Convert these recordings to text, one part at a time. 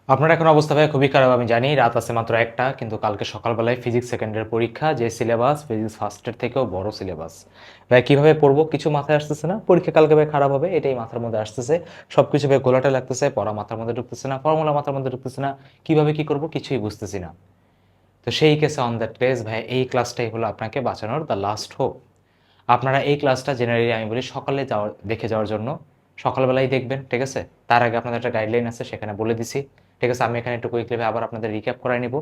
আপনার এখন অবস্থা ভাই খুবই খারাপ, আমি জানি। রাত আছে মাত্র একটা, কিন্তু কালকে সকালবেলায় ফিজিক্স সেকেন্ডের পরীক্ষা, যে সিলেবাস ফিজিক্স ফার্স্টের থেকেও বড় সিলেবাস। ভাই কিভাবে পড়বো কিছু মাথায় আসতেছে না। পরীক্ষা কালকে ভাই খারাপ হবে এটাই মাথার মধ্যে আসতেছে। সবকিছু ভাই গোলাটা লাগতেছে, পড়া মাথার মধ্যে ঢুকতেছে না, ফর্মুলা মাথার মধ্যে ঢুকতেছে না, কিভাবে কি করব কিছুই বুঝতেছি না। তো সেই কেসে অন দ্যাট ডেজ ভাই এই ক্লাসটাই হলো আপনাকে বাঁচানোর দ্য লাস্ট হোপ। আপনারা এই ক্লাসটা জেনারেলি আমি বলি সকালে দেখে যাওয়ার জন্য সকালবেলাই দেখবেন, ঠিক আছে? তার আগে আপনাদের একটা গাইডলাইন আছে, সেখানে বলে দিছি, ঠিক আছে? আমি এখানে একটু কুইকলি আবার আপনাদের রিক্যাপ করাই নিব।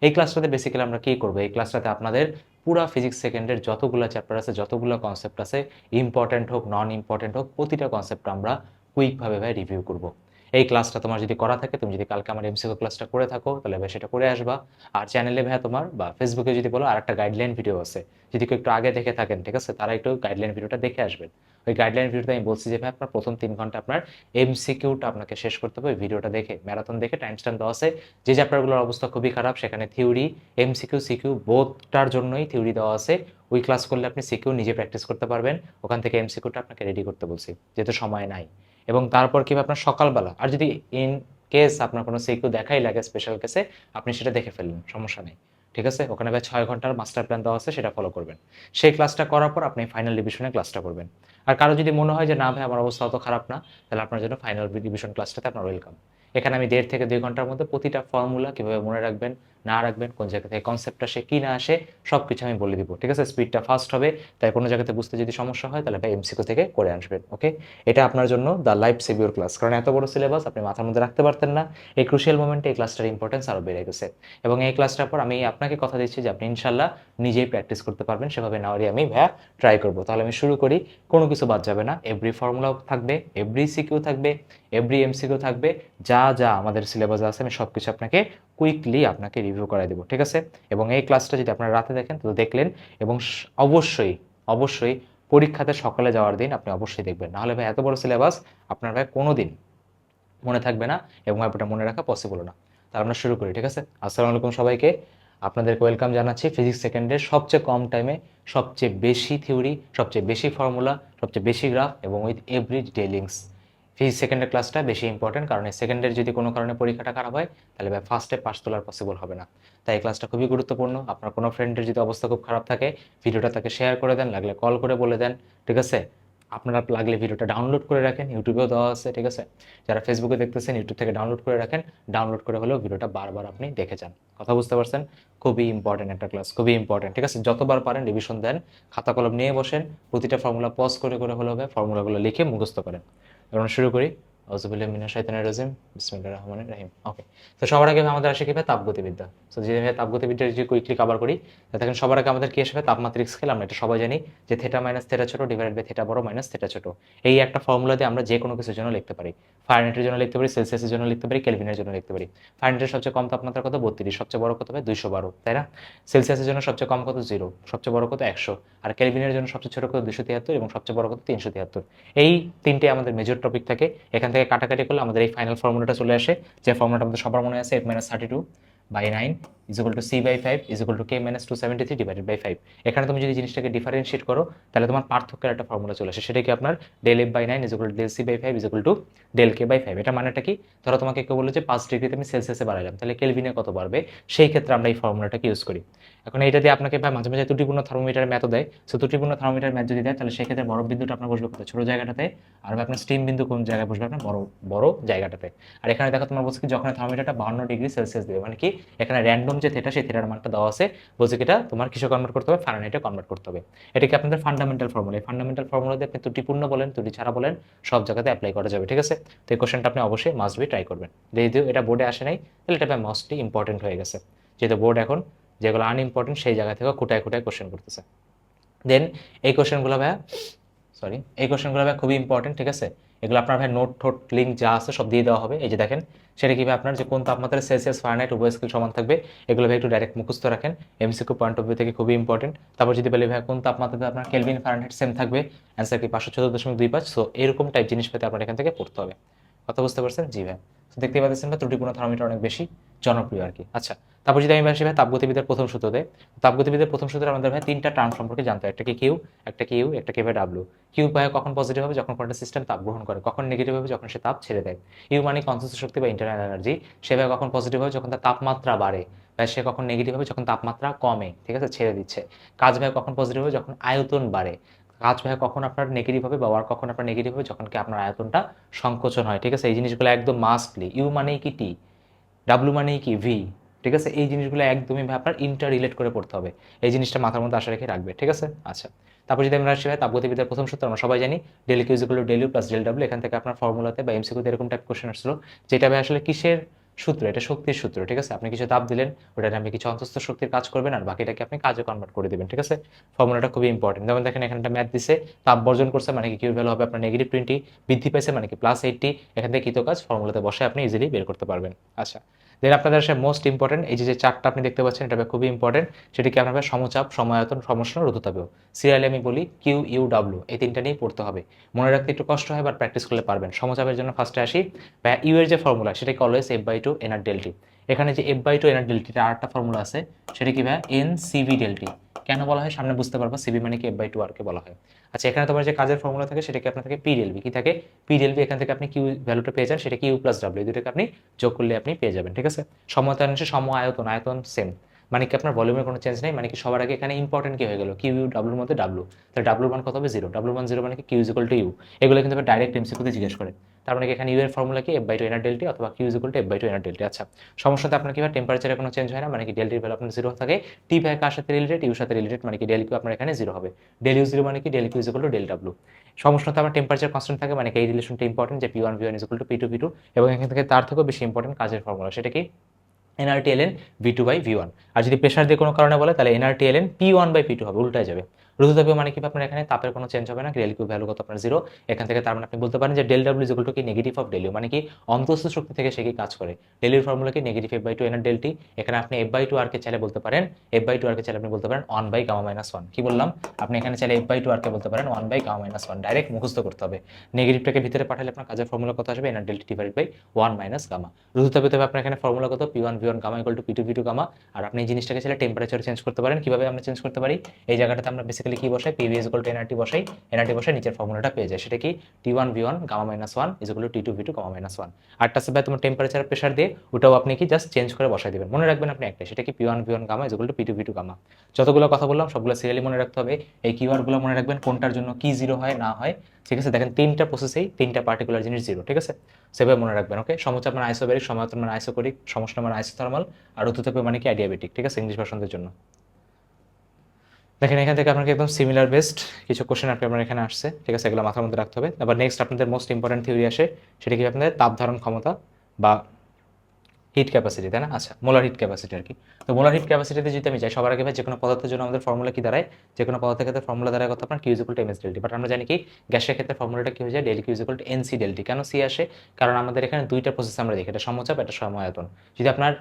এই ক্লাসটাতে বেসিক্যালি আমরা কী করবো, এই ক্লাসটাতে আপনাদের পুরা ফিজিক্স সেকেন্ডের যতগুলো চ্যাপ্টার আছে, যতগুলো কনসেপ্ট আছে, ইম্পর্ট্যান্ট হোক নন ইম্পর্ট্যান্ট হোক, প্রতিটা কনসেপ্ট আমরা কুইকভাবে ভাই রিভিউ করব। এই ক্লাসটা তোমার যদি করা থাকে, তুমি যদি কালকে আমার এমসিকিউ ক্লাসটা করে থাকো, তাহলে ভাই সেটা করে আসবা। আর চ্যানেলে ভাই তোমার বা ফেসবুকে যদি বলো, আর একটা গাইডলাইন ভিডিও আছে, যদি কেউ একটু আগে দেখে থাকেন, ঠিক আছে, তারা একটু গাইডলাইন ভিডিওটা দেখে আসবেন। ওই গাইডলাইন ভিডিওতে আমি বলছি যে ভাই আপনার প্রথম 3 ঘন্টা আপনার এমসিকিউটা আপনাকে শেষ করতে হবে ওই ভিডিওটা দেখে, ম্যারাথন দেখে। টাইম স্ট্যাম্প দেওয়া আছে। যে চ্যাপ্টারগুলোর অবস্থা খুবই খারাপ সেখানে থিওরি, এমসিকিউ, সিকিউ বোথটার জন্যই থিওরি দেওয়া আছে। ওই ক্লাস করলে আপনি সিকিউ নিজে প্র্যাকটিস করতে পারবেন, ওখান থেকে এমসিকিউটা আপনাকে রেডি করতে বলছি, যেহেতু সময় নাই। এবং তারপর কি আপনার সকালবেলা, আর যদি ইন কেস আপনার কোনো সিকিউ দেখাই লাগে স্পেশাল কেসে, আপনি সেটা দেখে ফেললেন, সমস্যা নেই, ঠিক আছে? ওখানে ভাই 6 ঘন্টার মাস্টার প্ল্যান দেওয়া আছে, সেটা ফলো করবেন। সেই ক্লাসটা করার পর আপনি ফাইনাল রিভিশনে ক্লাসটা করবেন। আর কারো যদি মনে হয় যে না ভাই আমার অবস্থা অত খারাপ না, তাহলে আপনার জন্য ফাইনাল রিভিশন ক্লাসটাতে আপনার ওয়েলকাম। এখানে আমি 1.5 থেকে 2 ঘন্টার মধ্যে প্রতিটা ফর্মুলা কীভাবে মনে রাখবেন, না রাখবেন, কোন জায়গা থেকে কনসেপ্ট আসে কি না আসে, সব কিছু আমি বলে দিব, ঠিক আছে? স্পিডটা ফাস্ট হবে, তাই কোনো জায়গাতে বুঝতে যদি সমস্যা হয় তাহলে ভাই এমসিকিউ থেকে করে আসবেন, ওকে? এটা আপনার জন্য দ্য লাইফ সেভিওর ক্লাস, কারণ এত বড় সিলেবাস আপনি মাথার মধ্যে রাখতে পারতেন না। এই ক্রুশিয়াল মোমেন্টে এই ক্লাসটার ইম্পর্টেন্স আরও বেড়ে গেছে। এবং এই ক্লাসটার পর আমি আপনাকে কথা দিচ্ছি যে আপনি ইনশাল্লাহ নিজেই প্র্যাকটিস করতে পারবেন, সেভাবে নেওয়ারই আমি ভাইয়া ট্রাই করব। তাহলে আমি শুরু করি। কোনো কিছু বাদ যাবে না, এভরি ফর্মুলাও থাকবে, এভরি সিকিউ থাকবে, এভরি এমসিকিউ থাকবে। যা যা আমাদের সিলেবাসে আছে আমি সব কিছু আপনাকে কুইকলি আপনাকে রিভিউ করাই দেবো, ঠিক আছে? এবং এই ক্লাসটা যদি আপনারা রাতে দেখেন তো দেখলেন। এবং অবশ্যই অবশ্যই পরীক্ষাতে সকালে যাওয়ার দিন আপনি অবশ্যই দেখবেন, নাহলে ভাই এত বড় সিলেবাস আপনার ভাই কোনো দিন মনে থাকবে না, এবং ওটা মনে রাখা পসিবল না। তাহলে আমরা শুরু করি, ঠিক আছে? আসসালামু আলাইকুম সবাইকে। আপনাদেরকে ওয়েলকাম জানাচ্ছি ফিজিক্স সেকেন্ডের সবচেয়ে কম টাইমে, সবচেয়ে বেশি থিওরি, সবচেয়ে বেশি ফর্মুলা, সবচেয়ে বেশি গ্রাফ, এবং উইথ এভরি ডিটেইলিংস। ফিজিক্স সেকেন্ডের ক্লাসটা বেশি ইম্পর্টেন্ট, কারণ এই সেকেন্ডের যদি কোনো কারণে পরীক্ষাটা খারাপ হয়, তাহলে ভাই ফার্স্টে পাস তোলার পসিবল হবে না। তাই এই ক্লাসটা খুবই গুরুত্বপূর্ণ। আপনার কোনো ফ্রেন্ডের যদি অবস্থা খুব খারাপ থাকে, ভিডিওটা তাকে শেয়ার করে দেন, লাগলে কল করে বলে দেন, ঠিক আছে? আপনারা লাগলে ভিডিওটা ডাউনলোড করে রাখেন, ইউটিউবেও দেওয়া আছে, ঠিক আছে? যারা ফেসবুকে দেখতেছেন ইউটিউব থেকে ডাউনলোড করে রাখেন। ডাউনলোড করে হলেও ভিডিওটা বারবার আপনি দেখে যান। কথা বুঝতে পারছেন? খুবই ইম্পর্টেন্ট একটা ক্লাস, খুবই ইম্পর্টেন্ট, ঠিক আছে? যতবার পারেন রিভিশন দেন, খাতা কলম নিয়ে বসেন, প্রতিটা ফর্মুলা পজ করে করে হলেও ফর্মুলাগুলো লিখে মুখস্থ করেন। আমরা শুরু করি। আউযুবিল্লাহি মিনাশ শাইতানির রাজিম। বিসমিল্লাহির রহমানির রহিম। ওকে। তো সবার আগে আমাদের আসে কি ভাই? তাপগতিবিদ্যা। সো যে তাপগতিবিদ্যা যদি কুইকলি কভার করি, দেখেন সবার আগে আমাদের কি আসবে? তাপমাত্রিক স্কেল। আমরা এটা সবাই জানি যে থিটা মাইনাস থিটা ছোট ডিভাইডেড বাই থিটা বড় মাইনাস থিটা ছোট। এই একটা ফর্মুলা দিয়ে আমরা যে কোনো কিছুর জন্য লিখতে পারি। ফারেনহাইটের জন্য লিখতে পারি, সেলসিয়াসের জন্য লিখতে পারি, কেলভিনের জন্য লিখতে পারি। ফারেনহাইটের সবচেয়ে কম তাপমাত্রা কত? 32। সবচেয়ে বড় কত ভাই? 212, তাই না? সেলসিয়াসের জন্য সবচেয়ে কম কত? 0। সবচেয়ে বড় কত? 100। আর কেলভিনের জন্য সবচেয়ে ছোট কত? 273, এবং সবচেয়ে বড় কত? 373। এই তিনটে আমাদের মেজর টপিক থাকে। এখান থেকে কাটাকাটি করলে আমাদের এই ফাইনাল ফর্মুলাটা চলে আসে, যে ফর্মুলাটা আমাদের সবার মনে আছে, 8 - 32/9 equal to c/5 equal to k - 273 divided by 5। এখানে তুমি যদি জিনিসটাকে ডিফারেন্সিয়েট করো, তাহলে তোমার পার্থক্যের একটা ফর্মুলা চলে আসে, সেটা কি আপনার ∂f/9 equal to ∂c/5 equal two ∂k/5। এটা মানেটা কি? ধরো তোমাকে কেউ বললো যে 5 ডিগ্রিতে আমি সেলসিয়াসে বাড়াইলাম, তাহলে কেলভিনে কত বাড়বে? সেই ক্ষেত্রে আমরা এই ফর্মুলাটাকে ইউজ করি। এখন এইটা দিয়ে আপনাকে ভাই মাঝে মাঝে ত্রুটিপূর্ণ থার্মোমিটার ম্যাথও দেয়। সো ত্রুটিপূর্ণ থার্মোমিটার ম্যাথ যদি দেয়, তাহলে সেক্ষেত্রে বরফ বিন্দুটা আপনার বসবে কত? ছোট জায়গাটাতে। আর আপনার স্টিম বিন্দু কোন জায়গায় বসবে? আপনার বড় বড় জায়গাটাতে। আর এখানে দেখো তোমার বলছে কি, যখন থার্মোমিটারটা 52 ডিগ্রি সেলসিয়াস দেবে, মানে কি এখানে র্যান্ডম যে থিটা, সেই থিটার মানটা দেওয়া আছে, বলছে কি এটা তোমার কিসে কনভার্ট করতে হবে? ফারেনহাইটে কনভার্ট করতে হবে। এটা কি আপনাদের ফান্ডামেন্টাল ফর্মুলা। এই ফান্ডামেন্টাল ফর্মুলা দিয়ে আপনি ত্রুটিপূর্ণ বলেন, ত্রুটি ছাড়া বলেন, সব জায়গাতে অ্যাপ্লাই করা যাবে, ঠিক আছে? তো এই কোশ্চেনটা আপনি অবশ্যই মাস্ট বি ট্রাই করবেন। যেহেতু এটা বোর্ডে আসে নাই, তাহলে এটা মোস্টলি ইম্পর্টেন্ট হয়ে গেছে, যেহেতু বোর্ড এখন যেগুলো আনইম্পর্টেন্ট সেই জায়গা থেকে খুঁটায় খুঁটায় কোশ্চেন করতেছে। দেন এই কোশ্চেনগুলো ভাইয়া, এই কোশ্চেনগুলো ভাই খুবই ইম্পর্টেন্ট, ঠিক আছে? এগুলো আপনার ভাই নোট ঠোট লিঙ্ক যা আছে সব দিয়ে দেওয়া হবে। এই যে দেখেন, সেটা কি ভাই আপনার যে কোন তাপমাত্রায় সেলসিয়াস ফারেনহাইট উভয় স্কেল সমান থাকবে, এগুলো ভাই একটু ডাইরেক্ট মুখস্থ রাখেন, এমসিকিউ পয়েন্ট অফ ভিউ থেকে খুবই ইম্পর্টেন্ট। তারপর যদি বলি ভাই কোন তাপমাত্রাতে আপনার কেলভিন ফারেনহাইট সেম থাকবে, অ্যান্সার কি 514.25। সো এরকম টাইপ জিনিস পেতে আপনার এখান থেকে পড়তে হবে। কথা বুঝতে পারছেন? জি ভাই। তো দেখতে পাচ্ছেন ভাই ত্রুটিপূর্ণ থার্মোমিটার অনেক বেশি। জনপ্রিয় আর কি। আচ্ছা, তারপর যদি আমি আসি ভাই তাপগতিবিদ্যার প্রথম সূত্রতে, তাপগতিবিদ্যার প্রথম সূত্রে আমাদের ভাই 3টা টার্ম সম্পর্কে জানতে হয়। একটা কি কিউ, একটা কি ইউ, একটা কে বাই ডাব্লিউ। কিউ ভাই কখন পজিটিভ হবে, যখন কোনো সিস্টেম তাপ গ্রহণ করে, কখন নেগেটিভ হবে, যখন সে তাপ ছেড়ে দেয়। ইউ মানে কনসেন্সাস শক্তি বা ইন্টারনাল এনার্জি, সে ভাই কখন পজিটিভ হবে, যখন তার তাপমাত্রা বাড়ে, ভাই সে কখন নেগেটিভ হবে, যখন তাপমাত্রা কমে, ঠিক আছে, ছেড়ে দিচ্ছে। কাজ ভাই কখন পজিটিভ হবে, যখন আয়তন বাড়ে। কাজ ভাই কখন আপনার নেগেটিভ হবে বা ওয়ার্ক কখন আপনার নেগেটিভ হবে, যখন কি আপনার আয়তনটা সংকোচন হয়, ঠিক আছে। এই জিনিসগুলো একদম মাস্টলি। ইউ মানেই কি টি, ডাব্লু মানেই কি ভি, ঠিক আছে। এই জিনিসগুলো একদমই ভাই আপনার ইন্টার রিলেট করে পড়তে হবে। এই জিনিসটা মাথার মধ্যে আশা রেখে রাখবে, ঠিক আছে। আচ্ছা, তারপর যদি আমরা আসি ভাই তাপগতিবিদ্যার প্রথম সূত্র আমরা সবাই জানি, del Q is equal to del U plus del W. এখান থেকে আপনার ফর্মুলাতে বা এমসিকিউতে এরকম টাইপ কোশ্চেন আসছিল, যেটা ভাই আসলে কিসের সূত্র, এটা শক্তির সূত্র, ঠিক আছে। আপনি কিছু তাপ দিলেন, ওটাতে আপনি কিছু অন্তঃস্থ শক্তির কাজ করবেন, আর বাকিটাকে আপনি কাজে কনভার্ট করে দেবেন, ঠিক আছে। ফর্মুলাটা খুবই ইম্পর্টেন্ট। যেমন দেখেন এখানে একটা ম্যাথ দিছে, তাপ বর্জন করছে মানে কি কিউ ভ্যালু হবে আপনার নেগেটিভ 20, বৃদ্ধি পাইছে মানে কি +80। এখান থেকে কৃত কাজ ফর্মুলাতে বসে আপনি ইজিলি বের করতে পারবেন। আচ্ছা, দেন আপনাদের আসলে মোস্ট ইম্পর্টেন্ট এই যে চার্টটা আপনি দেখতে পাচ্ছেন, এটা খুবই ইম্পর্টেন্ট। সেটা কি আপনার সমচাপ, সময়তন, সমষ্ণ, রোধতাপীয়। সিরিয়ালি আমি বলি কিউ ইউ ডাব্লু, এই তিনটা নিয়েই পড়তে হবে। মনে রাখতে একটু কষ্ট হয়, বাট প্র্যাকটিস করলে পারবেন। সমচাপের জন্য ফার্স্টে আসি, বা ইউ এর যে ফর্মুলা সেটা কি অলওয়েজ F/2 এনআর ডেলটি। এখানে যে F/2 এনআর ডেলটিটা আরেকটা ফর্মুলা আছে, সেটা কি ভাই এন সিভি ডেলটি। কেন বলা হয় সামনে বুঝতে পারবো, সিবি মানে কি F/2 আর কে বলা হয়। আচ্ছা, এখানে তোমার যে কাজের ফর্মুলা থাকে সেটা কি আপনার থাকে পি ডেলভি, কি থাকে পি ডেলভি। এখান থেকে আপনি কিউ ভ্যালুটা পেয়ে যান, সেটা কি ইউ প্লাস ডাব্লিউ, এই দুটোকে আপনি যোগ করলে আপনি পেয়ে যাবেন, ঠিক আছে। সমতাংশে সম আয়তন, আয়তন সেম, মানে কি আপনার ভলিউমের কোনো চেঞ্জ নেই, মানে কি সবার আগে এখানে ইম্পর্টেন্ট কি হয়ে গেল, কিউ ইউ ডাব্লুর মধ্যে ডাব্লু, তাহলে ডাব্লুর মান কত হবে 0, ডাব্লুর মান 0 মানে কি Q is equal to U. এগুলো কিন্তু ডাইরেক্ট এমসিকিউতে জিজ্ঞেস করে। তার মানে কি এখানে ইউ এর ফর্মুলা কি F/2 এনআর ডেলটি, অথবা Q is equal to F/2 NR del T. আচ্ছা, সমস্যাতে আপনার কি হয় টেম্পারেচারে কোনো চেঞ্জ হয় না, মানে কি ডেলটির ভ্যালু আপনার 0 থাকে। টি ভাই কার সাথে রিলেটেড, ইউর সাথে রিলেটেড, মানে কি ডেল কিউ আপনার এখানে 0 হবে। ডেল ইউ 0 মানে কি del Q is equal to del W. সমস্যাতে আমার টেম্পারেচার কনস্ট্যান্ট থাকে, মানে কি এই রিলেশনটা ইম্পর্টেন্ট যে P1 V1 is equal to P2 V2। এবং এখান থেকে তার থেকেও বেশি ইম্পর্টেন্ট কাজের ফর্মুলা, সেটা কি এনআরটিএলএন V2/V1। আর যদি প্রেশার দিয়ে কোনো কারণে বলে তাহলে এনআরটিএলএন P1/P2 হবে, উল্টায় যাবে। রোধতাপীয় মানে কি আপনার এখানে তাপের কোনো চেঞ্জ হবে না, ডেল কিউ ভ্যালু কত আপনার 0। এখান থেকে তার মানে আপনি বলতে পারেন যে del W is equal to কি নেগেটিভ অফ ডেল ইউ, মানে কি অন্তঃস্থ শক্তি থেকে সে কি কাজ করে। ডেল ইউর ফর্মুলা কি নেগেটিভ F/2 এনআর ডেলটি। এখানে আপনি F/2 আর কে চাইলে বলতে পারেন, F/2 আর কে চাইলে আপনি বলতে পারেন 1/γ-1। কি বললাম, আপনি এখানে চাইলে F/2 আর কে বলতে পারেন 1/γ-1, ডাইরেক্ট মুখস্থ করতে হবে। নেগেটিভটাকে ভিতরে পাঠালে আপনার কাজের ফর্মুলা কত আসবে, NR delta T divided by 1 - gamma. রোধতাপীয়তে আপনার এখানে ফর্মুলা কত, P1 V1 gamma equal to P2 V2 gamma. আর আপনি এই জিনিসটাকে চাইলে টেম্পারেচার চেঞ্জ করতে পারেন। কিভাবে আমরা চেঞ্জ করতে পারি, এই জায়গাটাতে আমরা বেসিক্যালি কি বসাই, PV is equal to NRT বসাই, এনআরটি বসাই নিচের ফর্মুলাটা পেয়ে যায়, সেটা কি T1 V1 গামা-1 is equal to T2 V2 গামা-1। আরটা আছে ভাই তোমার টেম্পারেচার প্রেসার দিয়ে, ওটাও আপনি কি জাস্ট চেঞ্জ করে বসাই দিবেন। মনে রাখবেন আপনি একটা, সেটা কি P1 V1 gamma is equal to P2 V2 gamma. যতগুলো কথা বললাম সবগুলো সিরিয়ালি মনে রাখতে হবে। এই কিওয়ার্ডগুলো মনে রাখবেন কোনটার জন্য কি জিরো হয় না হয়, ঠিক আছে। দেখেন তিনটা প্রসেসেই তিনটা পার্টিকুলার জিনিস জিরো, ঠিক আছে। সেভাবে মনে রাখবেন, ওকে। সমচাপ মানে আইসোবেরিক, সময়তন মানে আইসোকোরিক, সমষ্ণ মানে আইসোথার্মাল, আর রোধতাপীয় মানে কি অ্যাডিয়াবেটিক, ঠিক আছে, ইংলিশ ভাষণদের জন্য। দেখেন এখান থেকে আপনাকে একদম সিমিলার বেসড কিছু কোশ্চেন আপনার এখানে আসছে, ঠিক আছে, এগুলো মাথার মধ্যে রাখতে হবে। তারপর নেক্সট আপনাদের মোস্ট ইম্পর্টেন্ট থিওরি আসে, সেটা কি আপনাদের তাপ ধারণ ক্ষমতা বা হিট ক্যাপাসিটি, তাই না। আচ্ছা, মোলার হিট ক্যাপাসিটি আর কি। তো মোলার হিট ক্যাপাসিটিতে যদি আমি যাই, সবার আগে ভাই যে কোনো পদার্থের জন্য আমাদের ফর্মুলা কি দাঁড়ায়, যে কোনো পদার্থের ক্ষেত্রে ফর্মুলা দাঁড়ায় কত আপনার Q is equal to MS del T. But আমরা জানি কি গ্যাসের ক্ষেত্রে ফর্মুলাটা কি হয়ে যায়, del Q is equal to NC del T. কেন সি আসে, কারণ আমাদের এখানে দুইটা প্রসেস আমরা দেখি, এটা সমচাপ, এটা সময়তন। যদি আপনার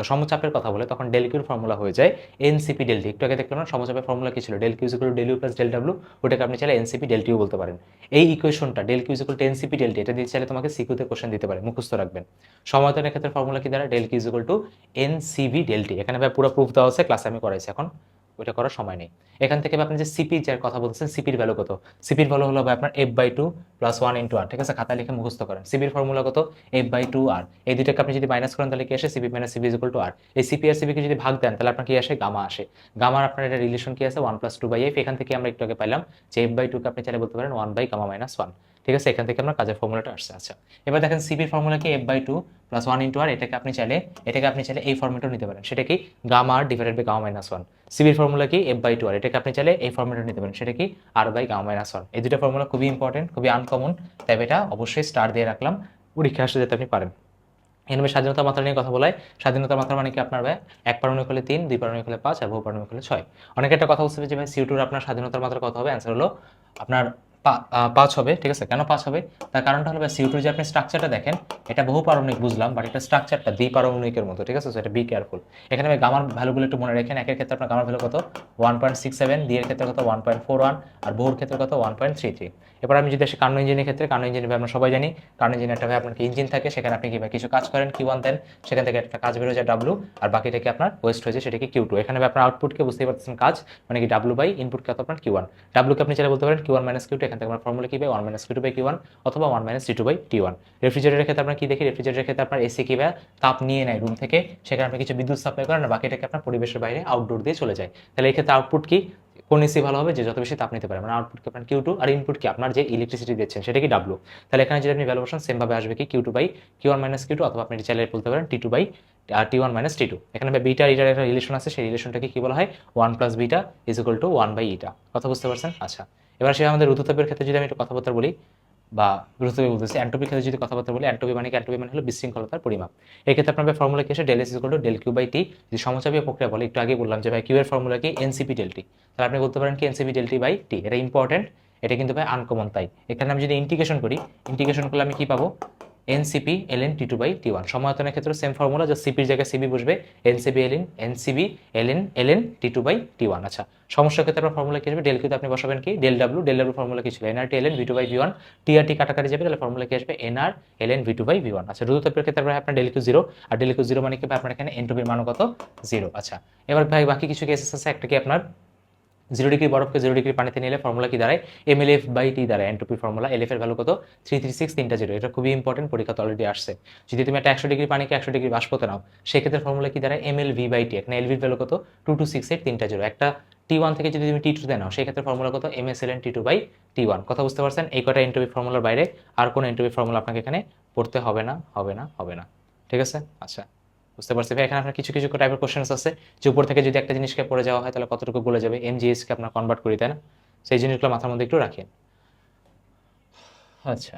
সমচাপের কথা বলে তখন ডেল কিউর ফর্মুলা হয়ে যায় এনসিপি ডেলটি। একটু আগে দেখলাম না সমচাপের ফর্মুলা কি ছিল, del Q is equal to del U plus del W. ওটাকে আপনি চাইলে এনসিপি ডেলটিও বলতে পারেন। এই ইকুয়েশনটা del Q is equal to NCP delta T, এটা দিয়ে চাইলে তোমাকে সিকিউতে কোশ্চেন দিতে পারে, মুখস্থ রাখবেন। সময়তনের ক্ষেত্রে ফর্মুলা কি দাঁড়ায়, del Q is equal to NCV del T. এখানে ভাই পুরো প্রুফ দেওয়া আছে, ক্লাসে আমি করাইছি, এখন ওইটা করার সময় নেই। এখান থেকে আপনি যে সিপি যার কথা বলতেছেন, সিপির ভ্যালু কত, সিপির ভ্যালু হলো আপনার F/2 + 1 × R, ঠিক আছে। খাতা লিখে মুখস্থ করেন। সিপির ফর্মুলা কত, F/2 R। এই দুইটাকে আপনি যদি মাইনাস করেন তাহলে কি আসে, CP minus CP is equal to R. এই সিপি আর সিপিকে যদি ভাগ দেন তাহলে আপনার কি আসে, গামা আসে। গামার আপনার একটা রিলেশন কি আছে, 1 + 2/f। এখান থেকে আমরা একটু আগে পাইলাম যে F/2 কে আপনি চাইলে বলতে পারেন 1/γ-1, ঠিক আছে। এখান থেকে আমরা কাজের ফর্মুলাটা আসছে। আচ্ছা, এবার দেখেন সিপির ফর্মুলা কি F/2 + 1 × R। এটাকে আপনি চাইলে এই ফর্মেটেও নিতে পারেন, সেটা কি গামা আর ডিভাইডেড বাই গামা-1। সিবির ফর্মুলা কি F/2 আর, এটাকে আপনি চাইলে এই ফর্মেটেও নিতে পারেন, সেটা কি R/γ-1। এই দুটো ফর্মুলা খুবই ইম্পর্টেন্ট, খুবই আনকমন, তাই এটা অবশ্যই স্টার দিয়ে রাখলাম, পরীক্ষা আসলে যাতে আপনি পারেন। এখানে স্বাধীনতা মাত্রা নিয়ে কথা বলা হয়। স্বাধীনতা মাত্রা মানে কি আপনার ভাই এক পারমাণবিক হলে 3, দুই পারমাণবিক হলে 5, আর বহু পারমাণবিক হলে 6। অনেকে একটা কথা বলতে যে ভাই CO2 আপনার স্বাধীনতার মাত্রা কত হবে, অ্যান্সার হলো আপনার 5 হবে, ঠিক আছে। কেন 5 হবে, তার কারণটা হলো ভাই CO2 যে আপনি স্ট্রাকচারটা দেখেন, এটা বহু পারমাণবিক বুঝলাম, বাট এটা স্ট্রাকচারটা দ্বিপারমাণবিকের মতো, ঠিক আছে। সো এটা বি কেয়ারফুল। এখানে ভাই গামার ভ্যালুগুলো একটু মনে রাখেন। একের ক্ষেত্রে আপনার গামার ভ্যালু কত 1.67, দ্বিয়ের ক্ষেত্রে কত 1.41, আর বহুর ক্ষেত্রে কত 1.33। এবার আমি যদি আসি কার্নো ইঞ্জিনের ক্ষেত্রে, কার্নো ইঞ্জিন আমরা সবাই জানি কার্নো ইঞ্জিন একটা ভাই আপনার কিছু থাকে, সেখানে আপনি কি কিছু কাজ করেন Q1 দেন, সেখান থেকে একটা কাজ বের হয়ে যায় W, আর বাকিটাকে আপনার ওয়েস্ট হয়ে যায় সেটাকে Q2। এখানে আপনার আউটপুটকে বুঝতেই পারতেছেন কাজ মানে কি W বাই ইনপুট কত আপনার Q1। W কে আপনি চাইলে বলতে পারেন Q1 - Q2, এখান থেকে আমরা ফর্মুলা কি পাই 1 - Q2 Q1 অথবা 1 - T2 T1। রেফ্রিজারেটরের ক্ষেত্রে আমরা কি দেখি, রেফ্রিজারেটরের ক্ষেত্রে আপনার এসি কি তাপ নিয়ে নেয় রুম থেকে, সেখানে আপনি কিছু বিদ্যুৎ সাপ্লাই করেন, আর বাকিটাকে আপনার পরিবেশের বাইরে আউটডোর দিয়ে চলে যায়। তাহলে এই ক্ষেত্রে আউটপুট কি, কোন এসি ভালো হবে, যে যত বেশি তাপ নিতে পারে, মানে আউটপুট কি আপনার Q2, আর ইনপুট কি আপনার যে ইলেকট্রিসিটি দিচ্ছেন সেটা কি W। তাহলে এখানে যদি আপনি ভ্যালু বসান সেম ভাবে আসবে কি Q2 Q1 - Q2, অথবা আপনি চাইলে বলতে পারেন T2 T1 - T2। এখানে বিটা ইটার একটা রিলেশন আছে, সেই রিলেশনটাকে কি বলা হয় 1 + বিটা = 1/ইটা। কথা বুঝতে পারছেন? আচ্ছা, এবার সে আমাদের রুদ্ধতাপের ক্ষেত্রে যদি আমি একটু কথাবার্তা বলি, বা রুদ্ধতাপে বলতেছি এন্ট্রপির ক্ষেত্রে যদি কথাবার্তা বলি, এন্ট্রপি মানে কি, এন্ট্রপি মানে হলো বিশৃঙ্খলতার পরিমাপ। এই ক্ষেত্রে আপনার ফর্মুলা কি আসে, del S = del Q/T। যদি সমচাপীয় প্রক্রিয়া বলে, একটু আগে বললাম যে ভাই Q এর ফর্মুলা কি NCP del T, তাহলে আপনি বলতে পারেন কি NCP del T/T। এটা ইম্পর্টেন্ট, এটা কিন্তু ভাই আনকমন। তাই এখানে আমি যদি ইন্টিগ্রেশন করি, ইন্টিগ্রেশন করলে আমি কি পাবো, NCP ln T2/T1। সমায়তনের ক্ষেত্রে সেম ফর্মুলা, যে সিপির জায়গায় সিবি বসবে, NCB ln T2/T1। আচ্ছা, সমস্যার ক্ষেত্রে আপনার ফর্মুলা কি আসবে, ডেল কিউতে আপনি বসাবেন কি del W, del W formula কি ছিল nRT ln V2/V1, TRT কাটাকাটি যাবে, তাহলে ফর্মুলা কি আসবে nR ln V2/V1। আচ্ছা, রুদ্ধতাপের ক্ষেত্রে আপনার del Q 0, আর del Q 0 মানে কি আপনার এখানে এন্ট্রপির মান কত 0। আচ্ছা, এবার ভাই বাকি কিছু কেসেস আছে, একটা কি আপনার 0 ডিগ্রি বরফকে 0 ডিগ্রি পানিতে নিলে ফর্মুলা কি দাঁড়ায়, mLF/T দাঁড়ায় এন্ট্রপি ফর্মুলা। LF এর ভ্যালু কত 336, তিনটা 0। এটা খুবই ইম্পর্টেন্ট, পরীক্ষাতে অলরেডি আসছে। যদি তুমি একটা 100 ডিগ্রি পানিকে 100 ডিগ্রি বাষ্পতে নাও, সেক্ষেত্রে ফর্মুলা কি দাঁড়ায় mLV/T। এখানে LV এর ভ্যালু কত 2268, তিনটা 0। একটা T1 থেকে যদি তুমি T2 তে নাও, সেই ক্ষেত্রে ফর্মুলা কত MS ln T2/T1। কথা বুঝতে পারছেন? এই কটা এন্ট্রপি ফর্মুলার বাইরে আর কোনো এন্ট্রপি ফর্মুলা আপনাকে এখানে পড়তে হবে না, হবে না, হবে না। ঠিক আছে? আচ্ছা, বুঝতে পারছি ভাই। এখানে আপনার কিছু কিছু টাইপের কোশ্চেন্স আছে, যে উপর থেকে যদি একটা জিনিসকে পড়ে যাওয়া হয় তাহলে কতটুকু বলে যাবে, এমজিএসকে আপনার কনভার্ট করি, তাই না? সেই জিনিসগুলো মাথার মধ্যে একটু রাখেন। আচ্ছা,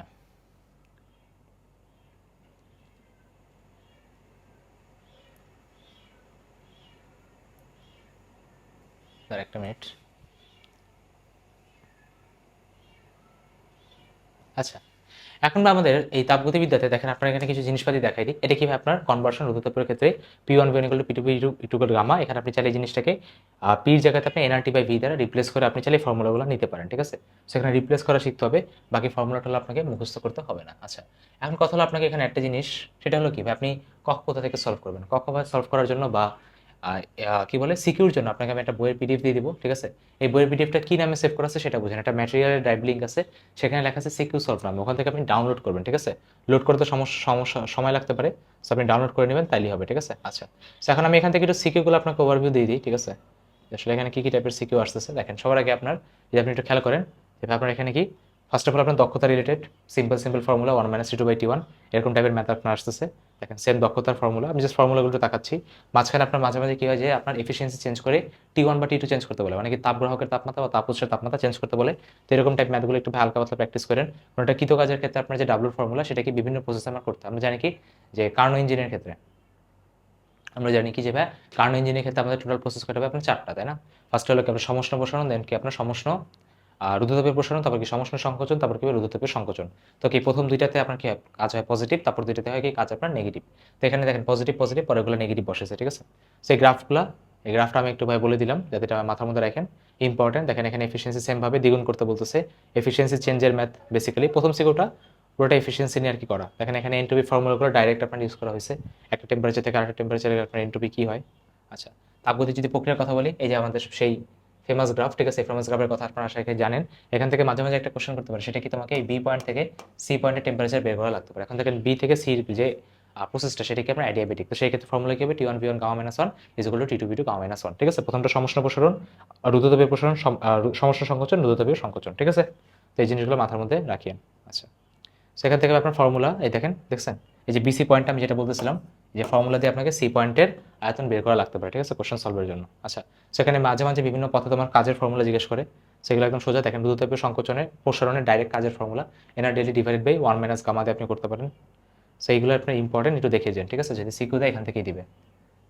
স্যার একটা মিনিট। আচ্ছা, এখন আমাদের এই তাপগতিবিদ্যাতে দেখেন, আপনার এখানে কিছু জিনিসপাতি দেখাই দিই। এটা কি ভাই আপনার কনভার্সন রুদ্ধতাপের ক্ষেত্রে P1 = P2 P2 গামা। এখানে আপনি চাইলে এই জিনিসটাকে পির জায়গাতে আপনি nRT/V দ্বারা রিপ্লেস করে আপনি চাইলে ফর্মুলাগুলো নিতে পারেন। ঠিক আছে? সেখানে রিপ্লেস করা শিখতে হবে, বাকি ফর্মুলাটা হলো আপনাকে মুখস্থ করতে হবে না। আচ্ছা, এখন কথা হলো আপনাকে এখানে একটা জিনিস, সেটা হলো কি ভাই, আপনি কক্ষ কোথা থেকে সলভ করবেন। কক্ষ ভাই সলভ করার জন্য বা কি বলে সিকিউর জন্য আপনাকে আমি একটা বইয়ের পিডিএফ দিয়ে দিব। ঠিক আছে? এই বইয়ের পিডিএফটা কি নামে সেভ করা আছে সেটা বুঝেন। একটা ম্যাটেরিয়ালের ড্রাইভ লিঙ্ক আছে, সেখানে লেখা আছে সিকিউ সলভ নামে, ওখান থেকে আপনি ডাউনলোড করবেন। ঠিক আছে? লোড করতে সমস্যা সময় লাগতে পারে, সো আপনি ডাউনলোড করে নেবেন, তাইলেই হবে। ঠিক আছে? আচ্ছা, সো এখন আমি এখান থেকে একটু সিকিউগুলো আপনাকে ওভারভিউ দিয়ে দিই। ঠিক আছে? আসলে এখানে কি কি টাইপের সিকিউ আসতেছে দেখেন। সবার আগে আপনার যদি আপনি একটু খেয়াল করেন, যে আপনার এখানে কি ফার্স্ট অফ অল আপনার দক্ষতা রিলেটেড সিম্পল ফর্মুলা 1 - T2/T1, এরকম টাইপের ম্যাথ আপনার আসতেছে। দেখেন সেম দক্ষতার ফর্মুলা, আমি জাস্ট ফর্মুলাগুলো তাকাচ্ছি। মাঝখানে আপনার মাঝে মাঝে কি হয়, যে আপনার এফিসিয়েন্সি চেঞ্জ করে T1 বা T2 চেঞ্জ করতে বলে, মানে কি তাপগ্রাহকের তাপমাত্রা বা তাপ উৎসের তাপমাত্রা চেঞ্জ করতে বলে। তো এরকম টাইপ ম্যাথগুলো একটু হালকা পাতলা প্র্যাকটিস করেন। কোনটা কৃত কাজের ক্ষেত্রে আপনার যে ডাব্লুর ফর্মুলা, সেটা কি বিভিন্ন প্রসেস আমরা করতে, আমরা জানি কি যে কার্নো ইঞ্জিনের ক্ষেত্রে আমরা জানি কি যে ভাই, কার্নো ইঞ্জিনের ক্ষেত্রে আমাদের টোটাল প্রসেস করতে হবে আপনার 4টা, তাই না? ফার্স্ট হলো কি আপনার সমষ্ণ প্রসারণ, দেন কি আপনার সমষ্ণ রুদ্ধতাপের প্রসারণ, তারপর কি সমষ্ণ সংকোচন, তারপর কি রুদ্ধতাপের সংকোচন। তো কি প্রথম দুইটাতে আপনার কি কাজ হয় পজিটিভ, তারপর দুইটাতে হয় কি কাজ আপনার নেগেটিভ। তো এখানে দেখেন পজিটিভ পজিটিভ, পরেরগুলো নেগেটিভ বসেছে। ঠিক আছে? সেই গ্রাফগুলো, এই গ্রাফটা আমি একটু ভাই বলে দিলাম, যাতে এটা মাথার মধ্যে রাখেন, ইম্পর্টেন্ট। দেখেন এখানে এফিসিয়েন্সি সেম ভাবে দ্বিগুণ করতে বলতেছে। এফিসিয়েন্সি চেঞ্জের ম্যাথ বেসিক্যালি প্রথম সিকিউরটা পুরোটা এফিসিয়েন্সি নিয়ে আর কি করা। দেখেন এখানে এনট্রপি ফর্মুলাগুলো ডাইরেক্ট আপনার ইউজ করা হয়েছে, একটা টেম্পারেচার থেকে আরেকটা টেম্পারেচারে আপনার এনট্রপি কি হয়। আচ্ছা, তাপগতির যদি প্রক্রিয়ার কথা বলি, এই যে আমাদের সেই ফেমাস গ্রাফ। ঠিক আছে? ফেমাস গ্রাফের কথা আপনারা আশা করি জানেন। এখান থেকে মাঝে মাঝে একটা কোশ্চেন করতে পারে, সেটা কি তোমাকে এই বি পয়েন্ট থেকে সি পয়েন্টের টেম্পারেচার বের করা লাগতে পারে। এখন দেখেন বি থেকে সির যে প্রসেসটা, সেটা কি আপনার অ্যাডিয়াবেটিক। তো সেই ক্ষেত্রে ফর্মুলা কি হবে, T1V1 gamma minus 1 = T2V2 gamma minus 1। ঠিক আছে? প্রথমটা সমষ্ণ প্রসারণ, রুদ্ধতাপীয় প্রসারণ, সমষ্ণ সংকোচন, রুদ্ধতাপীয় সংকোচন। ঠিক আছে? তো এই জিনিসগুলো মাথার মধ্যে রাখিয়েন। আচ্ছা, সেখান থেকে আপনার ফর্মুলা এই দেখেন, দেখছেন এই যে বিসি পয়েন্ট আমি যেটা বলতেছিলাম, যে ফর্মুলা দিয়ে আপনাকে সি পয়েন্টের আয়তন বের করা লাগতে পারে। ঠিক আছে? কোশ্চেন সলভের জন্য। আচ্ছা, সেখানে মাঝে মাঝে বিভিন্ন পথে তোমার কাজের ফর্মুলা জিজ্ঞেস করে, সেগুলো একদম সোজা। দেখেন রুদ্ধতাপীয় সংকোচনের প্রসারণের ডাইরেক্ট কাজের ফর্মুলা nRT / 1 - গামা দিয়ে আপনি করতে পারেন। সেইগুলো আপনার ইম্পর্টেন্ট, একটু দেখে যান। ঠিক আছে? যদি সিকিউ দেয় এখান থেকেই দিবে।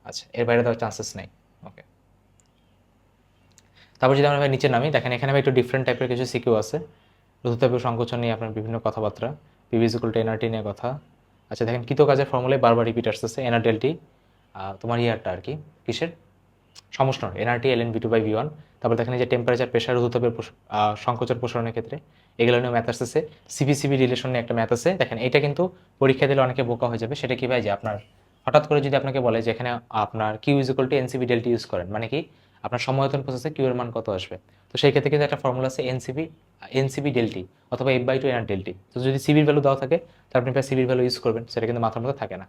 আচ্ছা, এর বাইরে দেওয়ার চান্সেস নেই। ওকে, তারপর যদি আমরা ভাই নিচে নামি, দেখেন এখানে একটু ডিফারেন্ট টাইপের কিছু সিকিউ আছে। রুদ্ধতাপীয় সংকোচন নিয়ে আপনার বিভিন্ন কথাবার্তা, PV = nRT নিয়ে কথা। আচ্ছা, দেখেন কৃত কাজের ফর্মুলায় বারবার রিপিট আসতেছে nRT, তোমার ইয়ারটা আর কি কিসের সমষ্ণ nRT ln V2/V1। তারপর দেখেন এই যে টেম্পারেচার প্রেশার রুদ্ধতাপের সংকোচন প্রসারণের ক্ষেত্রে এগুলো নিয়ে ম্যাথ আসতেছে। সিবি রিলেশন নিয়ে একটা ম্যাথ আছে। দেখেন এটা কিন্তু পরীক্ষা দিলে অনেকে বোকা হয়ে যাবে। সেটা কি ভাই, যে আপনার হঠাৎ করে যদি আপনাকে বলে যে এখানে আপনার Q is equal to NCV delta T use করেন, মানে কি আপনার সময়তন প্রসেসে কিউ এর মান কত আসবে। তো সেই ক্ষেত্রে কিন্তু একটা ফর্মুলা আছে এনসিবি ডেল্টি অথবা এফ বাই টু এন ডেল্টি। তো যদি সিবির ভ্যালু দেওয়া থাকে তাহলে আপনি সিবির ভ্যালু ইউজ করবেন, সেটা কিন্তু মাথার মধ্যে থাকে না।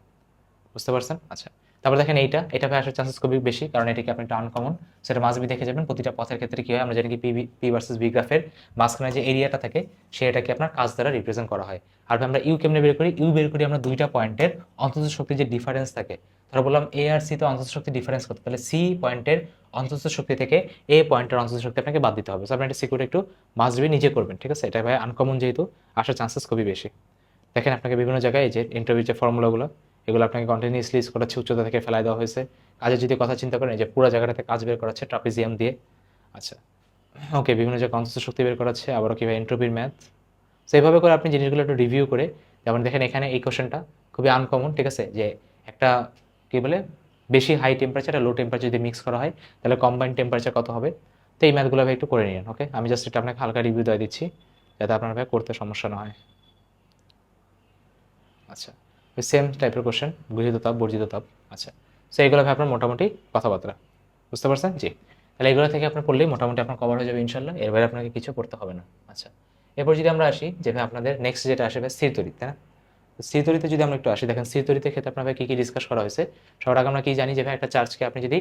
বুঝতে পারছেন? আচ্ছা, তারপর দেখেন এটা ভাই আসার চান্সেস খুবই বেশি, কারণ এটাকে আপনি একটা আনকমন, সেটা মাঝবি দেখে যাবেন। প্রতিটা পথের ক্ষেত্রে কি হয়, আমরা জানি কি পি ভার্সেস বি গ্রাফের মাঝখানে যে এরিয়াটা থাকে সেটাকে আপনার কাজ দ্বারা রিপ্রেজেন্ট করা হয়। আর আমরা ইউ কেমনে বের করি, ইউ বের করি আমরা দুইটা পয়েন্টের অন্তত শক্তির যে ডিফারেন্স থাকে। ধরো বললাম এ আর সি তো অন্তত শক্তি ডিফারেন্স করতে, তাহলে সি পয়েন্টের অন্তত শক্তি থেকে এ পয়েন্টের অন্তত শক্তি আপনাকে বাদ দিতে হবে। সো আপনি এটা সিকিউর একটু মাঝবি নিজে করবেন, ঠিক আছে? এটা ভাই আনকমন, যেহেতু আসার চান্সেস খুবই বেশি। দেখেন আপনাকে বিভিন্ন জায়গায় এই যে ইন্টারভিউ যে ফর্মুলাগুলো, এগুলো আপনাকে কন্টিনিউসলি ইউজ করাচ্ছে, উচ্চতা থেকে ফেলাই দেওয়া হয়েছে। কাজের যদি কথা চিন্তা করেন, এই যে পুরো জায়গাটাতে কাজ বের করাচ্ছে ট্রাপিজিয়াম দিয়ে। আচ্ছা, ওকে, বিভিন্ন জায়গায় কনস্ট্যান্ট শক্তি বের করাচ্ছে, আবারও কীভাবে এন্ট্রপির ম্যাথ। সো এইভাবে করে আপনি জিনিসগুলো একটু রিভিউ করে, যেমন দেখেন এখানে এই কোশ্চেনটা খুবই আনকমন, ঠিক আছে? যে একটা কী বলে, বেশি হাই টেম্পারেচার আর লো টেম্পারেচার যদি মিক্স করা হয় তাহলে কম্বাইন্ড টেম্পারেচার কত হবে। তো এই ম্যাথগুলো ভাই একটু করে নিন। ওকে, আমি জাস্ট এটা আপনাকে হালকা রিভিউ দিয়ে দিচ্ছি যাতে আপনার ভাই করতে সমস্যা না হয়। আচ্ছা, ওই সেম টাইপের কোশ্চেন, গৃহীত তাপ বর্জিত তাপ। আচ্ছা, সো এইগুলো ভাই আপনার মোটামুটি কথাবার্তা বুঝতে পারছেন? জি, তাহলে এগুলো থেকে আপনার পড়লেই মোটামুটি আপনার কভার হয়ে যাবে ইনশাল্লাহ। এর বাইরে আপনাকে কিছু করতে হবে না। আচ্ছা, এরপর যদি আমরা আসি যে ভাই আপনাদের নেক্সট যেটা আসে ভাই স্থির তড়িৎ, তাই না? স্থির তড়িতে যদি আমরা একটু আসি, দেখেন স্থির তড়িতের ক্ষেত্রে আপনার ভাই কী কী ডিসকাস করা হয়েছে। সবার আগে আমরা কি জানি যে ভাই একটা চার্জকে আপনি যদি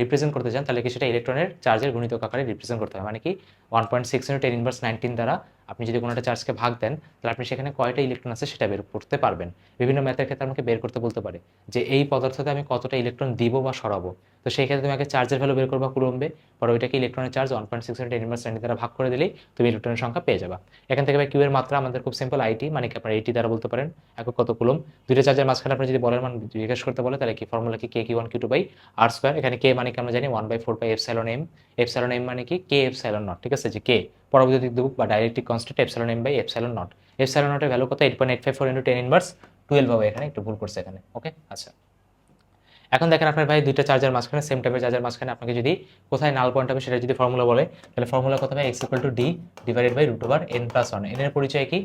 রিপ্রেজেন্ট করতে চান তাহলে কি সেটা ইলেকট্রনের চার্জের গুণিতক আকারে রিপ্রেজেন্ট করতে হয়। মানে কি 1.6 × 10⁻19 দ্বারা আপনি যদি কোনো একটা চার্জকে ভাগ দেন তাহলে আপনি সেখানে কয়টা ইলেকট্রন আছে সেটা বের করতে পারবেন। বিভিন্ন ম্যাথের ক্ষেত্রে আমাকে বের করতে বলতে পারে যে এই পদার্থতে আমি কতটা ইলেকট্রন দিব বা সরাবো। তো সেই ক্ষেত্রে তুমি আগে চার্জের ভ্যালু বের করবা কুলম্বে, পরে ওইটাকে ইলেকট্রনের চার্জ 1.6 × 10⁻19 দ্বারা ভাগ করে দিলেই তুমি ইলেকট্রনের সংখ্যা পেয়ে যাবা। এখান থেকে ভাই কিউ এর মাত্রা আমাদের খুব সিম্পল আইটি, মানে কি আপনার এইটি দ্বারা বলতে পারেন একক কত কুলম। দুইটা চার্জের মাঝখানে আপনি যদি বলের মান জিজ্ঞেস করতে বলে তাহলে কি ফর্মুলা কি K Q one Q two by R square. এখানে কে মানে কি আমরা জানি 1/4 pi epsilon M. Epsilon M মানে কি কে এপসাইলন নট, ঠিক আছে? যে কে পরবর্তী ধ্রুবক বা dielectric constant epsilon M by epsilon naught. Epsilon নটের ভ্যালু কত 8.854 × 10⁻12 হবে। এখানে একটু ভুল করছে এখানে। ওকে, আচ্ছা, এখন দেখেন আপনার ভাই দুইটা চার্জার মাঝখানে, সেম টাইপের চার্জার মাঝখানে আপনাকে যদি কোথায় নাল পয়েন্ট হবে সেটা যদি ফর্মুলা বলে, তাহলে ফর্মুলা কত ভাই, x = d divided by √n+1। এর পরিচয় কি,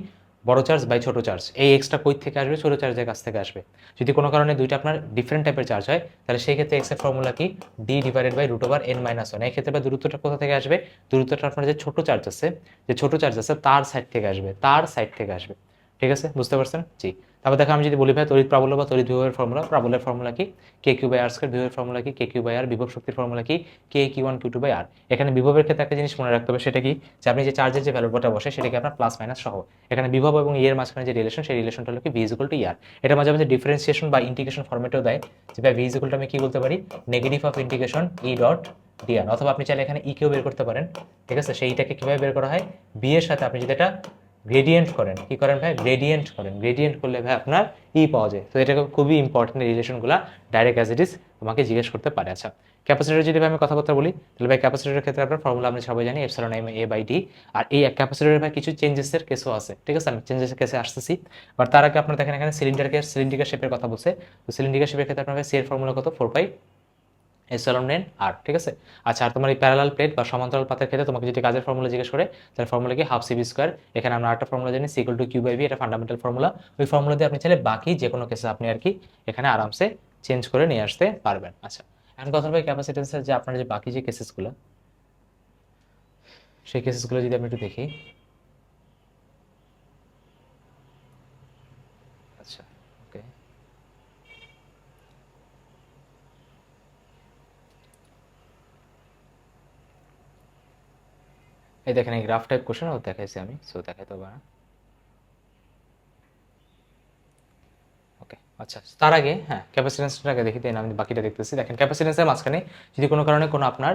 বড় চার্জ বাই ছোট চার্জ। এই এক্সট্রা কই থেকে আসবে, ছোট চার্জের কাছ থেকে আসবে। যদি কোনো কারণে দুইটা আপনার ডিফারেন্ট টাইপের চার্জ হয় তাহলে সেই ক্ষেত্রে x এর ফর্মুলা কি, d ডিভাইডেড বাই √n-1। এই ক্ষেত্রে দূরত্বটা কোথা থেকে আসবে, দূরত্বটা আপনার যে ছোট চার্জ আছে, তার সাইড থেকে আসবে, ঠিক আছে? বুঝতে পারছেন? জি। তারপর দেখো আমি যদি বলি ভাই তড়িৎ প্রাবল্য বা তড়িৎ বিভবের ফর্মুলা, প্রাবল্যের ফর্মুলা কি, K Q by R square, বিভবের ফর্মুলা কি, কে কিউ বাই আর, বিভব শক্তির ফর্মুলা কি, K Q one Q two by R. এখানে বিভবের ক্ষেত্রে একটা জিনিস মনে রাখতে হবে, সেটা কি, যে আপনি যে চার্জের যে ভ্যালুটা বসে সেটা কি আপনার প্লাস মাইনাস সহ। এখানে বিভব এবং এর মাঝখানে যে রিলেশন, সেই রিলেশনটা হলো কি ভি ইজ ইকুয়াল টু ইয়ার। এটা মাঝে মাঝে ডিফারেন্সিয়েশন বা ইন্টিগ্রেশন ফর্মেটেও দেয়, যে ভাই ভি ইজ ইকুয়াল টু আমি কি বলতে পারি, negative of integration E dot DR, অথবা আপনি চাইলে এখানে ই কেও বের করতে পারেন, ঠিক আছে? সেইটাকে কিভাবে বের করা হয়, বি এর সাথে আপনি যদি এটা গ্রেডিয়েন্ট করেন, কি করেন ভাই, গ্রেডিয়েন্ট করেন। গ্রেডিয়েন্ট করলে ভাই আপনার ই পাওয়া যায়। তো এটা খুবই ইম্পর্টেন্ট, রিলেশনগুলো ডাইরেক্ট অ্যাজ ইট ইজ তোমাকে জিজ্ঞেস করতে পারে। আচ্ছা, ক্যাপাসিটর যদি আমি কথাবার্তা বলি তাহলে ভাই ক্যাপাসিটরের ক্ষেত্রে আপনার ফর্মুলা আমরা সবাই জানি epsilon M A by D. আর এই ক্যাপাসিটরের ভাই কিছু চেঞ্জেসের কেসও আছে, ঠিক আছে? আমি চেঞ্জেসের কেসে আসতেছি, বাট তার আগে আপনার দেখেন এখানে সিলিন্ডার শেপের কথা বলছে। তো সিলিন্ডার শেপের ক্ষেত্রে আপনার ভাই সি এর ফর্মুলা কত, 4 পাই এপসাইলন এন আর, ঠিক আছে? আচ্ছা, আর তোমার এই প্যারালাল প্লেট বা সমান্তরাল পাতের ক্ষেত্রে তোমাকে যদি কাজের ফর্মুলা জিজ্ঞেস করে তাহলে ফর্মুলা কি, হাফ সিবি স্কোয়ার। এখানে আমরা একটা ফর্মুলা জানি C equal to Q by V, এটা ফান্ডামেন্টাল ফর্মুলা। ওই ফর্মুলা দিয়ে আপনি চাইলে বাকি যে কোনো কেসে আপনি আর কি এখানে আরামসে চেঞ্জ করে নিয়ে আসতে পারবেন। আচ্ছা, এখন কথা হবে ক্যাপাসিটেন্সের যে আপনার যে বাকি যে কেসেসগুলো, সেই কেসেসগুলো যদি আমি একটু দেখি। আচ্ছা, ওকে, এই দেখেন এই গ্রাফ টাইপ কোশ্চেন দেখাইছি আমি, সো দেখাইতে হবে না। ওকে, আচ্ছা, তার আগে হ্যাঁ ক্যাপাসিটেন্সটার আগে দেখি, তাই না আমি বাকিটা দেখতেছি। দেখেন ক্যাপাসিটেন্সের মাঝখানে যদি কোনো কারণে কোনো আপনার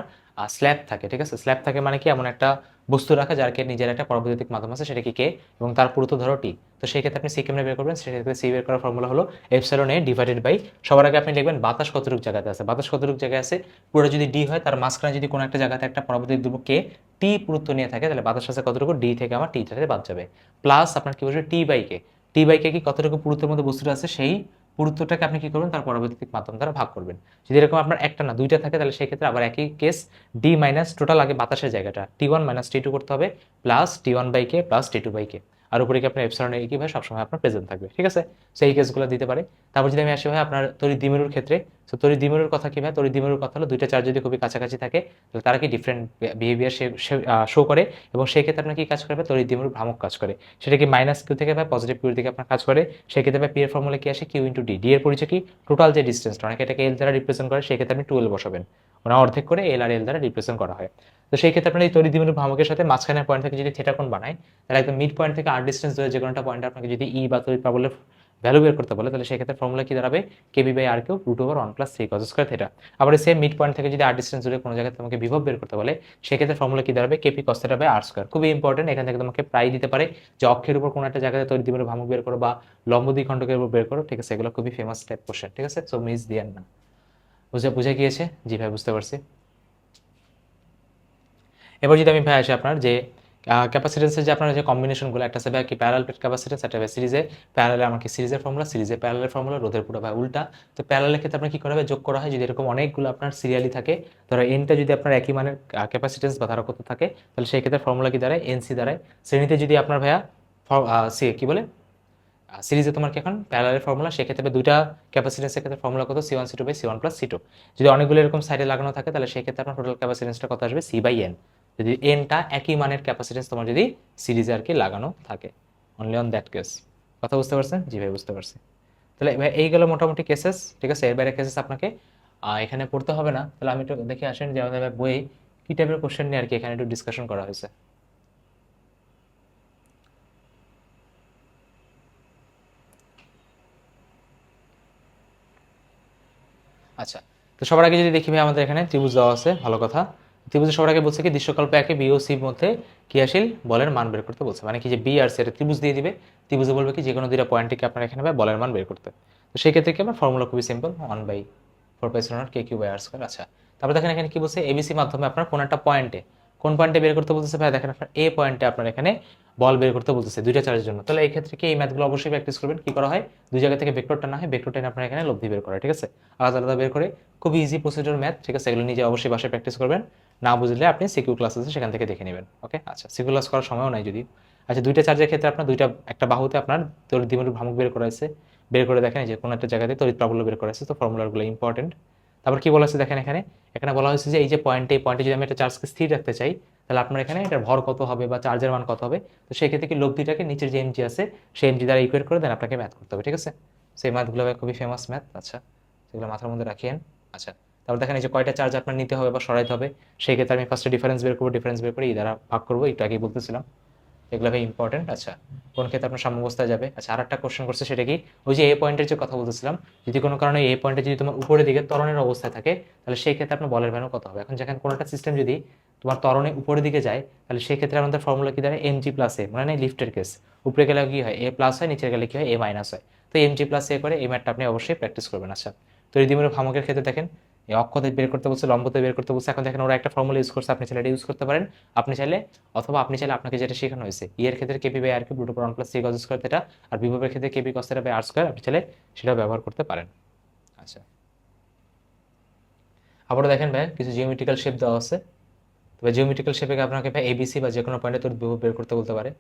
স্ল্যাব থাকে, ঠিক আছে? স্ল্যাব থাকে মানে কি, এমন একটা বস্তু রাখা যার নিজের একটা পরবৈদ্যুতিক মাধ্যম আছে, সেটা কি কে, এবং তার পুরুত্ব ধরো টি। তো সেই ক্ষেত্রে আপনি সি কেমনে বের করবেন, সেক্ষেত্রে সি বের করার ফর্মুলা হলো এপসাইলন এ ডিভাইডেড বাই, সবার আগে আপনি লিখবেন বাতাস কতটুকু জায়গাতে আছে। বাতাস কতটুকু জায়গায় আছে, পুরো যদি ডি হয় তার মাঝখানে যদি কোনো একটা জায়গাতে একটা পরবৈদ্যুতিক ধ্রুবক কে টি পুরুত্ব নিয়ে থাকে তাহলে বাতাস আছে কতটুকু, ডি থেকে আমার টি থেকে বাদ যাবে, প্লাস আপনার কি বলছে টি বাই কে। টি বাই কে কি কতটুকু পুরুত্বের মধ্যে বস্তুটা আছে সেই পুরুত্বটাকে আপনি কি করবেন তার পরবর্তী মাধ্যম দ্বারা ভাগ করবেন। যদি এরকম আপনার একটা না দুইটা থাকে তাহলে সেক্ষেত্রে আবার একই কেস ডি মাইনাস টোটাল আগে বাতাসের জায়গাটা টি1 মাইনাস টি2 করতে হবে প্লাস টি1 বাই কে প্লাস টি2 বাই কে, আর উপরে কি আপনার এপসিলন একই ভাবে সবসময় আপনার প্রেজেন্ট থাকবে, ঠিক আছে। সো এই কেসগুলো দিতে পারে। তারপর যদি আমি আসি ভাই আপনার তড়িৎ দ্বিমেরুর ক্ষেত্রে, সো তড়িৎ দ্বিমেরুর কথা কি ভাই, তড়িৎ দ্বিমেরুর কথা হলো দুইটা চার্জ যদি খুবই কাছাকাছি থাকে তাহলে তারা কি ডিফারেন্ট বিহেভিয়ার শো করে, এবং সেই ক্ষেত্রে আপনার কি কাজ করবে, তড়িৎ দ্বিমেরু ভ্রামক কাজ করে। সেটা কি মাইনাস কিউ থেকে ভাই পজিটিভ কিউর দিকে আপনার কাজ করে। সেক্ষেত্রে ভাই পি এর ফর্মুলা কি আসে, কিউ ইন্টু ডি। ডি এর পরিচয় কি, টোটাল যে ডিস্টেন্সটা, অনেকে এটাকে এল দ্বারা রিপ্রেজেন্ট করে, সেক্ষেত্রে আপনি 12 বসাবেন, ওনা অর্ধেক করে এল আর এল দ্বারা রিপ্রেজেন্ট করা হয়। তো সেই ক্ষেত্রে আপনার এই তড়িৎ দ্বিমেরু ভ্রামকের সাথে মাঝখানের পয়েন্ট থেকে যদি থিটা কোণ বানায়, তাহলে একদম মিড পয়েন্ট থেকে আর ডিস্টেন্স ধরে যে কোনো একটা পয়েন্টে আপনাকে যদি ই বা তড়িৎ প্রাবল্যের ভ্যালু বের করতে বলে, তাহলে সেক্ষেত্রে ফর্মুলা কি দাঁড়াবে, KP by R cube root over 1 plus 3 cos square theta. আবার সেম মিড পয়েন্ট থেকে যদি আর ডিস্টেন্স ধরে কোনো জায়গায় তোমাকে বিভব বের করতে বলে, সেক্ষেত্রে ফর্মুলা কি দাঁড়াবে, KP cos theta by R square. খুবই ইম্পর্টেন্ট, এখান থেকে তোমাকে প্রায় দিতে পারে যে অক্ষের উপর কোনো একটা জায়গায় তড়িৎ দ্বিমেরু ভ্রামক বের করো বা লম্ব দ্বিখণ্ডকের উপর বের করো, ঠিক আছে, এগুলো খুবই ফেমাস টাইপ কোশ্চেন, ঠিক আছে। সো মিস দিয়েন না। বুঝে গিয়েছে? জি ভাই বুঝতে পারছি। এবার যদি আমি ভাই আসি আপনার যে ক্যাপাসিটেন্সের যে আপনার যে কম্বিনেশনগুলো, একটা আছে ভাই কি প্যারালাল প্লেট ক্যাপাসিটেন্স, একটা ভাই সিরিজে প্যারালালে আমাকে সিরিজের ফর্মুলা, সিরিজে প্যারালাল ফর্মুলা, রোধের পুরো ভাই উল্টা। তো প্যারালালের ক্ষেত্রে আপনার কি করা হবে, যোগ করা হয় যদি এরকম অনেকগুলো আপনার সিরিয়ালি থাকে, ধরো এনটা যদি আপনার একই মানের ক্যাপাসিটেন্স বা ধারকত্ব থাকে, তাহলে সেই ক্ষেত্রে ফর্মুলা কি দাঁড়ায়, এনসি দাঁড়ায়। শ্রেণীতে যদি আপনার ভাইয়া সি কি বলে সিরিজে তোমার কি এখন প্যারালালের ফর্মুলা, সেক্ষেত্রে দুইটা ক্যাপাসিটেন্সের ক্ষেত্রে ফর্মুলা কত, C one C two by C one plus C two. যদি অনেকগুলো এরকম সাইডে লাগানো থাকে তাহলে সেক্ষেত্রে আপনার টোটাল ক্যাপাসিটেন্সটা কত আসবে, সি বাই এন, যদি এনটা একই মানের ক্যাপাসিটেন্স তোমার যদি সিরিজে আর কি লাগানো থাকে, অনলি অন দ্যাট কেস। কথা বুঝতে পারছেন? জি ভাই বুঝতে পারছি। তাহলে এইগুলো মোটামুটি কেসেস, ঠিক আছে। এর বাইরে কেসেস আপনাকে এখানে পড়তে হবে না। তাহলে আমি একটু দেখে আসেন যে আমাদের বইয়ে কি টাইপের কোশ্চেন নিয়ে আর কি এখানে একটু ডিসকাশন করা হয়েছে। আচ্ছা, তো সবার আগে যদি দেখি ভাই আমাদের এখানে ত্রিভুজ দেওয়া আছে, ভালো কথা। ত্রিভুজের সবার আগে বলছে কি দৃশ্যকল্প একে বি ও সির মধ্যে ক্রিয়াশীল বলের মান বের করতে বলছে, মানে কি যে বি আর সি এটা ত্রিভুজ দিয়ে দিবে, ত্রিভুজে বলবে কি যে কোনো দুইটা পয়েন্ট থেকে আপনার এখানে ভাই বলের মান বের করতে। তো সেই ক্ষেত্রে কি আমার ফর্মুলা খুবই simple, 1/4 K Q by R square. আচ্ছা, তারপর দেখেন এখানে কি বলছে, এবিসি মাধ্যমে আপনার কোন একটা পয়েন্টে, কোন পয়েন্টে বের করতে বলতেছে ভাই, দেখেন আপনার এ পয়েন্টে আপনার এখানে বল বের করতে বলতেছে দুইটা চার্জের জন্য। তাহলে এই ক্ষেত্রে কি এই ম্যাথগুলো অবশ্যই প্র্যাকটিস করবেন। কি করা হয়, দুই জায়গা থেকে ভেক্টরটা না হয় ভেক্টরটা আপনার এখানে লব্ধি বের করা, ঠিক আছে, আলাদা আলাদা বের করে, খুবই ইজি প্রসিডিউর ম্যাথ, ঠিক আছে। এগুলো নিজে অবশ্যই বাসায় প্র্যাকটিস করবেন, না বুঝলে আপনি সিকিউ ক্লাস আছে সেখান থেকে দেখে নেবেন, ওকে। আচ্ছা, সিকিউ ক্লাস করার সময়ও নাই যদি। আচ্ছা, দুইটা চার্জের ক্ষেত্রে আপনার দুইটা একটা বাহুতে আপনার তড়িৎ দ্বিমেরু ভ্রামক বের করা হয়েছে, বের করে দেখেন যে কোনো একটা জায়গাতে তড়িৎ প্রাবল্য বের করা হয়েছে, তো ফর্মুলাগুলো ইম্পর্টেন্ট। তারপর কি বলা হয়েছে দেখেন এখানে, এখানে বলা হয়েছে যে এই যে পয়েন্টে, এই পয়েন্টে যদি আমি একটা চার্জকে স্থির রাখতে চাই, তাহলে আপনার এখানে এটার ভর কত হবে বা চার্জের মান কত হবে। তো সেই ক্ষেত্রে কি লব্ধিটাকে নিচের যে এমজি আছে সেই এমজি দ্বারা ইকুয়েট করে দেন আপনাকে ম্যাথ করতে হবে, ঠিক আছে। সেই ম্যাথগুলো খুবই ফেমাস ম্যাথ, আচ্ছা, সেগুলো মাথার মধ্যে রাখিয়েন। আচ্ছা, তারপর দেখেন এই যে কয়টা চার্জ আপনার নিতে হবে বা সরাইতে হবে, সেই ক্ষেত্রে আমি ফার্স্টে ডিফারেন্স বের করবো, ডিফারেন্স বের করে এই দ্বারা ভাগ করবো, একটু আগেই বলতেছিলাম, এগুলো ভাই ইম্পর্টেন্ট। আচ্ছা, কোন ক্ষেত্রে আপনার সাম্যাবস্থায় যাবে। আচ্ছা, আর একটা কোশ্চেন করছে, সেটা কি ওই যে এ পয়েন্টের যে কথা বলতেছিলাম, যদি কোনো কারণে এ পয়েন্টে যদি তোমার উপরের দিকে ত্বরণের অবস্থায় থাকে, তাহলে সেই ক্ষেত্রে আপনার বলের ভ্যালু কত হবে। এখন যেখানে কোনো একটা সিস্টেম যদি তোমার ত্বরণে উপরের দিকে যায়, তাহলে সেই ক্ষেত্রে আমাদের ফর্মুলা কি দাঁড়ায়, এম জি প্লাস এ, মানে লিফটের কেস, উপরে গেলে কি হয় এ প্লাস হয়, নিচে গেলে কি হয় এ মাইনাস হয়। তো এম জি প্লাস এ করে এই ম্যাথটা আপনি অবশ্যই প্র্যাকটিস করবেন। আচ্ছা, তো রিদিমের ভ্রামকের ক্ষেত্রে দেখেন এই অক্ষতে বের করতে বলছে, লম্বতে বের করতে বলছে। এখন দেখেন ওরা একটা ফর্মুলা ইউজ করছে, আপনি চাইলে এটা ইউজ করতে পারেন, আপনি চাইলে, অথবা আপনি চাইলে আপনাকে যেটা শেখানো হয়েছে ই এর ক্ষেত্রে KP by R cube root over 1 plus 3 cos square theta, আর বিভবের ক্ষেত্রে KP cos theta by R square, আপনি চাইলে সেটা ব্যবহার করতে পারেন। আচ্ছা, আবারও দেখেন ভাই কিছু জিওমেট্রিক্যাল শেপ দেওয়া আছে, তবে জিওমেট্রিক্যাল শেপে আপনাকে ভাই এবিসি বা যে কোনো পয়েন্টে তোর বিভব বের করতে বলতে পারে।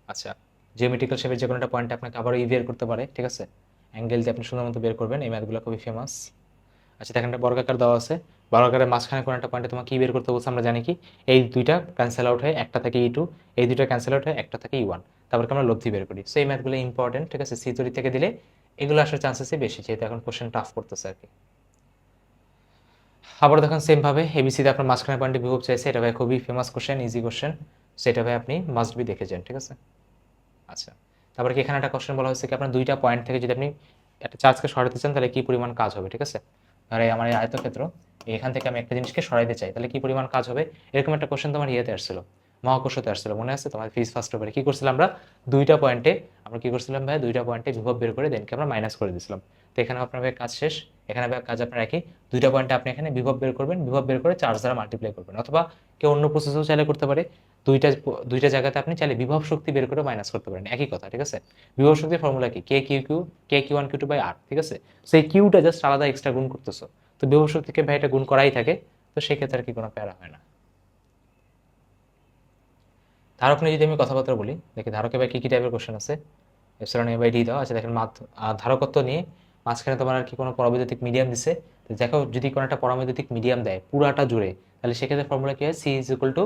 আচ্ছা, জিওমেট্রিক্যাল শেপের যে কোনো একটা পয়েন্টে আপনাকে আবারও ই বের করতে পারে, ঠিক আছে, অ্যাঙ্গেল দিয়ে আপনি সুন্দর মতো বের করবেন, এই ম্যাথগুলো খুবই ফেমাস। আচ্ছা, দেখেন একটা বর্গাকার দেওয়া আছে, বর্গাকারের মাঝখানে কোনো একটা পয়েন্টে তোমাকে কি বের করতে বলছে, আমরা জানি কি এই দুইটা ক্যান্সেল আউট হয়, একটা থেকে ই টু, এই দুইটা ক্যান্সেল আউট হয়, একটা থেকে ই ওয়ান, তারপর আমরা লব্ধি বের করি। সো এই ম্যাথগুলো ইম্পর্টেন্ট, ঠিক আছে, সি তৈরি থেকে দিলে এগুলো আসার চান্সেসই বেশি, যেহেতু এখন কোশ্চেন টাফ করতেছে আর কি। আবার দেখুন সেম ভাবে এবিসিতে আপনার মাঝখানে পয়েন্টে বিভব চাইছে, এটা ভাই খুবই ফেমাস কোশ্চেন, ইজি কোশ্চেন, সেটা ভাই আপনি মাস্ট বি দেখে যান, ঠিক আছে। আচ্ছা, তারপরে কি এখানে একটা কোশ্চেন বলা হয়েছে কি আপনার দুইটা পয়েন্ট থেকে যদি আপনি একটা চার্জকে সরাতে চান তাহলে কি পরিমাণ কাজ হবে, ঠিক আছে। ধরে আমার এই আয়তক্ষেত্র, এখান থেকে আমি একটা জিনিসকে সরাইতে চাই, তাহলে কি পরিমাণ কাজ হবে, এরকম একটা কোশ্চেন তোমার ইয়েতে আসছিল, মহাকর্ষতে আসছিল, মনে আছে তোমার ফিজ ফার্স্ট পেপারে কি করছিলাম আমরা, দুইটা পয়েন্টে আমরা কি করছিলাম ভাই, দুইটা পয়েন্টে বিভব বের করে দেনকে আমরা মাইনাস করে দিয়েছিলাম। তো এখানে আপনার ভাই কাজ শেষ, এখানে ভাই কাজ আপনার একই, দুইটা পয়েন্টে আপনি এখানে বিভব বের করবেন, বিভব বের করে চার্জ দ্বারা মাল্টিপ্লাই করবেন, অথবা কেউ অন্য প্রসেসও চাইলে করতে পারে, দুইটা দুইটা জায়গাতে আপনি চাইলে বিভব শক্তি বের করে মাইনাস করতে পারেন, একই কথা, ঠিক আছে। বিভব শক্তির ফর্মুলা কি, K Q1 Q2/R, ঠিক আছে। সেই কিউটা জাস্ট আলাদা এক্সট্রা গুণ করতেছো, তো বিভব শক্তিকে ভাই এটা গুণ করাই থাকে, তো সেই ক্ষেত্রে আর কি কোনো প্যারা হয় না। ধারক নিয়ে যদি আমি কথাবার্তা বলি, দেখি ধারকে ভাই কি কি টাইপের কোশ্চেন আছে। এপসিলন এ বাই ডি দাও, আচ্ছা দেখেন ধারকত্ব নিয়ে মাঝখানে তোমার আর কি কোনো পরবৈদ্যুতিক মিডিয়াম দিছে। তো দেখো যদি কোনো একটা পরবৈদ্যুতিক মিডিয়াম দেয় পুরাটা জুড়ে, তাহলে সেক্ষেত্রে ফর্মুলা কি হয়, C is equal to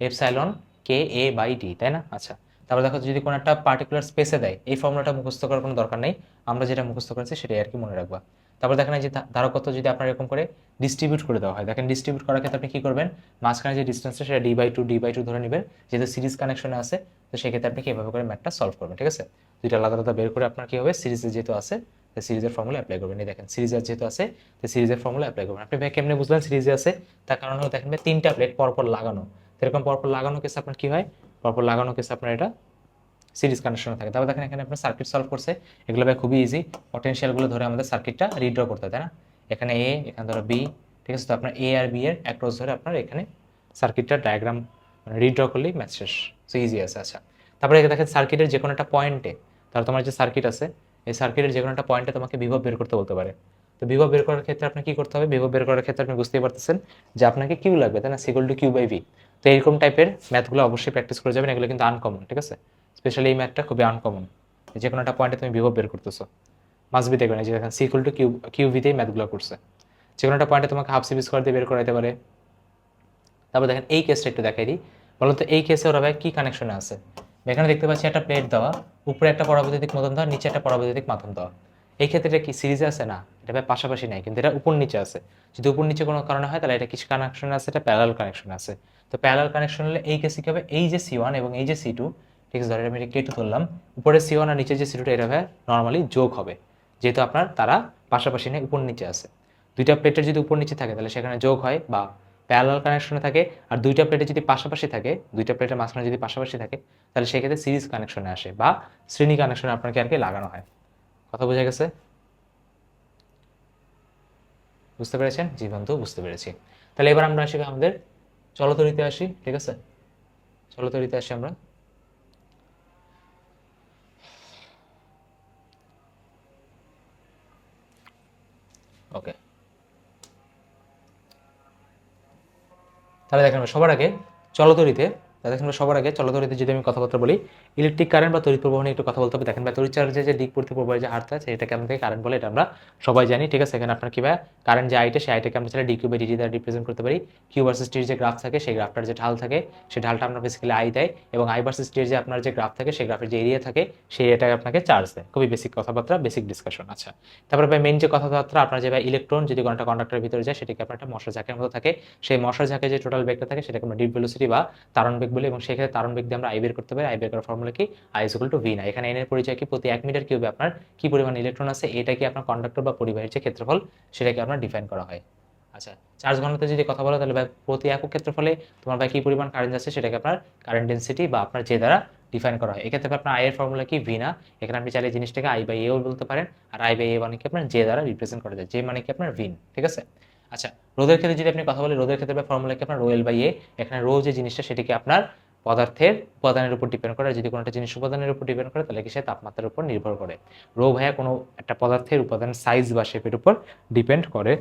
epsilon K A by D, তাই না? আচ্ছা, তারপর দেখো যদি কোনো একটা পার্টিকুলার স্পেসে দেয়, এই ফর্মুলাটা মুখস্থ করার কোনো দরকার নেই, আমরা যেটা মুখস্থ করেছি সেটাই আর কি মনে রাখবা। তারপর দেখেন যে ধারকত্ব যদি আপনার এরকম করে ডিস্ট্রিবিউট করে দেওয়া হয়, দেখেন ডিস্ট্রিবিউট করার ক্ষেত্রে আপনি কি করবেন, মাঝখানে যে ডিস্টেন্সটা সেটা ডি বাই টু ধরে নেবেন, যেহেতু সিরিজ কানেকশনে আছে, তো সেক্ষেত্রে আপনি কীভাবে করে ম্যাথটা সলভ করবেন, ঠিক আছে। দুইটা আলাদা আলাদা বের করে আপনার কি হবে, সিরিজে যেহেতু আছে সিরিজের ফর্মুলা অ্যাপ্লাই করবেন। এই দেখেন সিরিজের যেহেতু আছে, তো সিরিজের ফর্মুলা অ্যাপ্লাই করবেন। আপনি ভাই কেমনে বুঝলেন সিরিজে আছে, তার কারণ হলো দেখেন ভাই তিনটা প্লেট পরপর লাগানো, এরকম পরপর লাগানো কেসে আপনার কি হয়, পরপর লাগানো কেসে আপনার এটা সিরিজ কানেকশনে থাকে। তারপর দেখেন এখানে আপনার সার্কিট সলভ করছে, এগুলো ভাই খুবই ইজি, পটেনশিয়ালগুলো ধরে আমাদের সার্কিটটা রিড্র করতে হয়, তাই না। এখানে এ, এখানে ধরো বি, ঠিক আছে। তো আপনার এ আর বি এর অ্যাক্রস ধরে আপনার এখানে সার্কিটটা ডায়াগ্রাম মানে রিড্র করলেই ম্যাথ শেষ, সো ইজি আছে। আচ্ছা, তারপরে দেখেন সার্কিটের যে কোনো একটা পয়েন্টে, তাহলে তোমার যে সার্কিট আছে, এই সার্কিটের যে কোনো একটা পয়েন্টে তোমাকে বিভব বের করতে বলতে পারে। তো বিভব বের করার ক্ষেত্রে আপনি কি করতে হবে, বিভব বের করার ক্ষেত্রে আপনি বুঝতেই পারতেছেন যে আপনাকে কিউ লাগবে, তাই না, C equal to Q by V. তো এরকম টাইপের ম্যাথগুলো অবশ্যই প্র্যাকটিস করে যাবেন, এগুলো কিন্তু আনকমন, ঠিক আছে। স্পেশালি এই ম্যাথটা খুবই আনকমন, যে কোনো একটা পয়েন্টে তুমি বিভব বের করতেছো, মাস্ট বি দেখবেন যে দেখেন সিকুয়াল টু কিউ ভিতেই ম্যাথগুলো করছে। যে কোনো একটা পয়েন্টে তোমাকে হাফ সিবি স্কোয়ার দিয়ে বের করাইতে পারে। তারপর দেখেন এই কেসটা একটু দেখাই দিই, বলতো এই কেসে ওরা ভাই কি কানেকশনে আছে। এখানে দেখতে পাচ্ছি একটা প্লেট দেওয়া, উপরে একটা পরাবৈদ্যুতিক মাধ্যম দেওয়া, নিচে একটা পরাবৈদ্যুতিক মাধ্যম দেওয়া। এই ক্ষেত্রে এটা কি সিরিজে আছে না, এটা ভাই পাশাপাশি নাই, কিন্তু এটা উপর নিচে আছে। যদি উপর নিচে কোনো কারণে হয় তাহলে এটা কিছু কানেকশনে আছে, এটা প্যারালাল কানেকশন আছে। তো প্যারালাল কানেকশন হলে এই কেসে কি হবে, এই যে সি ওয়ান এবং এই যে সি টু, ঠিক আছে, ধরে আমি এটা কে টু ধরলাম, উপরে সি ওয়ান আর নিচে যে সি টুটা এটা ভাই নর্মালি যোগ হবে, যেহেতু আপনার তারা পাশাপাশি নেই, উপর নিচে আছে। দুইটা প্লেটের যদি উপর নিচে থাকে তাহলে সেখানে যোগ হয় বা প্যারালাল কানেকশনে থাকে। আর দুইটা প্লেটে যদি পাশাপাশি থাকে, দুইটা প্লেটের মাঝখানে যদি পাশাপাশি থাকে, তাহলে সেক্ষেত্রে সিরিজ কানেকশনে আসে বা শ্রেণী কানেকশনে আপনাকে আর কি লাগানো হয়। কথা বোঝা গেছে? বুঝতে পেরেছেন? জি বন্ধু, বুঝতে পেরেছি। তাহলে এবার আমরা আসি আমাদের চলতরিতে আসি, ঠিক আছে। চলতরিতে আসি আমরা। ওকে, তাহলে দেখেন সবার আগে চলতরিতে, দেখেন সবার আগে চলতরিতে যদি আমি কথাবার্তা বলি, ইলেকট্রিক কারেন্ট বা তড়িৎ প্রবাহ নিয়ে একটু কথা বলতে হবে। দেখেন ভাই তড়িৎ চার্জের যে দিক প্রতি প্রবাহের যে হারটা আছে এটাকে আমাদের কারেন্ট বলে, এটা আমরা সবাই জানি, ঠিক আছে। এখানে আপনার কি ভাই কারেন্ট যে আইটা, সেই আইটাকে আমরা চাইলে ডিকিউ বাই ডিটি দ্বারা রিপ্রেজেন্ট করতে পারি। কিউ ভার্সেস টির যে গ্রাফ থাকে, সেই গ্রাফটার যে ঢাল থাকে, সেই ঢালটা আপনার বেসিক্যালি আই দেয়, এবং আই ভার্সেস টির যে আপনার যে গ্রাফ থাকে, সেই গ্রাফের যে এরিয়া থাকে, সেই এরিয়াটাকে আপনাকে চার্জ দেয়। খুবই বেসিক কথাবার্তা, বেসিক ডিসকাশন। আচ্ছা, তারপরে ভাই মেইন যে কথাবার্তা, আপনার যে ভাই ইলেকট্রন যদি কোনো একটা কন্ডাক্টরের ভিতরে যায়, সেটাকে আপনার একটা মশার ঝাঁকের মতো থাকে, সেই মশার ঝাঁকে যে টোটাল বেগটা থাকে সেটাকে আমরা ডিপ ভেলোসিটি বা তারণ বেগ বলি, এবং সেক্ষেত্রে তারণ বেগ দিয়ে আমরা আই বের করতে পারি। আই বের করার ফর্মুলা কি, I is equal to V না। এখানে এন এর পরিচয় কি, প্রতি 1 মিটার কিউবে আপনার কি পরিমাণ ইলেকট্রন আছে, এটা কি আপনার কন্ডাক্টর বা পরিবাহীর যে ক্ষেত্রফল, সেটাকে আপনার ডিফাইন করা হয়। আচ্ছা, চার্জ ঘনত্ব যদি কথা বলো, তাহলে ভাই প্রতি একক ক্ষেত্রফলে তোমার ভাই কি পরিমাণ কারেন্ট আছে, সেটাকে আপনার কারেন্ট ডেন্সিটি বা আপনার যে দ্বারা ডিফাইন করা হয়। এক্ষেত্রে আপনার আই এর ফর্মুলা কি, ভি না। এখানে আপনি চাইলে জিনিসটাকে আই বাই এও বলতে পারেন, আর আই বাই এ মানে কি আপনার যে দ্বারা রিপ্রেজেন্ট করা যায়, যে মানে কি আপনার ভিন, ঠিক আছে। আচ্ছা, রোদের ক্ষেত্রে যদি আপনি কথা বলেন, রোদের ক্ষেত্রে ফর্মুলা কি আপনার রো এল বাই এ। এখানে রো যে জিনিসটা সেটাকে আপনার পদার্থের উপাদানের উপর ডিপেন্ড করে, যদি কোনো একটা জিনিস উপাদানের উপর ডিপেন্ড করে তাহলে কি সে তাপমাত্রার উপর নির্ভর করে। রো ভাইয়া কোনো একটা পদার্থের উপাদানের সাইজ বা শেপের উপর ডিপেন্ড করে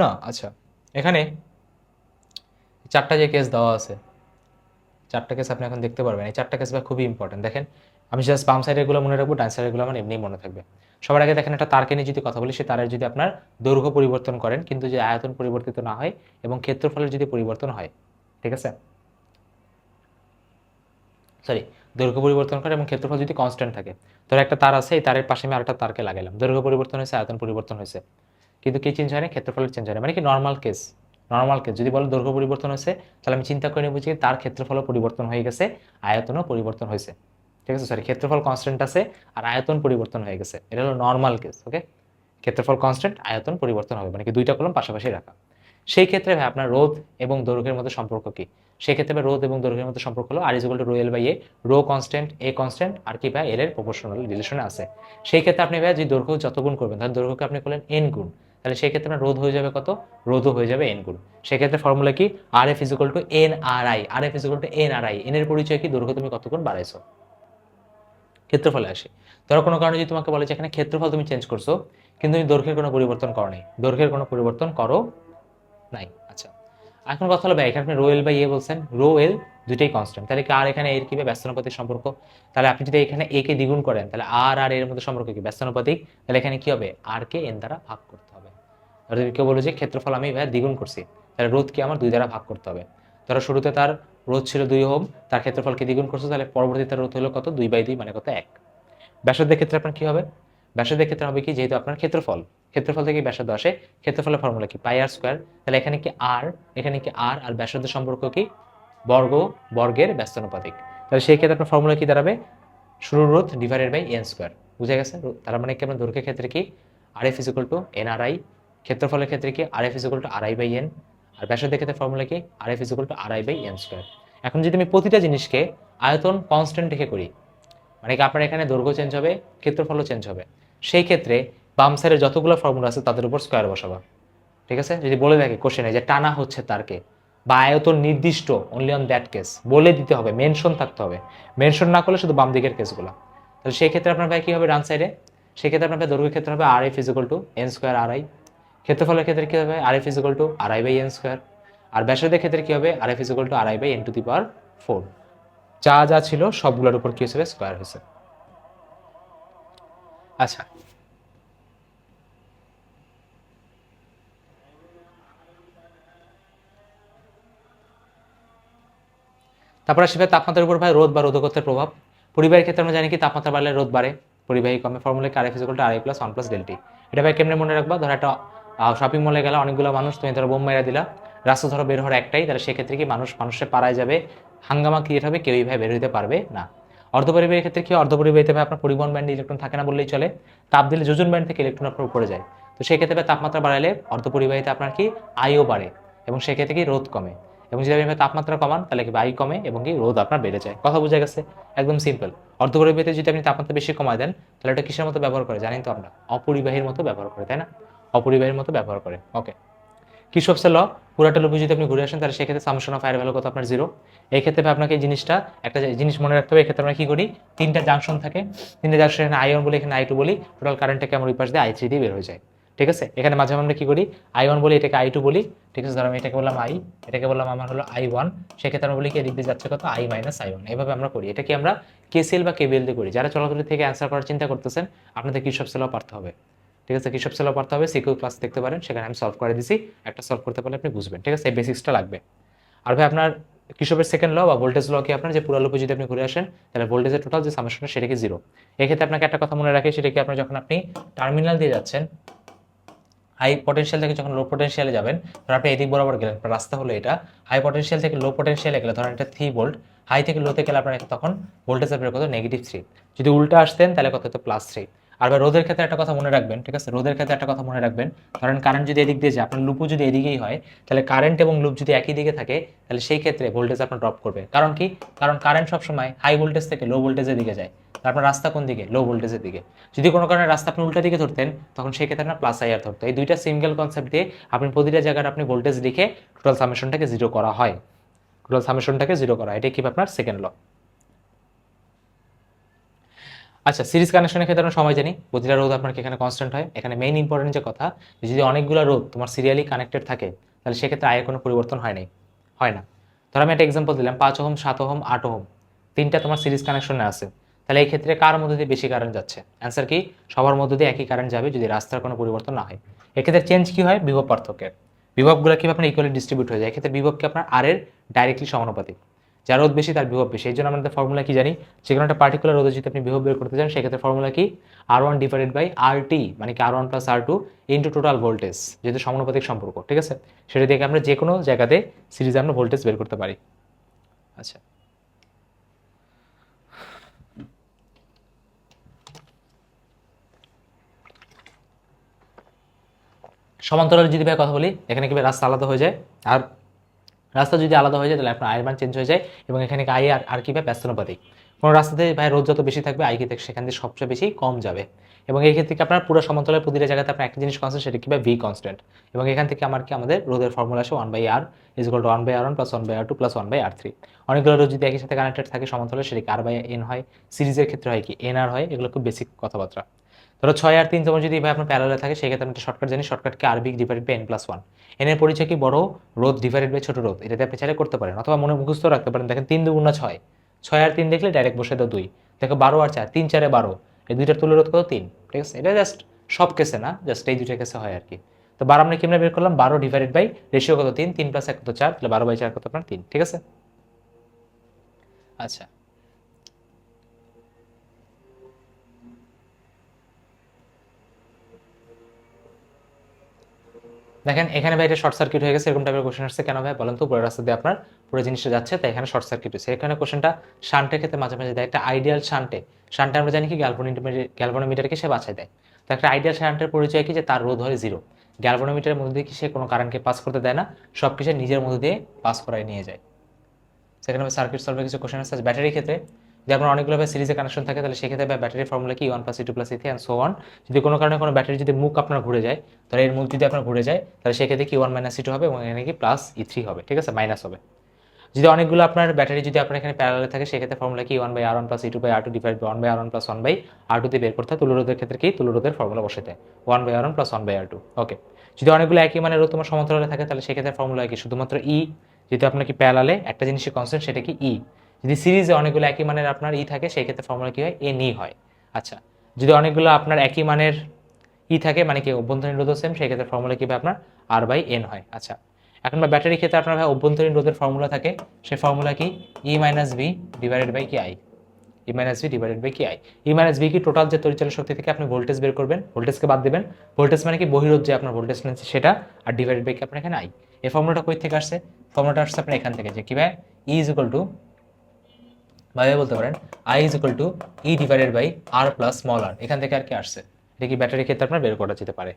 না। আচ্ছা, এখানে চারটা যে কেস দেওয়া আছে, চারটা কেস আপনি এখন দেখতে পারবেন, এই চারটা কেস ভাই খুবই ইম্পর্টেন্ট। দেখেন আমি জাস্ট বাম সাইডের গুলো মনে রাখবো, ডান সাইডের গুলো আমার এমনিই মনে থাকবে। সবার আগে দেখেন একটা তারকে নিয়ে যদি কথা বলি, সে তারের যদি আপনার দৈর্ঘ্য পরিবর্তন করেন কিন্তু যে আয়তন পরিবর্তিত না হয়, এবং ক্ষেত্রফলের যদি পরিবর্তন হয়, ঠিক আছে, সরি, দৈর্ঘ্য পরিবর্তন করে এবং ক্ষেত্রফল যদি কনস্ট্যান্ট থাকে। ধরো একটা তার আছে, এই তারের পাশে আমি আরেকটা তারকে লাগাইলাম, দৈর্ঘ্য পরিবর্তন হয়েছে, আয়তন পরিবর্তন হয়েছে, কিন্তু কি চেঞ্জ হয় না, ক্ষেত্রফলের চেঞ্জ হয় না, মানে কি নর্মাল কেস। নর্মাল কেস যদি বলো দৈর্ঘ্য পরিবর্তন হয়েছে, তাহলে আমি চিন্তা করে নেব যে তার ক্ষেত্রফলও পরিবর্তন হয়ে গেছে, আয়তনও পরিবর্তন হয়েছে, ঠিক আছে। সরি, ক্ষেত্রফল কনস্ট্যান্ট আছে আর আয়তন পরিবর্তন হয়ে গেছে, এটা হলো নর্মাল কেস। ওকে, ক্ষেত্রফল কনস্ট্যান্ট, আয়তন পরিবর্তন হবে, মানে কি দুইটা কলম পাশাপাশি রাখা। সেই ক্ষেত্রে ভাই আপনার রোধ এবং দৈর্ঘ্যের মধ্যে সম্পর্ক কি, সেই ক্ষেত্রে ভাই রোধ এবং দৈর্ঘ্যের মধ্যে সম্পর্ক হলো R is equal to rho L by A. Rho constant, A constant, আর কি ভাই এর প্রপোর্শনাল রিলেশনে আছে। সেই ক্ষেত্রে আপনি ভাই যদি দৈর্ঘ্য যত গুণ করবেন, তাহলে দৈর্ঘ্যকে আপনি করলেন এন গুণ, তাহলে সেই ক্ষেত্রে আপনার রোধ হয়ে যাবে কত, রোধও হয়ে যাবে এন গুণ। সেক্ষেত্রে ফর্মুলা কি, R F is equal to N R I, R F is equal to N R I. N এর পরিচয় কি, দৈর্ঘ্য তুমি কত গুণ বাড়াইছো। ক্ষেত্রফলে আসে, ধরো কোনো কারণে যদি তোমাকে বলে যে এখানে ক্ষেত্রফল তুমি চেঞ্জ করছো কিন্তু তুমি দৈর্ঘ্যের কোনো পরিবর্তন করো নাই, দৈর্ঘ্যের কোনো পরিবর্তন করো নাই। আচ্ছা, এখন কথা হলো ভাই এখানে আপনি রো এল বাই এ বলছেন, রো এল দুইটাই কনস্ট্যান্ট, তাহলে কি আর এখানে এর কি ব্যস্তানুপাতিক সম্পর্ক, তাহলে আপনি যদি এখানে এ কে দ্বিগুণ করেন তাহলে আর আর এর মধ্যে সম্পর্ক কি ব্যস্তানুপাতিক, তাহলে এখানে কি হবে, আর কে এন দ্বারা ভাগ করতে হবে। ধরো যদি কেউ বলো যে ক্ষেত্রফল আমি ভাই দ্বিগুণ করছি, তাহলে রোধ কি আমার 2 দ্বারা ভাগ করতে হবে। ধরো শুরুতে তার রোধ ছিল 2 ওহম, তার ক্ষেত্রফলকে দ্বিগুণ করছে, তাহলে পরবর্তীতে রোধ হলো কত, 2/2 মানে কত 1। ব্যাসার্ধের ক্ষেত্রে আপনার কি হবে, ব্যাসার্ধের ক্ষেত্রে হবে কি, যেহেতু আপনার ক্ষেত্রফল, ক্ষেত্রফল থেকে ব্যাসার্ধ আসে, ক্ষেত্রফলের ফর্মুলা কি পাই আর স্কয়ার, তাহলে এখানে কি আর, এখানে কি আর আর ব্যাসার্ধের সম্পর্ক কি বর্গ, বর্গের ব্যস্তানুপাতিক, তাহলে সেই ক্ষেত্রে আপনার ফর্মুলা কি দাঁড়াবে, শুরুর রোধ ডিভাইডেড বাই এন স্কয়ার। বুঝা গেছে, তার মানে কি আপনার দৈর্ঘ্যের ক্ষেত্রে কি R F is equal to N R I, ক্ষেত্রফলের ক্ষেত্রে কি R F is equal to R I by N, আর ব্যাসার্ধের ক্ষেত্রে ফর্মুলা কি R F is equal to R I by N square. এখন যদি আমি প্রতিটা জিনিসকে আয়তন কনস্ট্যান্ট রেখে করি, মানে কি আপনার এখানে দৈর্ঘ্য চেঞ্জ হবে, ক্ষেত্রফলও চেঞ্জ হবে, সেই ক্ষেত্রে বাম সাইডের যতগুলো ফর্মুলা আছে তাদের উপর স্কয়ার বসাবা। ঠিক আছে, যদি বলে থাকে কোশ্চেনে যে টানা হচ্ছে তারকে বা আয়তন নির্দিষ্ট, অনলি অন দ্যাট কেস বলে দিতে হবে, মেনশন থাকতে হবে, মেনশন না করলে শুধু বাম দিকের কেসগুলো। তাহলে সেই ক্ষেত্রে আপনার ভাই কি হবে ডান সাইডে, সেই ক্ষেত্রে আপনার দৈর্ঘ্যের ক্ষেত্রে হবে R F is equal to N square R I, ক্ষেত্রফলের ক্ষেত্রে কি হবে R F is equal to R I by N square, আর ব্যাসার্ধের ক্ষেত্রে কি হবে R F is equal to R I by N to the power 4। যা যা ছিল সবগুলোর উপর কি হিসেবে স্কয়ার হয়েছে। আচ্ছা, তারপর আসবে তাপমাত্রার উপর ভাই রোধ বা রোধকত্বের প্রভাব। পরিবাহীর ক্ষেত্রে আমরা জানি কি তাপমাত্রা বাড়লে রোধ বাড়ে, পরিবাহী কমে, formula R F equal to R I plus 1 plus delta T. এটা ভাই কেমনে মনে রাখবা, ধরো একটা শপিং মলে গেলে অনেকগুলো মানুষ, তুমি ধরো বোম মেরা দিলা, রাস্তা ধরো বের হওয়ার একটাই, তাহলে সেক্ষেত্রে কি মানুষের পাড়ায় যাবে, হাঙ্গামা ক্রিয়েট হবে, কেউই ভাই বের হইতে পারবে না। অর্ধপরিবাহীর ক্ষেত্রে কি, অর্ধপরিবাহীতে ভাই আপনার পরিবহন ব্যান্ডে ইলেকট্রন থাকে না বললেই চলে, তাপ দিলে যোজন ব্যান্ড থেকে ইলেকট্রন আপনার উপরে যায়, তো সেই ক্ষেত্রে তাপমাত্রা বাড়ালে অর্ধপরিবাহীতে আপনার কি আইও বাড়ে এবং সেক্ষেত্রে কি রোধ কমে, এবং যদি আপনি তাপমাত্রা কমান তাহলে কি বায়ু কমে এবং কি রোধ আপনার বেড়ে যায়। কথা বোঝা গেছে, একদম সিম্পল। অর্ধপরিবাহীতে যদি আপনি তাপমাত্রা বেশি কমায় দেন তাহলে এটা কিসের মতো ব্যবহার করে জানেন তো আমরা, অপরিবাহীর মতো ব্যবহার করে, তাই না, অপরিবাহীর মতো ব্যবহার করে। ওকে, কির্চফস ল পুরাটা লুপে যদি আপনি ঘুরে আসেন তাহলে সেক্ষেত্রে সামেশন অফ আয়ের ভ্যালু কত আপনার 0। এই ক্ষেত্রে আপনাকে এই জিনিসটা, একটা জিনিস মনে রাখতে হবে, এই ক্ষেত্রে আমরা কি করি, তিনটা জাংশন থাকে, তিনটা জাংশন, এখানে আই ওয়ান বলি, এখানে আই টু বলি, টোটাল কারেন্টটাকে আমরা ওই পাশ দিয়ে i3 দিয়ে বের হয়ে যায়। ঠিক আছে, এখানে মাঝে আমরা কি করি, i1 বলি, এটাকে i2 বলি। ঠিক আছে, ধরো আমি এটাকে বললাম i, এটাকে বললাম আমার হলো i1, সেক্ষেত্রে আমরা বলি কি এদিক দিয়ে যাচ্ছে কত i মাইনাস i1, এইভাবে আমরা করি। এটা কি আমরা কেসিএল বা কেবিএল দিয়ে করি। যারা চলাচলি থেকে অ্যান্সার করার চিন্তা করতেছেন আপনাদের কির্চফস ল পড়তে হবে। ঠিক আছে, কির্চফস ল পড়তে হবে, সিকিউ ক্লাস দেখতে পারেন, সেখানে আমি সলভ করে দিছি, একটা সলভ করতে পারলে আপনি বুঝবেন। ঠিক আছে, এই বেসিক্সটা লাগবে। আর ভাই আপনার কির্চফের সেকেন্ড ল বা ভোল্টেজ ল কি, আপনার যে পুরো লুপে যদি আপনি ঘুরে আসেন তাহলে ভোল্টেজের টোটাল যে সামেশন সেটা কি 0। এক্ষেত্রে আপনাকে একটা কথা মনে রাখে, সেটা কি আপনার যখন আপনি টার্মিনাল দিয়ে যাচ্ছেন, হাই পটেনশিয়াল থেকে যখন লো পটেনশিয়ালে যাবেন, ধর আপনি এদিক বরাবর গেলেন, রাস্তা হলো এটা, হাই পটেনশিয়াল থেকে লো পটেনশিয়ালে গেলে ধরেন এটা 3 ভোল্ট, হাই থেকে লোতে গেলে আপনার তখন ভোল্টেজ আসবে কত, -3। যদি উল্টা আসতেন তাহলে কত হতো, +3। আর ভাই রোধের ক্ষেত্রে একটা কথা মনে রাখবেন, ঠিক আছে, রোধের ক্ষেত্রে একটা কথা মনে রাখবেন, ধরেন কারেন্ট যদি এদিক দিয়ে যায়, আপনার লুপও যদি এদিকেই হয়, তাহলে কারেন্ট এবং লুপ যদি একই দিকে থাকে তাহলে সেই ক্ষেত্রে ভোল্টেজ আপনার ড্রপ করবে। কারণ কি, কারণ কারেন্ট সবসময় হাই ভোল্টেজ থেকে লো ভোল্টেজের দিকে যায়, আপনার রাস্তা কোন দিকে, লো ভোল্টেজের দিকে। যদি কোনো কারণে রাস্তা আপনি উল্টা দিকে ধরতেন তখন সেই ক্ষেত্রে আপনার প্লাস আইআর ধরতো। এই দুইটা সিঙ্গেল কনসেপ্ট দিয়ে আপনি প্রতিটা জায়গায় আপনি ভোল্টেজ লিখে টোটাল সামেশনটাকে 0 করা হয়, টোটাল সামেশনটাকে 0 করা হয়, এটাই কি আপনার সেকেন্ড ল। আচ্ছা, সিরিজ কানেকশনের ক্ষেত্রে আমরা সময় জানি প্রতিটা রোধ আপনার এখানে কনস্ট্যান্ট হয়। এখানে মেইন ইম্পর্টেন্ট যে কথা, যদি অনেকগুলো রোধ তোমার সিরিয়ালি কানেক্টেড থাকে তাহলে সেক্ষেত্রে আয়ের কোনো পরিবর্তন হয় না। ধরো আমি একটা এক্সাম্পল দিলাম, 5 ওহম, 7 ওহম, 8 ওহম, তিনটা তোমার সিরিজ কানেকশনে আছে, তাহলে এই ক্ষেত্রে কার মধ্যে দিয়ে বেশি কারেন্ট যাচ্ছে, অ্যান্সার কি, সবার মধ্যে দিয়ে একই কারেন্ট যাবে যদি রাস্তার কোনো পরিবর্তন না হয়। এক্ষেত্রে চেঞ্জ কি হয়, বিভব পার্থক্যের, বিভবগুলো কি আপনার ইকুয়ালি ডিস্ট্রিবিউট হয়ে যায়, এক্ষেত্রে বিভবকে আপনার আর এর ডাইরেক্টলি সমানুপাতিক, যার রোধ বেশি তার বিভব বেশি। এই জন্য আমাদের ফর্মুলা কি জানি, যে কোনো একটা পার্টিকুলার রোধে যদি আপনি বিভব বের করতে চান সেক্ষেত্রে ফর্মুলা কি, R1 ডিভাইডেড বাই RT, মানে কি R1 plus R2 into total voltage, যেহেতু সমানুপাতিক সম্পর্ক। ঠিক আছে, সেটা থেকে আমরা যে কোনো জায়গাতে সিরিজে আমরা ভোল্টেজ বের করতে পারি। আচ্ছা, সমান্তরাল যদি ভাই কথা বলি, এখানে কি রাস্তা আলাদা হয়ে যায়, আর রাস্তা যদি আলাদা হয়ে যায় তাহলে আপনার আয়ের মান চেঞ্জ হয়ে যায়, এবং এখানে আই আর কি ভাই ব্যস্তানুপাতিক। কোনো রাস্তাতে ভাই রোধ যত বেশি থাকবে আই কি সেখান থেকে সবচেয়ে বেশি কম যাবে। এবং এই ক্ষেত্রে কি আপনার পুরো সমান্তরালের প্রতিটা জায়গাতে আপনার একটা জিনিস কনস্ট্যান্ট, সেটা কি বা ভি কনস্ট্যান্ট। এবং এখান থেকে আমাদের রোধের ফর্মুলা আসে 1/r is equal two 1/r1 plus 1/r2 plus 1/r3। অনেকগুলো রোধ যদি একই সাথে কানেক্টেড থাকে সমান্তরালে, সেটা কি r/n হয়, সিরিজের ক্ষেত্রে হয় কি nr হয়। এগুলো খুব বেসিক কথাবার্তা। ধরো 6 আর 3 তোমার যদি এভাবে আপনার প্যারালালে থাকে, সেক্ষেত্রে আমি একটা শর্টকাট জানি, শর্টকাটকে rb ডিভাইডেড বাই n প্লাস 1। n এর পরিচয় কি বড় রোধ ডিভাইডেড বাই ছোট রোধ, এটাতে আপনি চাইলে করতে পারেন, অথবা মনে মুখস্থ রাখতে পারেন। দেখেন 3 2 6, 6 আর 3 দেখলে ডাইরেক্ট বসে দাও 2। দেখো 12 আর 4, 3 4 12, এই দুইটার তুল্য রোধ কত 3। ঠিক আছে, এটা জাস্ট সব কেসে না, জাস্ট এই দুইটা কেসে হয় আর কি। তো 12 আমরা কেমনে বের করলাম, 12 ডিভাইডেড বাই রেশিও কত 3, 3 প্লাস 1 কত 4, তাহলে 12/4 কত আপনার 3। ঠিক আছে, আচ্ছা দেখেন এখানে ভাই এটা শর্ট সার্কিট হয়ে গেছে, এরকম টাইপের কোশ্চেন আসছে কেন ভাই বলেন তো, পুরো রাস্তা দিয়ে আপনার পুরো জিনিসটা যাচ্ছে, তাই এখানে শর্ট সার্কিট হয়েছে। এখানে কোশ্চেনটা শান্টের ক্ষেত্রে মাঝে মাঝে দেয়, একটা আইডিয়াল শান্টে আমরা জানি কি গ্যালভানোমিটারকে সে বাছাই দেয়। তো একটা আইডিয়াল শান্টের পরিচয় কি, যে তার রোধ হয় 0। গ্যালভানোমিটারের মধ্যে দিয়ে কি সে কোনো কারেন্টকে পাস করতে দেয় না, সব কিছু নিজের মধ্যে দিয়ে পাস করায় নিয়ে যায়। সেখানে সার্কিট সলভের কিছু কোশ্চেন আছে ব্যাটারির ক্ষেত্রে, যে আপনার অনেকগুলো সিরিজে কানেকশন থাকে, তাহলে সেক্ষেত্রে ব্যাটারির ফর্মুলা কি 1 + E2 + E3 and so on. যদি কোনো কারণে কোনো ব্যাটারি যদি মুখ আপনার ঘুরে যায়, তাহলে এর মুখ যদি আপনার ঘুরে যায়, তাহলে সেক্ষেত্রে কি 1 - E2 হবে এবং এখানে কি +E3 হবে। ঠিক আছে, মাইনাস হবে। যদি অনেকগুলো আপনার ব্যাটারি যদি আপনার এখানে প্যারালালে থাকে, সেক্ষেত্রে ফর্মুলা কি 1/r1 + E2/r2 divide by 1/r1 + 1/r2 দিয়ে বের করতে হয়। তুল্যরোধের ক্ষেত্রে কি তুল্যরোধের ফর্মুলা বসাতে হয় 1/r1 + 1/r2। ওকে, যদি অনেকগুলো একই মানের রোধ তোমার সমান্তরালে থাকে, তাহলে সেক্ষেত্রে ফর্মুলা কি শুধুমাত্র ই। যেহেতু আপনার কি প্যারালালে একটা জিনিসের কনস্ট্যান্ট, সেটা কি ই। যদি সিরিজে অনেকগুলো একই মানের আপনার ই থাকে, সেই ক্ষেত্রে ফর্মুলা কি হয় এন ই হয়। আচ্ছা, যদি অনেকগুলো আপনার একই মানের ই থাকে, মানে কি অভ্যন্তরীণ রোধ সেম, সেই ক্ষেত্রে ফর্মুলা কি আপনার r/n হয়। আচ্ছা, এখন বা ব্যাটারির ক্ষেত্রে আপনার ভাই অভ্যন্তরীণ রোধের ফর্মুলা থাকে, সেই ফর্মুলা কি E - V ডিভাইডেড বাই কি I. E - V divided by কি আই। E - V কি টোটাল যে তড়িৎচালক শক্তি থেকে আপনি ভোল্টেজ বের করবেন, ভোল্টেজকে বাদ দেবেন। ভোল্টেজ মানে কি বহিরোধ যে আপনার ভোল্টেজ নিচ্ছে সেটা, আর ডিভাইডেড বাই কি আপনার এখানে আই। এই ফর্মুলাটা কই থেকে আসছে, ফর্মুলাটা আসছে আপনার এখান থেকে, যে কি ভাই E ইজ ইকুয়াল টু, ভাবে বলতে পারেন I is equal to E divided by r plus small r, এখান থেকে আর কি আসছে। এটা কি ব্যাটারির ক্ষেত্রে আপনার বের করা যেতে পারে।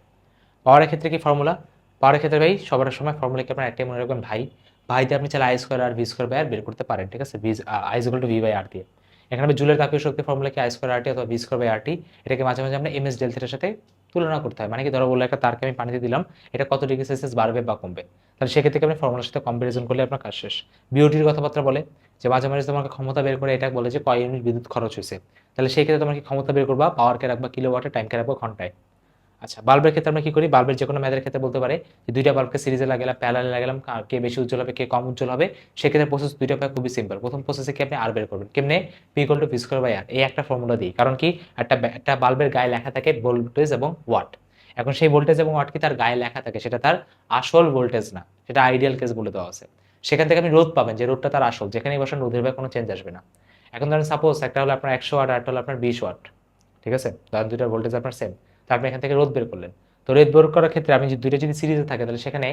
পাওয়ারের ক্ষেত্রে কি ফর্মুলা, পাওয়ারের ক্ষেত্রে ভাই সবার সময় ফর্মুলা কি আপনার একটাই মনে রাখবেন, ভাই দিয়ে আপনি চাইলে I² আর V² বাই আর বের করতে পারেন। ঠিক আছে, I is equal two V/R দিয়ে। এখানে জুলের তাপীয় শক্তি ফর্মুলা কি I² RT অথবা V² বাই RT। এটাকে মাঝে মাঝে আমরা ms ডেল থিটার সাথে তুলনা করতে হয়, মানে কি ধরো বললো একটা তারকে আমি পানিতে দিলাম, এটা কত ডিগ্রি সেলসিয়াস বাড়বে বা কমবে, তাহলে সেক্ষেত্রে আপনি ফর্মুলার সাথে কম্পারিজন করলে আপনার কাজ শেষ। বিওটির কথাবার্তা বলে, যে মাঝে মাঝে তোমাকে ক্ষমতা বের করে এটা বলে যে কয় ইউনিট বিদ্যুৎ খরচ হয়েছে, তাহলে সেই ক্ষেত্রে তোমার কি ক্ষমতা বের করবা, পাওয়ারকে রাখবা কিলোওয়াটে, টাইমকে রাখবো ঘন্টায়। আচ্ছা, বাল্বের ক্ষেত্রে আমরা কি করি, বাল্বের যে কোনো ম্যাথের ক্ষেত্রে বলতে পারে যে দুইটা বাল্বকে সিরিজে লাগালাম, প্যারালালে লাগালাম, কে বেশি উজ্জ্বল হবে কে কম উজ্জ্বল হবে। সেক্ষেত্রে প্রসেস দুইটা পায় খুবই সিম্পল। প্রথম প্রসেসে কি আপনি আর বের করবেন কেমনে, P = V²/R, এই একটা ফর্মুলা দিই। কারণ কি একটা বাল্বের গায়ে লেখা থাকে ভোল্টেজ এবং ওয়াট। এখন সেই ভোল্টেজ এবং ওয়াট কি তার গায়ে লেখা থাকে, সেটা তার আসল ভোল্টেজ না, সেটা আইডিয়াল কেস বলে দেওয়া আছে। সেখান থেকে আপনি রোধ পাবেন, যে রোধটা তার আসল, যেখানেই বসেন রোধের ভাবে কোনো চেঞ্জ আসবে না। এখন ধরেন সাপোজ একটা হলো আপনার 100 ওয়াট, আর একটা হলো আপনার 20 ওয়াট। ঠিক আছে, ধরেন দুইটার ভোল্টেজ আপনার সেম, তো আপনি এখান থেকে রোধ বের করলেন। তো রোধ বের করার ক্ষেত্রে আপনি যদি দুইটা যদি সিরিজে থাকে, তাহলে সেখানে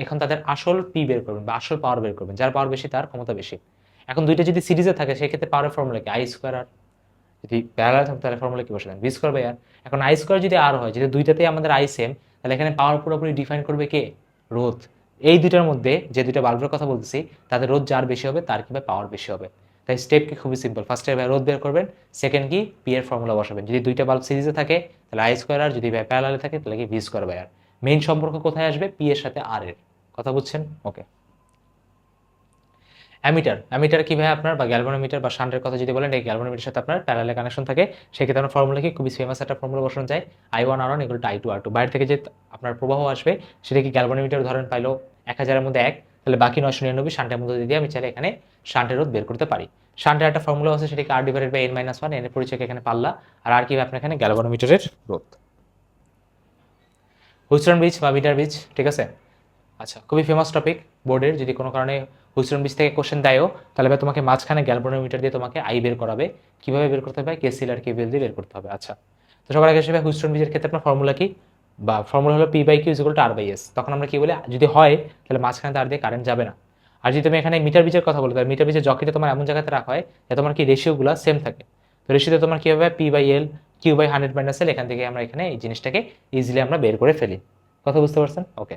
এখন তাদের আসল পি বের করবেন বা আসল পাওয়ার বের করবেন, যার পাওয়ার বেশি তার ক্ষমতা বেশি। এখন দুইটা যদি সিরিজে থাকে, সেক্ষেত্রে পাওয়ারের ফর্মুলা কি I²R। যদি প্যারালাল থাকে, তাহলে ফর্মুলা কি বসাবেন V²/R। এখন I² যদি আর হয়, যদি দুইটাতেই আমাদের আই সেম, তাহলে এখানে পাওয়ার পুরোপুরি ডিফাইন করবে কে, রোধ। এই দুইটার মধ্যে যে দুইটা বাল্বের কথা বলতেছি, তাদের রোধ যার বেশি হবে তার কিভাবে পাওয়ার বেশি হবে। তাই স্টেপ কি খুবই সিম্পল, ফার্স্টে রোধ বের করবেন, সেকেন্ড কি পি এর ফর্মুলা বসাবেন। যদি দুইটা বাল্ব সিরিজে থাকে তাহলে I²R, যদি প্যারালালে থাকে তাহলে কি V²/R। মেইন সম্পর্ক কোথায় আসবে, পি এর সাথে আর এর, কথা বুঝছেন। ওকে, অ্যামিটার কি ভাই আপনার, বা গ্যালভানোমিটার বা শান্টের কথা যদি বলেন, এই গ্যালভানোমিটারের সাথে আপনার প্যারালালে কানেকশন থাকে। সেক্ষেত্রে আপনার ফর্মুলা কি খুবই ফেমাস একটা ফর্মুলা বসানো যায়, I1R1 = I2R2। বাইরে থেকে যে আপনার প্রবাহ আসবে, সেটা কি গ্যালভানোমিটার ধরেন পাইলো 1000-এর মধ্যে 1, তাহলে বাকি 999 শান্টের মধ্যে দিয়ে আমি চাইলে এখানে শান্টের রোধ বের করতে পারি। শান্টের একটা ফর্মুলা আছে, সেটা কি R/n-1, এর পরিচয় এখানে পাল্লা, আর কি আপনার এখানে গ্যালভানোমিটারের রোধ। হুইস্টন ব্রিজ বা মিটার ব্রিজ, ঠিক আছে। আচ্ছা, খুবই ফেমাস টপিক বোর্ডের, যদি কোনো কারণে হুইস্টন ব্রিজ থেকে কোশ্চেন দেয়ও, তাহলে ভাই তোমাকে মাঝখানে গ্যালভানোমিটার দিয়ে তোমাকে আই বের করাবে। কিভাবে বের করতে হবে, কেসিএল আর কেভিএল দিয়ে বের করতে হবে। আচ্ছা, তো সবার আগে হিসেবে হুইস্টন ব্রিজের ক্ষেত্রে আপনার ফর্মুলা কি, বা ফর্মুলা হলো P/Q = R/S। তখন আমরা কি বলি, যদি হয় তাহলে মাঝখানে তার দিয়ে কারেন্ট যাবে না। আর যদি তুমি এখানে মিটার ব্রিজের কথা বলো, তাহলে মিটার ব্রিজের জকিটা তোমার এমন জায়গাতে রাখা হয় যে তোমার কি রেশিওগুলো সেম থাকে। তো রেশিওতে তোমার কি হবে, P/L Q/100 - L, এখান থেকে আমরা এখানে এই জিনিসটাকে ইজিলি আমরা বের করে ফেলি। কথা বুঝতে পারছেন। ওকে,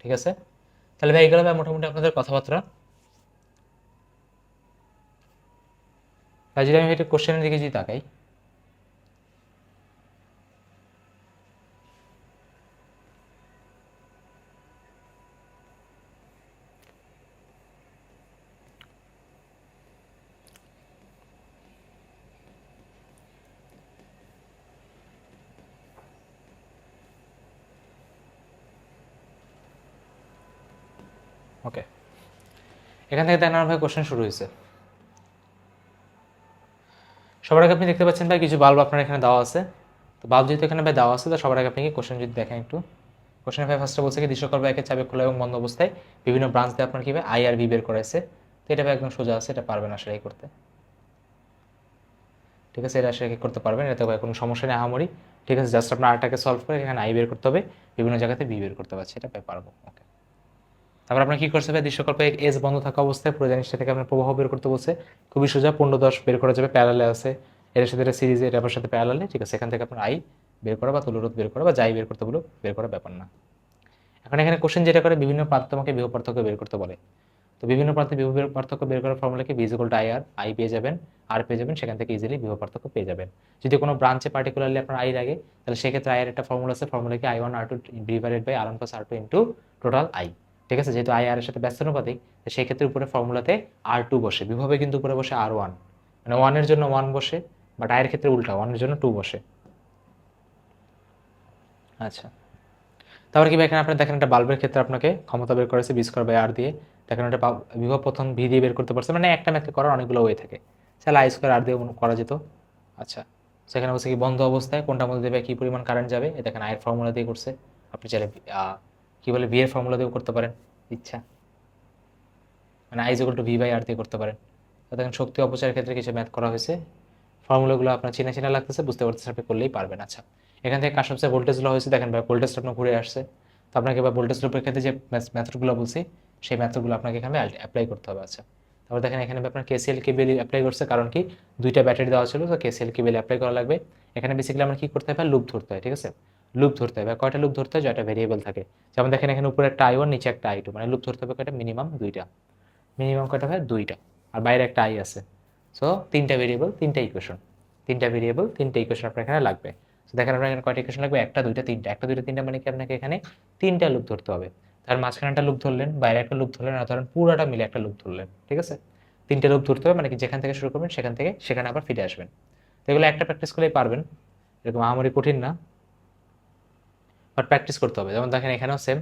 ঠিক আছে? তাহলে ভাই এগুলো ভাই মোটামুটি আপনাদের কথাবার্তা। তাই যদি আমি একটা কোশ্চেনের দিকে যদি তাকাই, ওকে, এখান থেকে দেখেন ভাই কোশ্চেন শুরু হয়েছে। সবার আগে আপনি দেখতে পাচ্ছেন ভাই কিছু বাল্ব আপনার এখানে দেওয়া আছে। তো বাল্ব যেহেতু এখানে ভাই দেওয়া আছে, তো সবার আগে আপনি কি কোশ্চেন যদি দেখেন একটু, কোশ্চেন ভাই ফার্স্টে বলছে কি দৃশ্যকল্প একের চাবি খোলা এবং বন্ধ অবস্থায় বিভিন্ন ব্রাঞ্চ দিয়ে আপনার কি ভাই আই আর ভি বের করেছে। তো এটা ভাই একদম সোজা আছে, এটা পারবেন আসলে এই করতে। ঠিক আছে, এটা আসলে কি করতে পারবেন, এতে ভাই কোনো সমস্যা নেই আহামরি। ঠিক আছে, জাস্ট আপনার আরটাকে সলভ করে এখানে আই বের করতে হবে, বিভিন্ন জায়গাতে বি বের করতে পারছে, এটা ভাই পারবো। ওকে, তারপর আপনার কি করতে হবে, দৃশ্যকল্পে এজ বন্ধ থাকা অবস্থায় পুরো জিনিসটা থেকে আপনার প্রবাহ বের করতে বলছে। খুবই সোজা, 15-10 বের করা যাবে, প্যারালে আছে এর সাথে এটা সিরিজে, এটা আবার সাথে প্যারালে। ঠিক আছে, এখান থেকে আপনার আই বের করা বা তুলরোধ বের করা বা যাই বের করতে বলো বের করার ব্যাপার না। এখন এখানে কোশ্চেন যেটা করে বিভিন্ন প্রান্ত তোমাকে বিভব পার্থক্য বের করতে বলে। তো বিভিন্ন প্রান্তে বিভব পার্থক্য বের করার ফর্মুলা কি, V is equal to I R, I পেয়ে যাবেন, আর পেয়ে যাবেন, সেখান থেকে ইজিলি বিভব পার্থক্য পেয়ে যাবেন। যদি কোনো ব্রাঞ্চে পার্টিকুলারলি আপনার আই লাগে, তাহলে সেক্ষেত্রে আই এর একটা ফর্মুলা আছে, ফর্মুলা কি I one R two divided by R one plus R two into total I. ঠিক আছে, যেহেতু আই আর এর সাথে ব্যস্তানুপাতিক, তো সেই ক্ষেত্রে উপরে ফর্মুলাতে আর টু বসে, বিভবে কিন্তু উপরে বসে আর ওয়ান, মানে ওয়ানের জন্য ওয়ান বসে, বাট আয়ের ক্ষেত্রে উল্টা, ওয়ানের জন্য টু বসে। আচ্ছা, তারপর কি ভাই এখানে আপনার দেখেন একটা বাল্বের ক্ষেত্রে আপনাকে ক্ষমতা বের করেছে বি স্কোয়ার বাই আর দিয়ে। দেখেন একটা বিভব প্রথম ভি দিয়ে বের করতে পারছে, মানে একটা ম্যাথকে করার অনেকগুলো ওয়ে থাকে, তাহলে আই স্কোয়ার আর দিয়ে করা যেত। আচ্ছা, সেখানে বলছে কি বন্ধ অবস্থায় কোনটার মধ্যে দেবে কি পরিমাণ কারেন্ট যাবে, এ দেখেন আয়ের ফর্মুলা দিয়ে করছে। আপনি চাইলে কি বলে ভি এর ফর্মুলা দিয়েও করতে পারেন ইচ্ছা, মানে I equal to V by R দিয়ে করতে পারেন। তো দেখেন শক্তি অপচয়ের ক্ষেত্রে কিছু ম্যাথ করা হয়েছে, ফর্মুলাগুলো আপনার চিনা চিনা লাগতেছে, বুঝতে পারতেছেন, আপনি করলেই পারবেন। আচ্ছা, এখান থেকে কাজ সবচেয়ে ভোল্টেজ ল হয়েছে, দেখেন ভাই ভোল্টেজটা আপনার ঘুরে আসছে। তো আপনাকে এবার ভোল্টেজ লুপের ক্ষেত্রে যে মেথডগুলো বলছি, সেই মেথডগুলো আপনাকে এখানে অ্যাপ্লাই করতে হবে। আচ্ছা, তারপর দেখেন এখানে আপনার কেসিএল কেবিএল অ্যাপ্লাই করছে, কারণ কি দুইটা ব্যাটারি দেওয়া ছিল, তো কেসিএল কেবিএল অ্যাপ্লাই করা লাগবে। এখানে বেসিক্যালি আমরা কি করতে হবে, লুপ ধরতে হয়। ঠিক আছে, লুপ ধরতে হবে, কয়টা লুপ ধরতে হয়, যেটা ভেরিয়েবল থাকে। যেমন দেখেন এখানে উপরে একটা আই ওয়ান, নিচে একটা আই টু, মানে লুপ ধরতে হবে কয়টা, মিনিমাম দুইটা। মিনিমাম কয়টা হয়, দুইটা। আর বাইরে একটা আই আছে। সো তিনটা ভেরিয়েবল, তিনটা ইকুয়েশন, তিনটা ভেরিয়েবল, তিনটা ইকুয়েশন আপনার এখানে লাগবে। তো দেখেন আপনার এখানে কয়টা ইকুয়েশন লাগবে, একটা দুইটা তিনটা, একটা দুইটা তিনটা, মানে কি আপনাকে এখানে তিনটা লুপ ধরতে হবে। তার মাঝখানে একটা লুপ ধরলেন, বাইরে একটা লুপ ধরলেন, আর ধরেন পুরোটা মিলে একটা লুপ ধরলেন। ঠিক আছে, তিনটা লুপ ধরতে হবে, মানে কি যেখান থেকে শুরু করবেন সেখান থেকে সেখানে আবার ফিরে আসবেন। তো এগুলো একটা প্র্যাকটিস করলেই পারবেন, এরকম আমারই কঠিন না, বাট প্র্যাকটিস করতে হবে। যেমন দেখেন এখানেও সেম,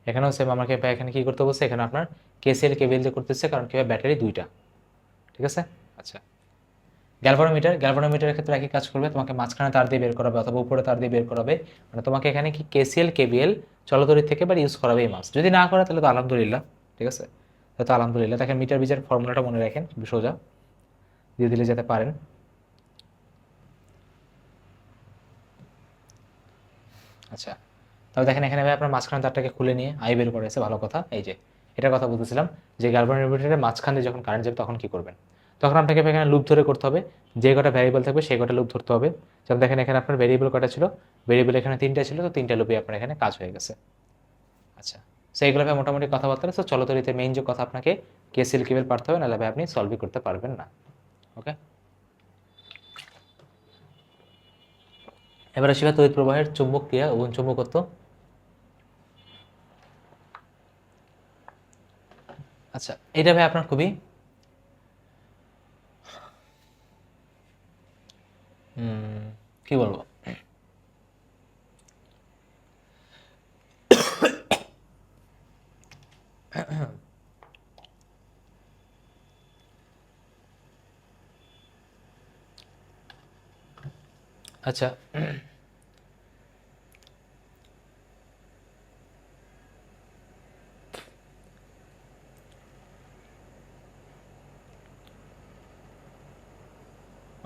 এখানেও সেম, আমাকে এখানে কি করতে বলছে, এখানে আপনার কেসিএল কেবিএল দিয়ে করতেছে, কারণ কি ব্যাটারি দুইটা। ঠিক আছে, আচ্ছা, গ্যালভানোমিটার, গ্যালভানোমিটারের ক্ষেত্রে একই কাজ করবে, তোমাকে মাঝখানে তার দিয়ে বের করাবে অথবা উপরে তার দিয়ে বের করাবে, মানে তোমাকে এখানে কি কেসিএল কেবিএল চলতরিৎ থেকে এবার ইউজ করাবে এই মাস, যদি না করে তাহলে তো আলহামদুলিল্লাহ। ঠিক আছে, তো আলহামদুলিল্লাহ। দেখেন মিটার বিজের ফর্মুলাটা মনে রাখেন, খুবই সোজা, দিয়ে দিলে যেতে পারেন। আচ্ছা, তাহলে দেখেন এখানে ভাই আপনার মাঝখানে তারটাকে খুলে নিয়ে আই বের করেছে, ভালো কথা। এই যে এটার কথা বলতেছিলাম, যে গ্যালভানোমিটারের মাঝখান দিয়ে যখন কারেন্ট যাবে তখন কি করবেন, তখন আপনাকে এখানে লুপ ধরে করতে হবে, যে কটা ভ্যারিয়েবল থাকবে সেই কটা লুপ ধরতে হবে। যেমন দেখেন এখানে আপনার ভেরিয়েবল কটা ছিল, ভেরিয়েবল এখানে তিনটা ছিল, তো তিনটা লুপে আপনার এখানে কাজ হয়ে গেছে। আচ্ছা, সো এগুলো ভাই মোটামুটি কথাবার্তা। সো চলতরিতে মেইন যে কথা, আপনাকে কেসিএল কেবিএল পারতে হবে, নাহলে ভাই আপনি সলভই করতে পারবেন না। ওকে, এবার আসি ভাই তড়িৎ প্রবাহের চুম্বক ক্রিয়া এবং চুম্বকত্ব। আচ্ছা, এটা ভাই আপনার খুবই কি বলবো, আচ্ছা,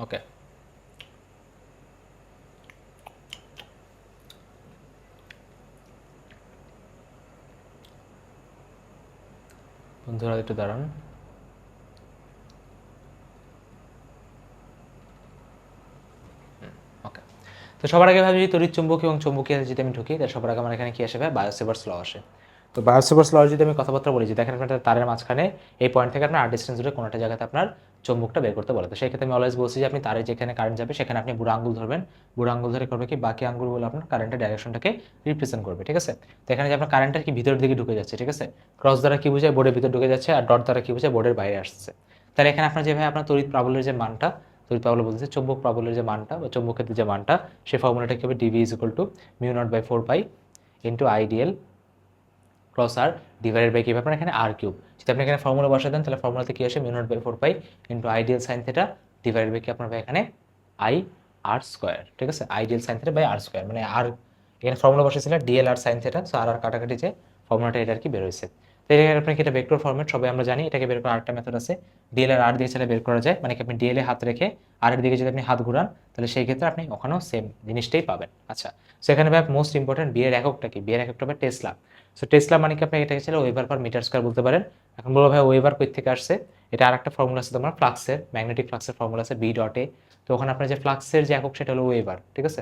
ওকে, বন্ধুরা একটু দাঁড়ান। ওকে, তো সবার আগে ভাবি তড়িৎ চুম্বক এবং চুম্বকীয় যদি আমি ঢুকি, তাহলে সবার আগে আমার এখানে কি আসে ভাই, বায়োসেভার্স ল আসে। তো বায়োসেভার্স লর যদি আমি কথাবার্তা বলি যে দেখেন আপনার তারের মাঝখানে এই পয়েন্ট থেকে আপনার আর ডিস্টেন্স দূরে কোনো একটা জায়গাতে আপনার চুম্বকটা বের করতে বলে। তো সেই ক্ষেত্রে আমি অলওয়েজ বলছি যে আপনি তারে যেখানে কারেন্ট যাবে সেখানে আপনি বুড়ো আঙ্গুল ধরবেন, বুড়ো আঙ্গুল ধরে করবে কি বাকি আঙ্গুলগুলো আপনার কারেন্টের ডাইরেকশনটাকে রিপ্রেজেন্ট করবে, ঠিক আছে। তো এখানে যে আপনার কারেন্টটা কি ভিতরের দিকে ঢুকে যাচ্ছে, ঠিক আছে, ক্রস দ্বারা কি বোঝায় বোর্ডের ভিতরে ঢুকে যাচ্ছে, আর ডট দ্বারা কি বোঝায় বোর্ডের বাইরে আসছে। তাহলে এখানে আপনার যেভাবে আপনার তড়িৎ প্রাবল্যের যে মানটা, তড়িৎ প্রাবল্য বলতেছে চৌম্বক প্রাবল্যের যে মানটা বা চৌম্বক ক্ষেত্রের যে মানটা, সেই ফর্মুলাটা কি হবে DV is equal to μ0/4 into IDL cross R divided by কি আপনার এখানে আর কিউব। যদি আপনি এখানে ফর্মুলা বসা দেন তাহলে ফর্মুলাতে কি আসে μ0/4 into ideal sine theta divided by কি আপনার এখানে আই আর স্কোয়ার, ঠিক আছে, ideal sine theta by R square, মানে আর এখানে ফর্মুলা বসেছিল DL R sine theta, so R R কাটাকাটি যে ফর্মুলাটা এটা আর কি বের হয়েছে। তো এখানে আপনাকে এটা ভেক্টর ফর্মেট সবাই আমরা জানি, এটাকে বের করার আরেকটা মেথড আছে, ডিএল আর আর দিয়ে চাইলে বের করা যায়, মানে কি আপনি ডিএল এ হাত রেখে আর এর দিকে যদি আপনি হাত ঘুরান তাহলে সেই ক্ষেত্রে আপনি ওখানেও সেম জিনিসটাই পাবেন। আচ্ছা, সো এখানে ভাই মোস্ট ইম্পর্টেন্ট বিয়ের এককটা কি, বিয়ের এককটা হবে টেসলা। সো টেসলা মানে কি আপনি এটাকে চাইলে ওয়েবার পার মিটার স্কয়ার বলতে পারেন। এখন বলবো ভাই ওয়েবার কই থেকে আসছে, এটা আরেকটা ফর্মুলা আছে তোমার ফ্লাক্সের, ম্যাগনেটিক ফ্লাক্সের ফর্মুলা আছে বি ডট এ। তো ওখানে আপনার যে ফ্লাক্সের যে একক সেটা হলো ওয়েবার, ঠিক আছে,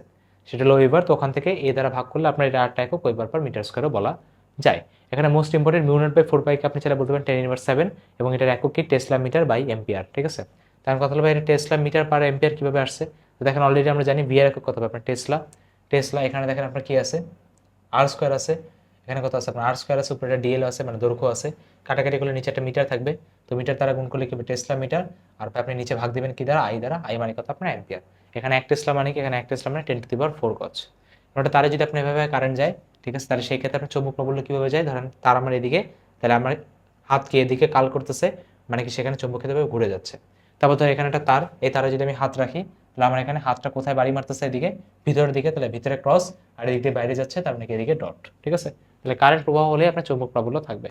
সেটা হলো ওয়েবার। তো ওখান থেকে এ দ্বারা ভাগ করলে আপনার এটা আরেকটা একক ওয়েবার পার মিটার স্কয়ারও বলা যায়। এখানে মোস্ট ইম্পর্টেন্ট μ0/4 কে আপনি চাইলে বলতে পারেন 10⁻7 এবং এটার একক কি টেসলা মিটার বাই এম্পিয়ার, ঠিক আছে। তার কথা হলো ভাই এটা টেসলা মিটার পার এম্পিয়ার কিভাবে আসছে, তো দেখেন অলরেডি আমরা জানি বি এর একক কত হবে আপনার টেসলা, টেসলা এখানে দেখেন আপনার কি আছে আর স্কোয়ার আছে, এখানে কত আছে আপনার আর স্কোয়ার আছে, উপরে একটা ডিএল আছে মানে দৈর্ঘ্য আছে, কাটাকাটি করলে নিচে একটা মিটার থাকবে, তো মিটার দ্বারা গুণ করলে কি হবে টেসলা মিটার, আর আপনি নিচে ভাগ দিবেন কি দ্বারা আই দ্বারা, আই মানে কত আপনার অ্যাম্পিয়ার। এখানে এক টেসলা মানে কি, এখানে এক টেসলা মানে 10⁴ গজ। ওটা তারে যদি আপনি এভাবে কারেন্ট যায়, ঠিক আছে, তাহলে সেই ক্ষেত্রে আপনার চৌম্বক প্রবল্য কীভাবে যায়, ধরেন তার আমার এদিকে, তাহলে আমার হাতকে এদিকে কাল করতেছে, মানে কি সেখানে চৌম্বক ক্ষেত্রে ঘুরে যাচ্ছে। তারপর ধর এখানে একটা তার, এই তারে যদি আমি হাত রাখি তাহলে আমার এখানে হাতটা কোথায় বাড়ি মারতেছে এদিকে ভিতরের দিকে, তাহলে ভিতরে ক্রস আর এদিক দিয়ে বাইরে যাচ্ছে, তার মানে এদিকে ডট, ঠিক আছে। তাহলে কারেন্ট প্রবাহ হলে আপনার চৌম্বক প্রাবল্য থাকবে।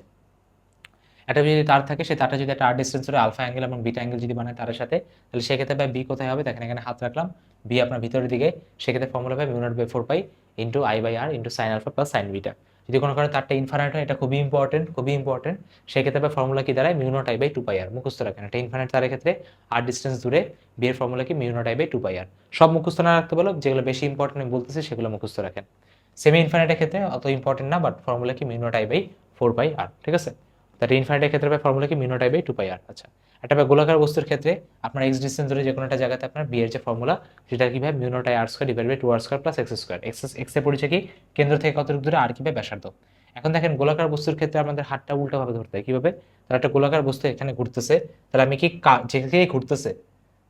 একটা যদি তার থাকে সেই তারটা যদি একটা আর ডিস্টেন্স ধরে আলফা অ্যাঙ্গেল এবং বিটা অ্যাঙ্গেল যদি বানায় তারের সাথে, তাহলে সেক্ষেত্রে ভাই বি কোথায় হবে, দেখেন এখানে হাত রাখলাম, বি আপনার ভিতরের দিকে, সেক্ষেত্রে ফর্মুলা হবে μ0/4 into I by R into sine alpha plus sine beta. যদি কোনো কারণে তারটা ইনফাইনাইট হয়, এটা খুবই ইম্পর্টেন্ট, খুবই ইম্পর্টেন্ট, সেক্ষেত্রে ফর্মুলা কি দাঁড়ায় μ0I/2πr, মুখস্থ রাখেন, এটা ইনফাইনাইট তারের ক্ষেত্রে আর ডিস্টেন্স দূরে বি এর ফর্মুলা কি μ0I/2πr। সব মুখস্থ না রাখতে বলো, যেগুলো বেশি ইম্পর্টেন্ট আমি বলতেছি সেগুলো মুখস্থ রাখেন। সেমি ইনফাইনাইটের ক্ষেত্রে অত ইম্পর্টেন্ট না, বাট ফর্মুলা কি μ0I/4πr, ঠিক আছে। তার ইনফাইনাইটের ক্ষেত্রে ফর্মুলা কি μ0I/2πr। আচ্ছা, একটা গোলাকার বস্তুর ক্ষেত্রে আপনার এক্স ডিস্টেন্স ধরে যে কোনো একটা জায়গাতে আপনার বি এর যে ফর্মুলা সেটা কি ভাই μ0I/r² divide by 2r² plus x², x এর পরিচয় কি কেন্দ্র থেকে কতটুকু দূরে আর কি ভাই ব্যাসার্ধ। এখন দেখেন গোলাকার বস্তুর ক্ষেত্রে আমাদের হাতটা উল্টাভাবে ধরতে হয়, কিভাবে, তাহলে একটা গোলাকার বস্তু এখানে ঘুরতেছে, তাহলে আমি কি যেদিকে ঘুরতেছে,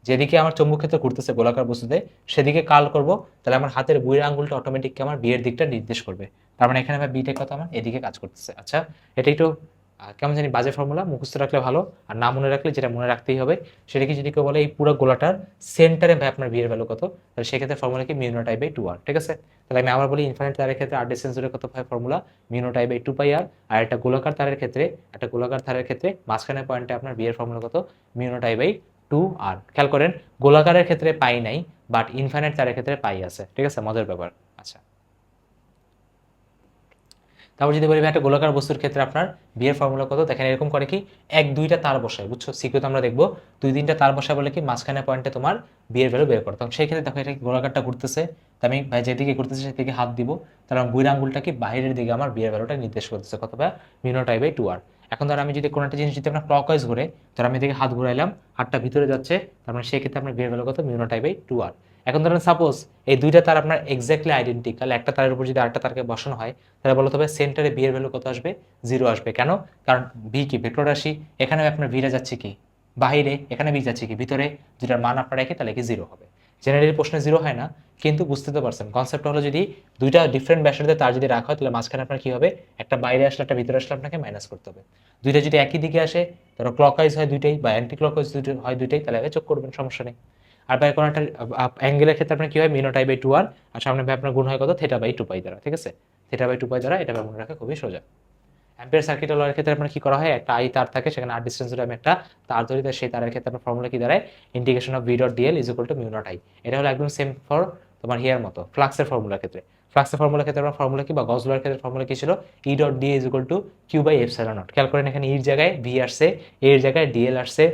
যেদিকে আমার চৌম্বক ক্ষেত্র ঘুরতেছে গোলাকার বস্তুতে সেদিকে কাল করব, তাহলে আমার হাতের বুড়ির আঙ্গুলটা অটোমেটিক আমার বিয়ের দিকটা নির্দেশ করবে, তার মানে এখানে আমার বিটা কত আমার এদিকে কাজ করতেছে। আচ্ছা, এটা একটু কেমন জানি বাজে ফর্মুলা, মুখস্থ রাখলে ভালো, আর না মনে রাখলে যেটা মনে রাখতেই হবে সেটা কি, যদি কেউ বলে এই পুরো গোলাটার সেন্টারে ভাই আপনার বিয়ের ভ্যালু কত, তাহলে সেক্ষেত্রে ফর্মুলা কি μ0I/2r, ঠিক আছে। তাহলে আমি আবার বলি ইনফাইনাইট তারের ক্ষেত্রে আর ডিস্টেন্স ধরে কত হয় ফর্মুলা μ0I/2πr, আর একটা গোলাকার তারের ক্ষেত্রে, একটা গোলাকার তারের ক্ষেত্রে মাঝখানে পয়েন্টে আপনার বিয়ের ফর্মুলা কত μ0I/2r। খেয়াল করেন গোলাকারের ক্ষেত্রে পাই নাই, বাট ইনফাইনাইট তারের ক্ষেত্রে পাই আছে, ঠিক আছে, মজার ব্যাপার। আচ্ছা, তারপর যদি বলি একটা গোলাকার বস্তুর ক্ষেত্রে আপনার বিয়ের ফর্মুলা কত, দেখেন এরকম করে কি 1-2টা তার বসায়, বুঝছো, সিকিউরিটি আমরা দেখবো 2-3টা তার বসায় বলে কি মাঝখানে পয়েন্টে তোমার বিয়ের ভ্যালু বের করো, তখন সেই ক্ষেত্রে দেখো এটা গোলাকারটা ঘুরতেছে, তো আমি ভাই যেদিকে ঘুরতেছে সেদিকে হাত দিব, তাহলে আমার বুড়ির আঙ্গুলটা কি বাইরের দিকে আমার বিয়ের ভ্যালুটা নির্দেশ করতেছে কত ভাই μ0I/2r। এখন ধর আমি যদি কোনো একটা জিনিস যদি আপনার ক্লকওয়াইজ ঘুরে, ধর আমি এদিকে হাত ঘুরাইলাম, হাতটা ভিতরে যাচ্ছে, তার মানে সেক্ষেত্রে আপনার বিয়ের ভ্যালু কত μ0I/2r। এখন ধরেন সাপোজ এই দুইটা তার আপনার এক্স্যাক্টলি আইডেন্টিক্যাল, একটা তারের উপর যদি আরেকটা তারকে বসানো হয় তাহলে বলতে হবে সেন্টারে বি এর ভ্যালু কত আসবে, 0 আসবে। কেন, কারণ বি কি ভেক্টর রাশি, এখানে আপনার ভিটা যাচ্ছে কি বাইরে, এখানে বি যাচ্ছে কি ভিতরে, যেটার মান আপনার রাখি তাহলে কি 0 হবে। জেনারেলি প্রশ্নে 0 হয় না, কিন্তু বুঝতে তো পারছেন কনসেপ্ট হলো যদি দুইটা ডিফারেন্ট ব্যাসার্ধে তার যদি রাখা হয় তাহলে মাঝখানে আপনার কি হবে, একটা বাইরে আসলে একটা ভিতরে আসলে আপনাকে মাইনাস করতে হবে। দুইটা যদি একই দিকে আসে, ধরো ক্লকওয়াইজ হয় দুইটাই বা অ্যান্টি ক্লকওয়াইজ হয় দুইটাই, তাহলে যোগ করবেন, সমস্যা নেই। আর ভাই কোনো একটা অ্যাঙ্গেলের ক্ষেত্রে আপনার কি হয় μ0I/2r, আর সামনে ভাই আপনার গুণ হয় কত θ/2π দ্বারা, ঠিক আছে, θ/2π দ্বারা, এটা মনে রাখা খুবই সোজা। অ্যাম্পিয়ার সার্কিট লয়ের ক্ষেত্রে আপনার কি করা হয়, একটা আই তার থাকে, সেখানে আর ডিস্টেন্স ধরে আমি একটা তার ধরি, সেই তারের ক্ষেত্রে আপনার ফর্মুলা কি দাঁড়ায় integration of v.dl is equal two μ0I। এটা হলো একদম সেম ফর তোমার হিয়ার মতো ফ্লাক্সের ফর্মুলার ক্ষেত্রে, ফ্লাক্সের ফর্মুলার ক্ষেত্রে আপনার ফর্মুলা কি বা গজ লয়ের ক্ষেত্রে ফর্মুলা কি ছিল E.d is equal two q/ε0। খেয়াল করেন এখানে এর জায়গায় ভি আসছে, এর জায়গায় ডিএল আসছে,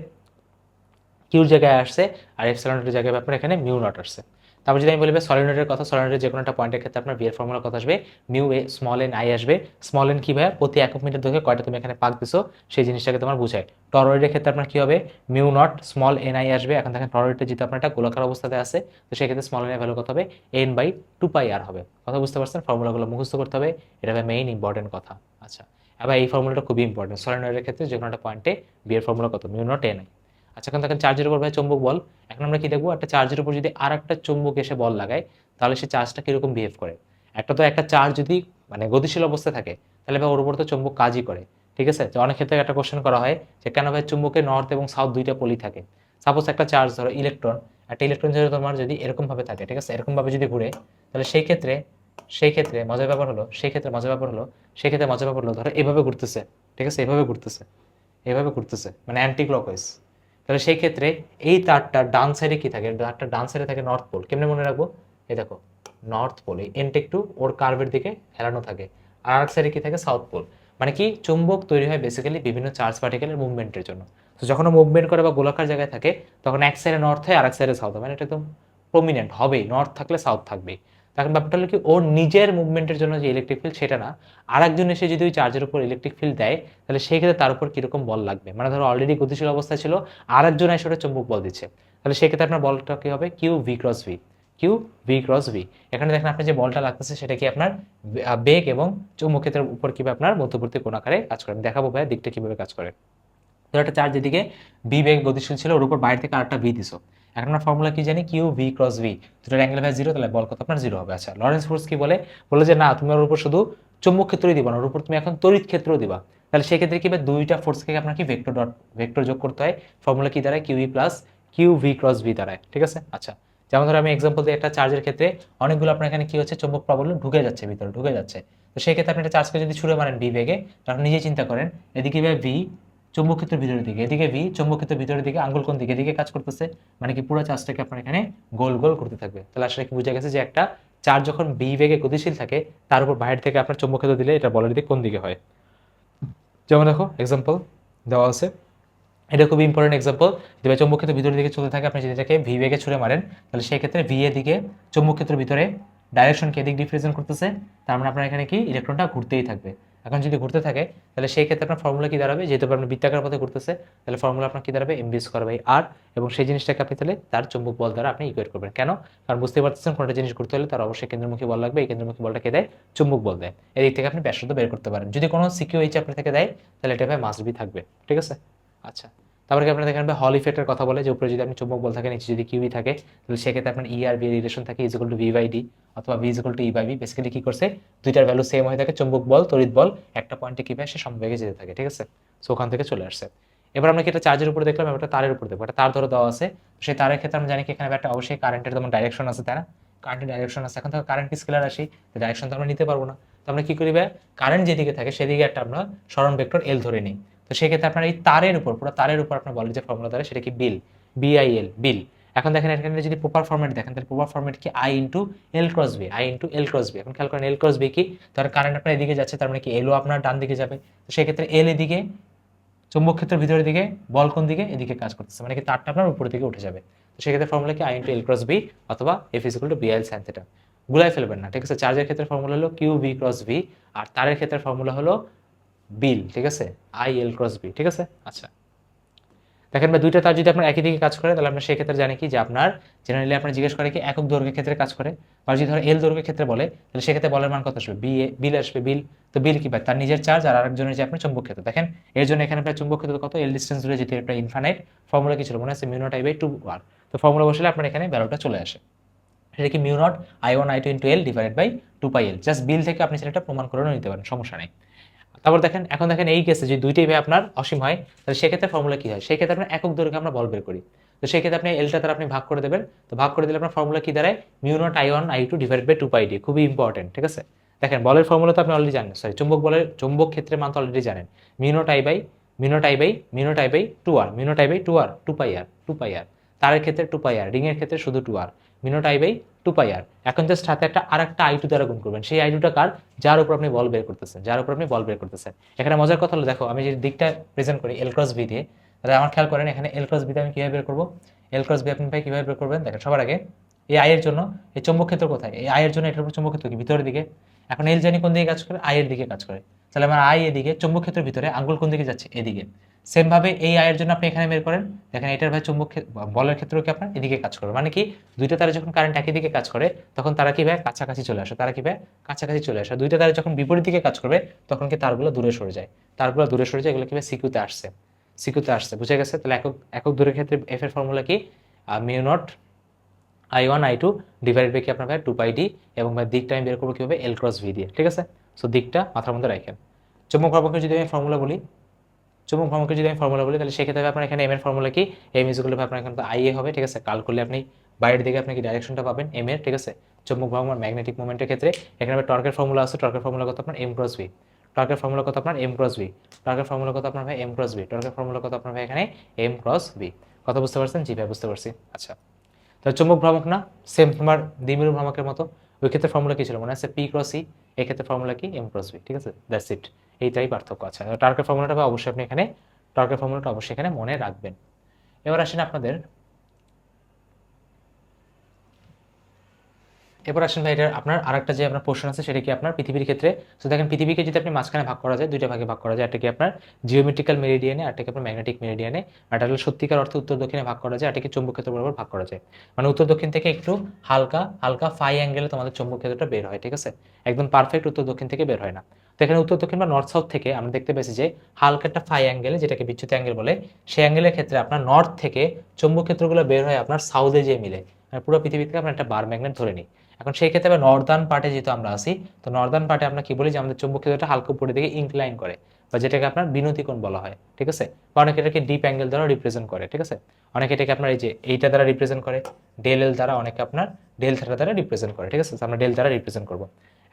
কিউর জায়গায় আসছে, আর এপসিলনের জায়গায় আপনার এখানে μ0 আসছে। তারপর যদি আমি বলি সলিনয়েডের কথা, সলিনয়েডের যে কোনো একটা পয়েন্টের ক্ষেত্রে আপনার বি এর ফর্মুলা কত আসবে, mu a small N I আসবে। স্মল এন কি ভাইয়া, প্রতি একক মিটার দৈর্ঘ্যে কয়টা তুমি এখানে পাক দিছো সেই জিনিসটাকে তোমার বোঝায়। টরয়েডের ক্ষেত্রে আপনার কি হবে, mu not small N I আসবে। এখন দেখেন টরয়েডটা যেহেতু আপনার একটা গোলাকার অবস্থাতে আছে, তো সেক্ষেত্রে স্মল এন আই ভ্যালু কত হবে, এন বাই 2 পাই আর হবে। কথা বুঝতে পারছেন, ফর্মুলাগুলো মুখস্থ করতে হবে, এটা হবে মেইন ইম্পর্টেন্ট কথা। আচ্ছা, এবার এই ফর্মুলাটা খুবই ইম্পর্টেন্ট, সলিনয়েডের ক্ষেত্রে যে কোনো একটা পয়েন্টে বি এর ফর্মুলা কত, মিউ নট এন আই। আচ্ছা, এখন দেখেন চার্জের উপর ভাই চৌম্বক বল। এখন আমরা কি দেখবো, একটা চার্জের উপর যদি আর একটা চুম্বক এসে বল লাগায়, তাহলে সে চার্জটা কিরকম বিহেভ করে। একটা চার্জ যদি মানে গতিশীল অবস্থায় থাকে, তাহলে ভাই ওর উপর তো চুম্বক কাজই করে। ঠিক আছে, তো অনেক ক্ষেত্রে একটা কোশ্চেন করা হয় যে কেন ভাই চুম্বকের নর্থ এবং সাউথ দুইটা পলি থাকে। সাপোজ একটা চার্জ ধরো ইলেকট্রন, একটা ইলেকট্রন যদি তোমার যদি এরকম ভাবে থাকে, ঠিক আছে, এরকম ভাবে যদি ঘুরে, তাহলে সেই ক্ষেত্রে মজার ব্যাপার হলো, ধরো এভাবে ঘুরতেছে, ঠিক আছে, এভাবে ঘুরতেছে মানে অ্যান্টি ক্লকওয়াইজ। তাহলে সেই ক্ষেত্রে এই তারটা ডান সাইডে কি থাকে, তারটা ডান সাইডে থাকে নর্থ পোল। কেমনে মনে রাখবো, এই দেখো নর্থ পোল, এই এন্ড একটু ওর কার্ভের দিকে হেলানো থাকে, আর আরেক সাইডে কি থাকে, সাউথ পোল। মানে কি, চুম্বক তৈরি হয় বেসিক্যালি বিভিন্ন চার্জ পার্টিকেলের মুভমেন্টের জন্য। তো যখন মুভমেন্ট করে বা গোলাকার জায়গায় থাকে, তখন এক সাইডে নর্থ হয়, আরেক সাইডে সাউথ হয়, মানে এটা একদম প্রমিনেন্ট হবেই, নর্থ থাকলে সাউথ থাকবেই। তখন ব্যাপারটা হলো কি, ওর নিজের মুভমেন্টের জন্য যে ইলেকট্রিক ফিল্ড সেটা না, আরেকজন এসে যদি ওই চার্জের উপর ইলেকট্রিক ফিল্ড দেয়, তাহলে সেই ক্ষেত্রে তার উপর কিরকম বল লাগবে। মানে ধরো অলরেডি গতিশীল অবস্থায় ছিল, আরেকজন এসে ওটা চুম্বক বল দিচ্ছে, তাহলে সেক্ষেত্রে আপনার বলটা কি হবে, কিউ ভি ক্রস ভি। এখানে দেখেন আপনি যে বলটা লাগতেছে সেটা কি আপনার বেগ এবং চৌম্বক ক্ষেত্রের উপর কিভাবে আপনার মধ্যবর্তী কোণ আকারে কাজ করে। আমি দেখাবো ভাই দিকটা কিভাবে কাজ করে। তো একটা চার্জ যেদিকে বি বেগ গতিশীল ছিল, ওর উপর বাইরে থেকে আরেকটা ভি দিছো। এখন আমরা ফর্মুলা কি জানি, কিউ ভি ক্রস ভি, দুটোর অ্যাঙ্গেল হয় 0, তাহলে বল কত আপনার 0 হবে। আচ্ছা, লরেন্স ফোর্স কি বলে, যে না তুমি ওর উপর শুধু চুম্বক ক্ষেত্রই দিবা না, ওর উপর তুমি এখন তড়িৎ ক্ষেত্রও দিবা। তাহলে সেক্ষেত্রে কি হবে, দুইটা ফোর্সকে আপনার কি ভেক্টর যোগ করতে হয়। ফর্মুলা কি দাঁড়ায়, QE plus Q V cross V দাঁড়ায়। ঠিক আছে, আচ্ছা, যেমন ধরো আমি এক্সাম্পল দিই, একটা চার্জের ক্ষেত্রে অনেকগুলো আপনার এখানে কি হচ্ছে, চুম্বক প্রবল ঢুকে যাচ্ছে, ভিতরে ঢুকে যাচ্ছে। তো সেই ক্ষেত্রে আপনি একটা চার্জকে যদি ছুড়ে মারেন ভি বেগে, তখন নিজেই চিন্তা করেন, এদিকে ভি চুম্বক ক্ষেত্রের ভিতরের দিকে, এদিকে ভি চুম্বক ক্ষেত্রের ভিতরের দিকে, আঙ্গুল কোন দিকে, এদিকে কাজ করতেছে। মানে কি পুরো চার্জটাকে আপনার এখানে গোল গোল করতে থাকবে। তাহলে আসলে কি বোঝা গেছে যে একটা চার্জ যখন বি বেগে গতিশীল থাকে, তার উপর বাইরে থেকে আপনার চুম্বক ক্ষেত্র দিলে এটা বলের দিক কোন দিকে হয়। যেমন দেখো এক্সাম্পল দেওয়া আছে, এটা খুবই ইম্পর্টেন্ট এক্সাম্পল। যদি চুম্বক ক্ষেত্র ভিতরের দিকে চলতে থাকে, আপনি যদি এটাকে ভি বেগে ছুড়ে মারেন, তাহলে সেই ক্ষেত্রে ভি এর দিকে চুম্বক ক্ষেত্রের ভিতরে ডাইরেকশনকে এদিক রিপ্রেজেন্ট করতেছে, তার মানে আপনার এখানে কি ইলেকট্রনটা ঘুরতেই থাকবে। এখন যদি ঘুরতে থাকে, তাহলে সেই ক্ষেত্রে আপনার ফর্মুলা কি দাঁড়াবে, যেহেতু আপনার বৃত্তাকার পথে ঘুরতেছে, তাহলে ফর্মুলা আপনার কি দাঁড়াবে, mv²/r। এবং সেই জিনিসটাকে আপনি তাহলে তার চুম্বক বল দ্বারা আপনি ইকুয়েট করবেন। কেন, কারণ বুঝতে পারতেছেন কোনটা জিনিস ঘুরতে হলে তার অবশ্যই কেন্দ্রমুখী বল লাগবে, এই কেন্দ্রমুখী বলটা কে দেয়, চুম্বক বল দেয়। এদিক থেকে আপনি ব্যাসার্ধ বের করতে পারেন। যদি কোনো সিকিউএইচ আপনার থেকে দেয়, তাহলে এটা ভাই মাস্ট বি থাকবে। ঠিক আছে, আচ্ছা, তারপরে কি আপনারা দেখেন হল ইফেক্টের কথা বলে, যে উপরে যদি আপনি চুম্বক বল থাকে, নিচে যদি কিউই থাকে, তাহলে সেক্ষেত্রে আপনার ই আর বি রিলেশন থাকে ইজ ইকুয়াল টু ভি/ডি, অথবা ভি ইজ ইকুয়াল টু ই/বি। বেসিক্যালি কি করছে, দুইটার ভ্যালু সেম হয়ে থাকে, চুম্বক বল তড়িৎ বল একটা পয়েন্টে কি ভাবে সে সমবেগে যেতে থাকে। ঠিক আছে, সো ওখান থেকে চলে আসছে। এবার আমরা কি এটা চার্জের উপর দেখলাম, এবার তারের উপর দেখবো। একটা তার ধরে দেওয়া আছে, সেই তারের ক্ষেত্রে আমরা জানি কি এখানে একটা অবশ্যই কারেন্টের যেমন ডাইরেকশন আছে, তাই না, কারেন্টের ডাইরেকশন আছে। এখন তো কারেন্ট কি স্কেলার রাশি, ডাইরেকশন তো আমরা নিতে পারবো না। তো আমরা কি করি ভাই, কারেন্ট যেদিকে থাকে সেদিকে একটা আমরা সরণ ভেক্টর এল ধরে নিই। তো সেক্ষেত্রে আপনার এই তারের উপর, পুরো তারের উপর আপনার বলের যে ফর্মুলা দ্বারা, সেটা কি বিআইএল, বিল। এখন দেখেন এখানে যদি প্রপার ফর্মেট দেখেন, তাহলে প্রপার ফর্মেট কি I × L × B। এখন খেয়াল করেন L × B কি, তার কারেন্ট আপনার এদিকে যাচ্ছে, তার মানে কি এলও আপনার ডান দিকে যাবে। তো সেক্ষেত্রে এল এদিকে, চুম্বক ক্ষেত্রের ভিতরের দিকে, বল কোন দিকে, এদিকে কাজ করতেছে, মানে কি তারটা আপনার উপরের দিকে উঠে যাবে। তো সেক্ষেত্রে ফর্মুলা কি I × L × B, অথবা F = BIL sin θ। গুলাই ফেলবেন না। ঠিক আছে, চার্জের ক্ষেত্রে ফর্মুলা হলো QV × V, আর তারের ক্ষেত্রে ফর্মুলা হলো বিল। ঠিক আছে, I/L × B। ঠিক আছে, আচ্ছা, দেখেন ভাই দুইটা তার যদি আপনার একই দিকে কাজ করে, তাহলে আমরা সেই ক্ষেত্রে জানি কি যে আপনার জেনারেলি আপনার জিজ্ঞেস করে কি একক দৈর্ঘ্যের ক্ষেত্রে কাজ করে, বা যদি ধরো এল দৈর্ঘ্যের ক্ষেত্রে বলে, তাহলে সেক্ষেত্রে বলের মান কত আসবে, বিল আসবে, বিল। তো বিল কি ভাই, তার নিজের চার্জ আর আরেকজনের যে আপনার চুম্বক ক্ষেত্র। দেখেন এর জন্য এখানে প্রায় চুম্বক ক্ষেত্র কত, এল ডিস্টেন্স ধরে যেতে একটা ইনফাইনাইট। ফর্মুলা কি ছিল মনে আছে, μ0I/2r। তো ফর্মুলা বসলে আপনার এখানে ভ্যালুটা চলে আসে, সেটা কি μ0I1I2 × L/2πL। জাস্ট বিল থেকে আপনি সেটা প্রমাণ করে নিতে পারেন, সমস্যা নেই। তারপর দেখেন, এখন দেখেন এই কেসে যদি দুইটাই ভাই আপনার অসীম হয়, তাহলে সেক্ষেত্রে ফর্মুলা কি হয়, সেক্ষেত্রে আপনার একক দৈর্ঘ্যে আমরা বল বের করি। তো সেক্ষেত্রে আপনি এলটা তারা আপনি ভাগ করে দেবেন। তো ভাগ করে দিলে আপনার ফর্মুলা কি দাঁড়ায়, μ0I1I2 / 2πd, খুবই ইম্পর্টেন্ট। ঠিক আছে, দেখেন বলের ফর্মুলা তো আপনি অলরেডি জানেন, সরি চুম্বক ক্ষেত্রের মান তো অলরেডি জানেন, μ0I/2r, 2πr। তারের ক্ষেত্রে 2πr, রিং এর ক্ষেত্রে শুধু 2r, μ0I/2πr। এখন জাস্ট হাতে একটা আরেকটা I2 দ্বারা গুণ করবেন, সেই I2টা কার, যার উপর আপনি বল বের করতেছেন। এখানে মজার কথা হলো, দেখো আমি যে দিকটা প্রেজেন্ট করি L × B দিয়ে, তাহলে আমার খেয়াল করেন এখানে L × B তে আমি কিভাবে বের করবো, L × B আপনি ভাই কিভাবে বের করবেন। দেখেন সবার আগে এই আই এর জন্য এই চৌম্বক ক্ষেত্র কোথায়, এই আই এর জন্য এটার উপর চৌম্বক ক্ষেত্র কি ভিতরের দিকে। এখন এল জানি কোন দিকে কাজ করে, আই এর দিকে কাজ করে, তাহলে আমার আই এদিকে, চৌম্বক ক্ষেত্রের ভিতরে আঙ্গুল কোন দিকে যাচ্ছে, এদিকে। সেম ভাবে এই আই এর জন্য আপনি এখানে বের করেন, দেখেন এটার ভাই চৌম্বক বলের ক্ষেত্র কি আপনার এদিকে কাজ করবে, মানে কি দুইটা তারে যখন কারেন্ট একই দিকে কাজ করে তখন তারা কি ভাই কাছাকাছি চলে আসে, তারা কি ভাই কাছাকাছি চলে আসে। দুইটা তারে যখন বিপরীত দিকে কাজ করবে তখন কি তারগুলো দূরে সরে যায়, তারগুলো দূরে সরে যায়, এগুলো কি ভাই সিকিউতে আসছে, সিকিউতে আসছে, বুঝে গেছে। তাহলে একক একক দূরের ক্ষেত্রে এফ এর ফর্মুলা কি, mu not I1 I2 divided by কি আপনার ভাই 2πd, এবং ভাই দিকটা আমি বের করবো কীভাবে, এল ক্রস ভি দিয়ে, ঠিক আছে। সো দিকটা মাথার মধ্যে রাখেন। চৌম্বক ভ্রামকের যদি আমি ফর্মুলা বলি, চৌম্বক ভ্রামকের যদি আমি ফর্মুলা বলি, তাহলে সেক্ষেত্রে আপনার এখানে এম এর ফর্মুলা কি, এম ইজ ইকুয়াল টু আপনার এখানে আই এ হবে, ঠিক আছে। কাল করলে আপনি বাইরের দিকে আপনি কি ডাইরেকশনটা পাবেন এম এর, ঠিক আছে। চৌম্বক ভ্রামক ম্যাগনেটিক মোমেন্টের ক্ষেত্রে এখানে টর্কের ফর্মুলা আছে, টর্কের ফর্মুলা কত আপনার এম ক্রস ভি, টর্কের ফর্মুলা কত আপনার এম ক্রস ভি, টর্কের ফর্মুলা কত আপনার ভাই এম ক্রস ভি, টর্কের ফর্মুলা কত আপনার ভাই এখানে এম ক্রস ভি। কথা বুঝতে পারছেন? জি ভাই বুঝতে পারছি। আচ্ছা, তাহলে চৌম্বক ভ্রামক না, সেম তোমার দ্বিমেরু ভ্রামকের মতো, ওই ক্ষেত্রে ফর্মুলা কি ছিল মনে আছে, পি ক্রস ই, এই ক্ষেত্রে ফর্মুলা কি এম ক্রস ভি, ঠিক আছে, দ্যাটস ইট, এইটাই পার্থক্য। আচ্ছা, টর্কের ফর্মুলাটা অবশ্যই আপনি এখানে, টর্কের ফর্মুলাটা অবশ্যই এখানে মনে রাখবেন। এবার আসেন আপনাদের, এবার আসেন ভাই এটা আপনার আরেকটা যে আপনার পোর্শন আছে সেটা কি আপনার পৃথিবীর ক্ষেত্রে। তো দেখেন পৃথিবীকে যদি আপনি মাঝখানে ভাগ করা যায়, দুইটা ভাগে ভাগ করা যায়, একটা কি আপনার জিওমেট্রিক্যাল মেরিডিয়ানে, আর একটা কি আপনার ম্যাগনেটিক মেরিডিয়ানে, আর এটা হলো সত্যিকার অর্থে উত্তর দক্ষিণে ভাগ করা যায়, আর একটা কি চৌম্বক ক্ষেত্র বরাবর ভাগ করা যায়। মানে উত্তর দক্ষিণ থেকে একটু হালকা হালকা ফাই অ্যাঙ্গেলে তোমাদের চৌম্বক ক্ষেত্রটা বের হয়, ঠিক আছে, একদম পারফেক্ট উত্তর দক্ষিণ থেকে বের হয় না। তো এখানে উত্তর দক্ষিণ বা নর্থ সাউথ থেকে আমরা দেখতে পেয়েছি যে হালকা একটা ফাই অ্যাঙ্গেলে, যেটাকে বিচ্যুতি অ্যাঙ্গেল বলে, সেই অ্যাঙ্গেলের ক্ষেত্রে আপনার নর্থ থেকে চৌম্বক ক্ষেত্রগুলো বের হয় আপনার সাউথে যে মিলে, মানে পুরো পৃথিবী থেকে আমরা একটা বার ম্যাগনেট ধরে নিই। এখন সেই ক্ষেত্রে আবার নর্দার্ন পার্টে যেহেতু আমরা আসি, তো নর্দার্ন পার্টে আমরা কি বলি যে আমাদের চৌম্বক ক্ষেত্রটা হালকা উপরের দিকে ইনক্লাইন করে, বা যেটাকে আপনার বিনতি কোণ বলা হয়, ঠিক আছে, বা অনেকে এটাকে ডিপ অ্যাঙ্গেল দ্বারা রিপ্রেজেন্ট করে, ঠিক আছে। অনেকে এটাকে আপনার এই যে এইটা দ্বারা রিপ্রেজেন্ট করে, ডেল এল দ্বারা, অনেকে আপনার ডেল থিটা দ্বারা রিপ্রেজেন্ট করে, ঠিক আছে। আমরা ডেল দ্বারা রিপ্রেজেন্ট করবো।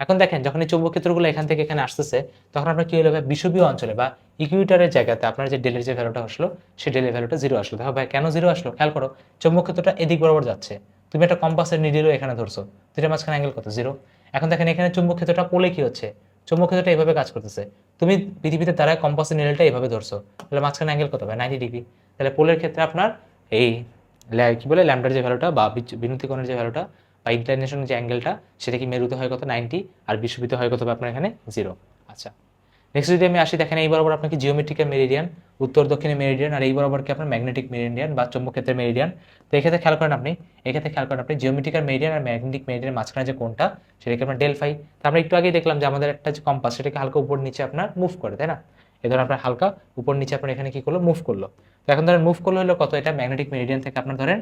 এখন দেখেন যখন এই চৌম্বক ক্ষেত্রগুলো এখান থেকে এখানে আসতেছে, তখন আপনার কি হলো ভাই, বিষুবীয় অঞ্চলে বা ইকুইটরের জায়গাতে আপনার যে ডেলের যে ভ্যালুটা আসলো, সেই ডেলের ভ্যালুটা জিরো আসলো। দেখো ভাই কেন জিরো আসলো, খেয়াল করো, চৌম্বক ক্ষেত্রটা এদিক বরাবর যাচ্ছে, তুমি একটা কম্পাসের নিডিলও এখানে ধরছো, দুইটার মাঝখানে অ্যাঙ্গেল কত, জিরো। এখন দেখেন এখানে চৌম্বক ক্ষেত্রটা পোলে কি হচ্ছে, চৌম্বক ক্ষেত্রটা এইভাবে কাজ করতেছে, তুমি পৃথিবীতে দ্বারা কম্পাসের নিডলটা এইভাবে ধরছো, তাহলে মাঝখানে অ্যাঙ্গেল কত হবে, 90 ডিগ্রি। তাহলে পোলের ক্ষেত্রে আপনার এই কি বলে ল্যামডার যে ভ্যালুটা বা বিনতি কোণের যে ভ্যালুটা বা ইনক্লাইনেশনের যে অ্যাঙ্গেলটা, সেটা কি মেরুতে হয় কত, 90, আর বিশ্ববিতে হয় কত আপনার এখানে জিরো। আচ্ছা, নেক্সট যদি আমি আসি, দেখেন এই বরাবর আপনার কি জিওমেট্রিক্যাল মেরিডিয়ান, উত্তর দক্ষিণে মেরিডিয়ান, আর এই বরাবর কি আপনার ম্যাগনেটিক মেরিডিয়ান বা চৌম্বক ক্ষেত্রের মেরিডিয়ান। তো এক্ষেত্রে খেয়াল করেন আপনি, এক্ষেত্রে খেয়াল করেন আপনি জিওমেট্রিক্যাল মেরিডিয়ান আর ম্যাগনেটিক মেরিডিয়ানের মাঝখানে যে কোণটা, সেটাকে আপনার ডেল ফাই। তো আমরা একটু আগেই দেখলাম যে আমাদের একটা যে কম্পাস, সেটাকে হালকা উপর নিচে আপনার মুভ করে, তাই না। এ ধরেন আপনার হালকা উপর নিচে আপনার এখানে কি করলো, মুভ করলো। তো এখন ধরেন মুভ করলো হলো কত, এটা ম্যাগনেটিক মেরিডিয়ান থেকে আপনার ধরেন